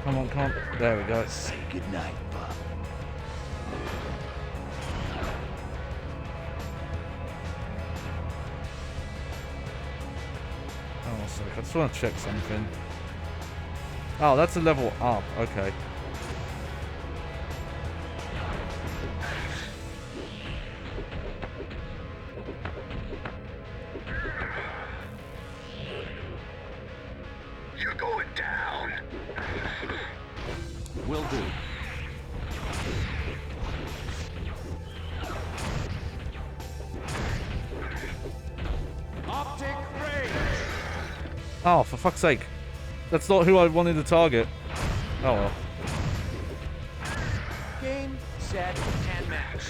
Speaker 1: Come on. There we go.
Speaker 21: Say goodnight, Bob.
Speaker 1: Oh, sorry. I just want to check something. Oh, that's a level up. Okay.
Speaker 6: You're going down.
Speaker 2: Will do.
Speaker 8: Optic range.
Speaker 1: Oh, for fuck's sake. That's not who I wanted to target. Oh well.
Speaker 20: Game, set, and match.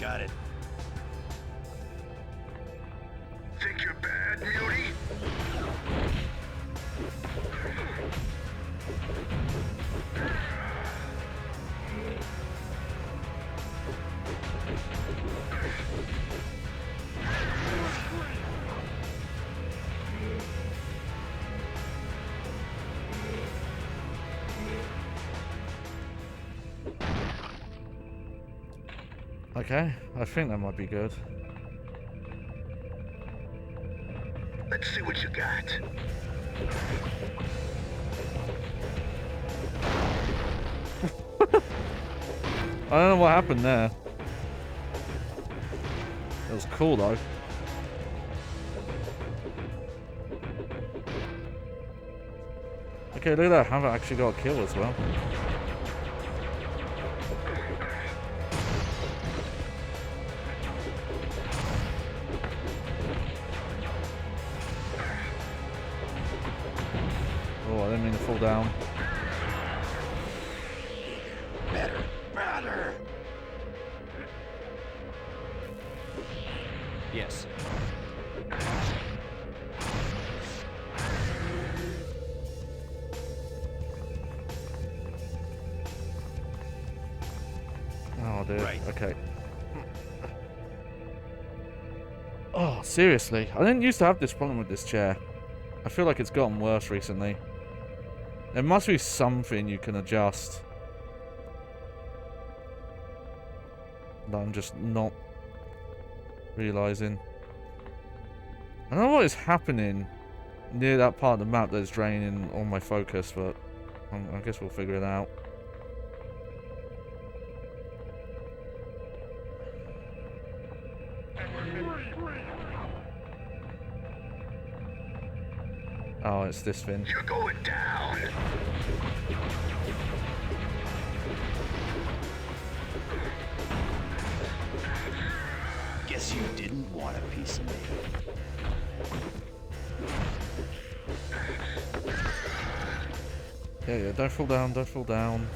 Speaker 21: Got it.
Speaker 6: Think you're bad, Muty?
Speaker 1: Okay, I think that might be good.
Speaker 6: Let's see what you got.
Speaker 1: I don't know what happened there. It was cool though. Okay, look at that. I haven't actually got a kill as well. Oh, I didn't mean to fall down.
Speaker 21: Better.
Speaker 20: Yes.
Speaker 1: Oh, dude.
Speaker 21: Right.
Speaker 1: Okay. Oh, seriously. I didn't used to have this problem with this chair. I feel like it's gotten worse recently. There must be something you can adjust. That I'm just not realizing. I don't know what is happening near that part of the map that's draining all my focus, but I guess we'll figure it out. Oh, it's this thing.
Speaker 6: You're going down.
Speaker 21: Guess you didn't want a piece of me.
Speaker 1: Yeah, don't fall down, don't fall down.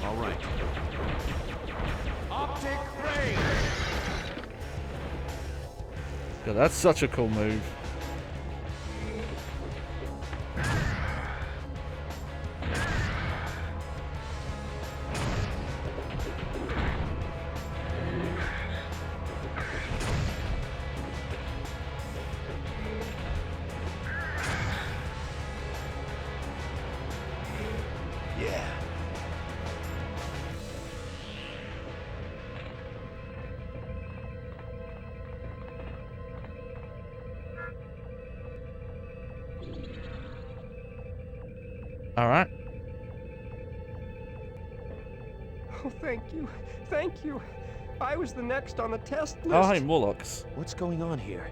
Speaker 2: All right.
Speaker 6: Optic ray.
Speaker 1: Yeah, that's such a cool move.
Speaker 21: Yeah.
Speaker 1: All right.
Speaker 20: Oh, thank you. Thank you. I was the next on the test list.
Speaker 1: Oh, hey, Morlocks.
Speaker 2: What's going on here?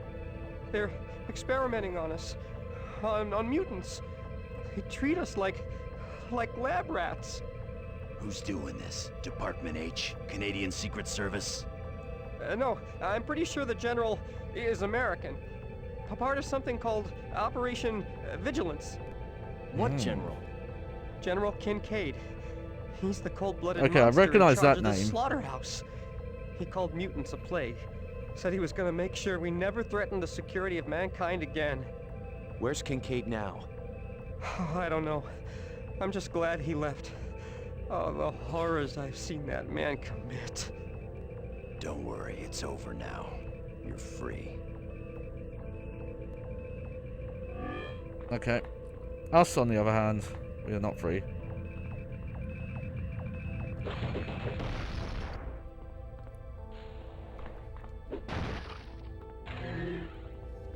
Speaker 20: They're experimenting on us. On mutants. They treat us like lab rats.
Speaker 21: Who's doing this? Department H? Canadian Secret Service?
Speaker 20: No, I'm pretty sure the General is American. A part of something called Operation Vigilance.
Speaker 2: What general?
Speaker 20: General Kincaid. He's the cold-blooded
Speaker 1: Okay, I
Speaker 20: monster
Speaker 1: recognize
Speaker 20: in charge
Speaker 1: that
Speaker 20: of the
Speaker 1: name.
Speaker 20: slaughterhouse. He called mutants a plague. Said he was gonna make sure we never threatened the security of mankind again.
Speaker 2: Where's Kincaid now?
Speaker 20: Oh, I don't know. I'm just glad he left. Oh, the horrors I've seen that man commit.
Speaker 21: Don't worry, it's over now. You're free.
Speaker 1: Okay. Us, on the other hand, we are not free.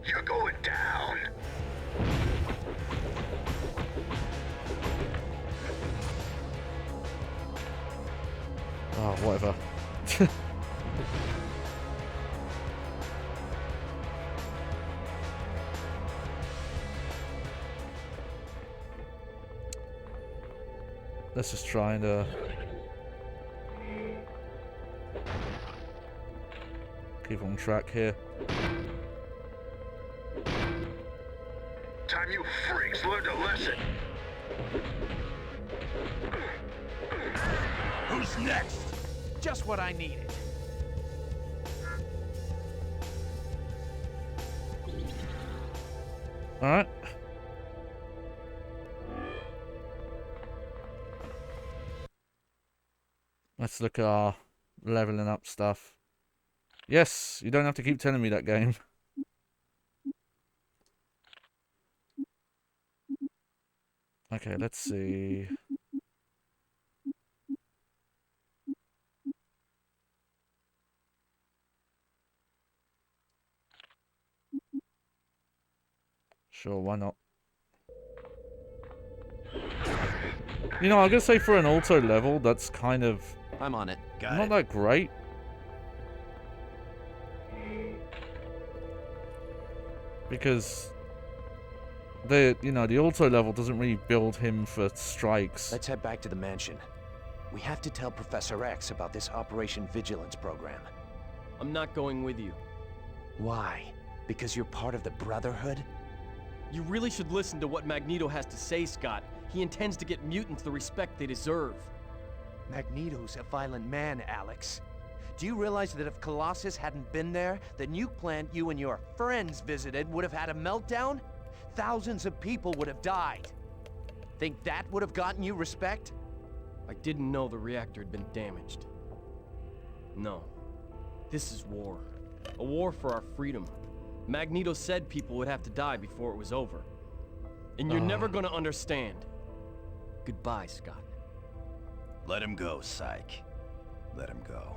Speaker 6: You're going down.
Speaker 1: Oh, whatever. Let's just try and keep on track here.
Speaker 6: Time you freaks learned a lesson.
Speaker 2: Who's next? Just what I needed.
Speaker 1: All right. Let's look at our leveling up stuff. Yes, you don't have to keep telling me that game. Okay, let's see. Sure, why not? You know, I'm gonna say for an auto level, that's kind of...
Speaker 2: I'm on it.
Speaker 1: Not that great. Because the auto level doesn't really build him for strikes.
Speaker 2: Let's head back to the mansion. We have to tell Professor X about this Operation Vigilance program.
Speaker 20: I'm not going with you.
Speaker 2: Why? Because you're part of the Brotherhood?
Speaker 20: You really should listen to what Magneto has to say, Scott. He intends to get mutants the respect they deserve.
Speaker 2: Magneto's a violent man, Alex. Do you realize that if Colossus hadn't been there, the nuke plant you and your friends visited would have had a meltdown? Thousands of people would have died. Think that would have gotten you respect?
Speaker 20: I didn't know the reactor had been damaged. No. This is war. A war for our freedom. Magneto said people would have to die before it was over. And you're never gonna understand. Goodbye, Scott.
Speaker 21: Let him go, Psych. Let him go.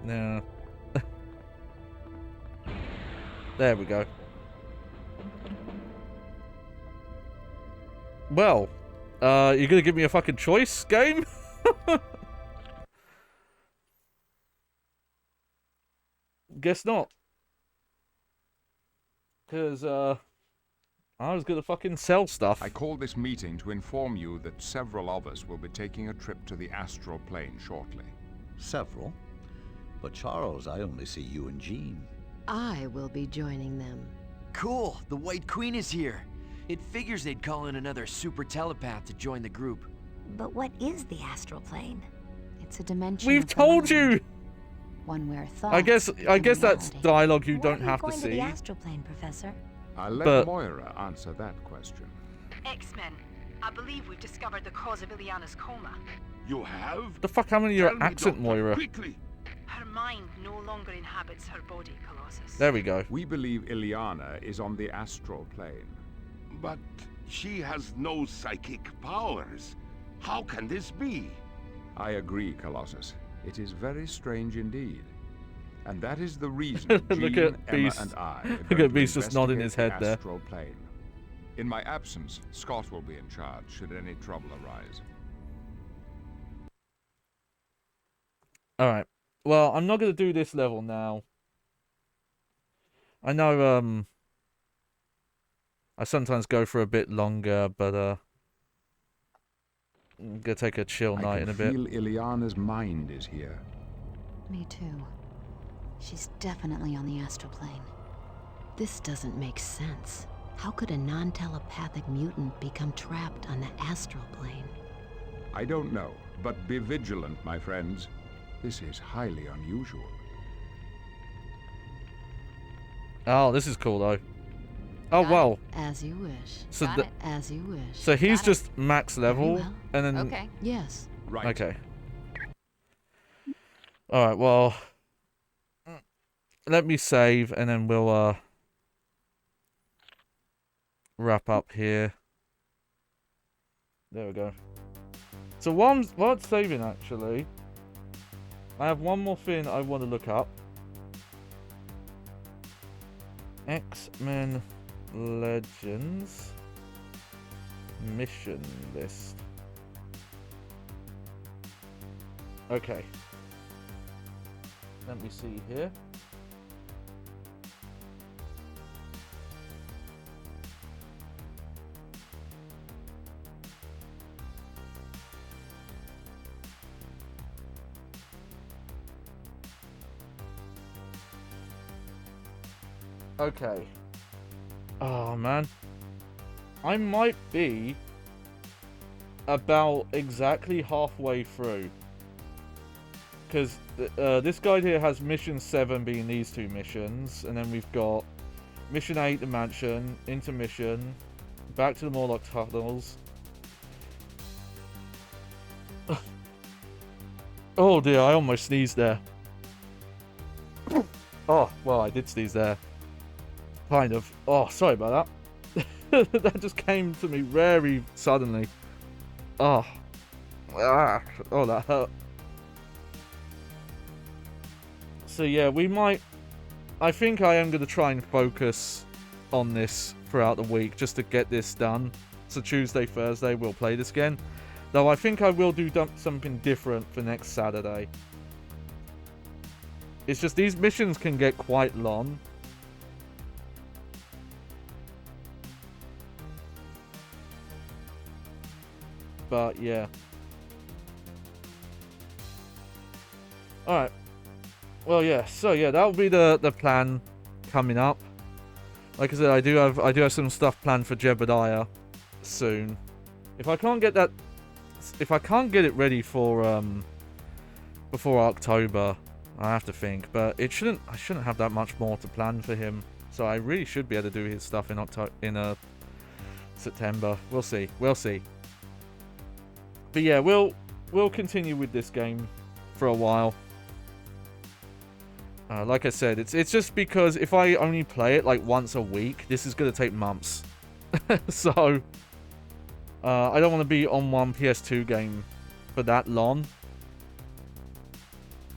Speaker 1: Yeah. There we go. Well, you're gonna give me a fucking choice, game? Guess not. Because, I was gonna fucking sell stuff.
Speaker 3: I called this meeting to inform you that several of us will be taking a trip to the astral plane shortly.
Speaker 4: Several? But Charles, I only see you and Jean.
Speaker 16: I will be joining them.
Speaker 2: Cool, the White Queen is here. It figures they'd call in another super telepath to join the group.
Speaker 5: But what is the astral plane?
Speaker 18: It's a dimension.
Speaker 1: We've told you.
Speaker 18: One where thought.
Speaker 1: I guess that's dialogue you don't have to see.
Speaker 5: Going to the astral plane, Professor?
Speaker 3: I'll let Moira answer that question.
Speaker 11: X-Men, I believe we've discovered the cause of Ileana's coma.
Speaker 9: You have?
Speaker 1: The fuck happened to your accent, Moira?
Speaker 9: Quickly.
Speaker 11: Her mind no longer inhabits her body, Colossus.
Speaker 1: There we go.
Speaker 3: We believe Ileana is on the astral plane.
Speaker 9: But she has no psychic powers. How can this be?
Speaker 3: I agree, Colossus. It is very strange indeed. And that is the reason
Speaker 1: Look
Speaker 3: Jean,
Speaker 1: at
Speaker 3: Emma,
Speaker 1: Beast.
Speaker 3: and I are
Speaker 1: Look
Speaker 3: going
Speaker 1: at
Speaker 3: to
Speaker 1: Beast just nodding his
Speaker 3: investigate
Speaker 1: head
Speaker 3: the
Speaker 1: there.
Speaker 3: astral plane. In my absence, Scott will be in charge should any trouble arise.
Speaker 1: Alright. Well, I'm not going to do this level now. I know, I sometimes go for a bit longer, but, I'm going to take a chill night in a bit.
Speaker 3: I can feel Ileana's mind is here.
Speaker 18: Me too. She's definitely on the astral plane.
Speaker 16: This doesn't make sense. How could a non-telepathic mutant become trapped on the astral plane?
Speaker 3: I don't know, but be vigilant, my friends. This is highly unusual.
Speaker 1: Oh, this is cool, though. Oh, well.
Speaker 16: As you wish.
Speaker 1: So
Speaker 16: as you wish.
Speaker 1: So he's just max level,
Speaker 16: well.
Speaker 1: and then...
Speaker 16: Okay. Yes.
Speaker 3: Right.
Speaker 1: Okay. Alright, well... Let me save, and then we'll, wrap up here. There we go. So while I'm saving, actually, I have one more thing I want to look up. X-Men Legends mission list. Okay. Let me see here. Okay. Oh, man. I might be about exactly halfway through. Because this guide here has mission 7 being these two missions. And then we've got mission 8, the mansion, intermission, back to the Morlock tunnels. Oh dear, I almost sneezed there. Oh, well, I did sneeze there. Kind of. Oh, sorry about that. That just came to me very suddenly. Oh. Ah. Oh, that hurt. So yeah, we might... I think I am going to try and focus on this throughout the week just to get this done. So Tuesday, Thursday, we'll play this again. Though I think I will do something different for next Saturday. It's just these missions can get quite long. But yeah. Alright. Well, yeah. So yeah, that'll be the plan coming up. Like I said, I do have some stuff planned for Jebediah soon. If I can't get it ready for before October, I have to think. But I shouldn't have that much more to plan for him. So I really should be able to do his stuff in September. We'll see. We'll see. But yeah, we'll continue with this game for a while. Like I said, it's just because if I only play it like once a week, this is gonna take months. So I don't want to be on one PS2 game for that long.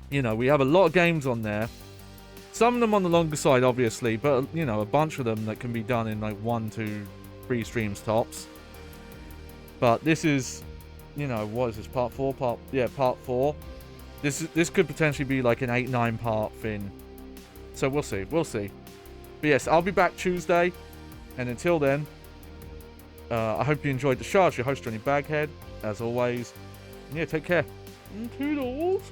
Speaker 1: You know, we have a lot of games on there. Some of them on the longer side, obviously, but, you know, a bunch of them that can be done in, like, 1, 2, 3 streams tops. But this is, you know, what is this, part 4? Part 4. This could potentially be, like, an 8-9 part thing. So we'll see. We'll see. But yes, I'll be back Tuesday. And until then, I hope you enjoyed the show. It's your host, Johnny Baghead, as always. And yeah, take care. Toodles.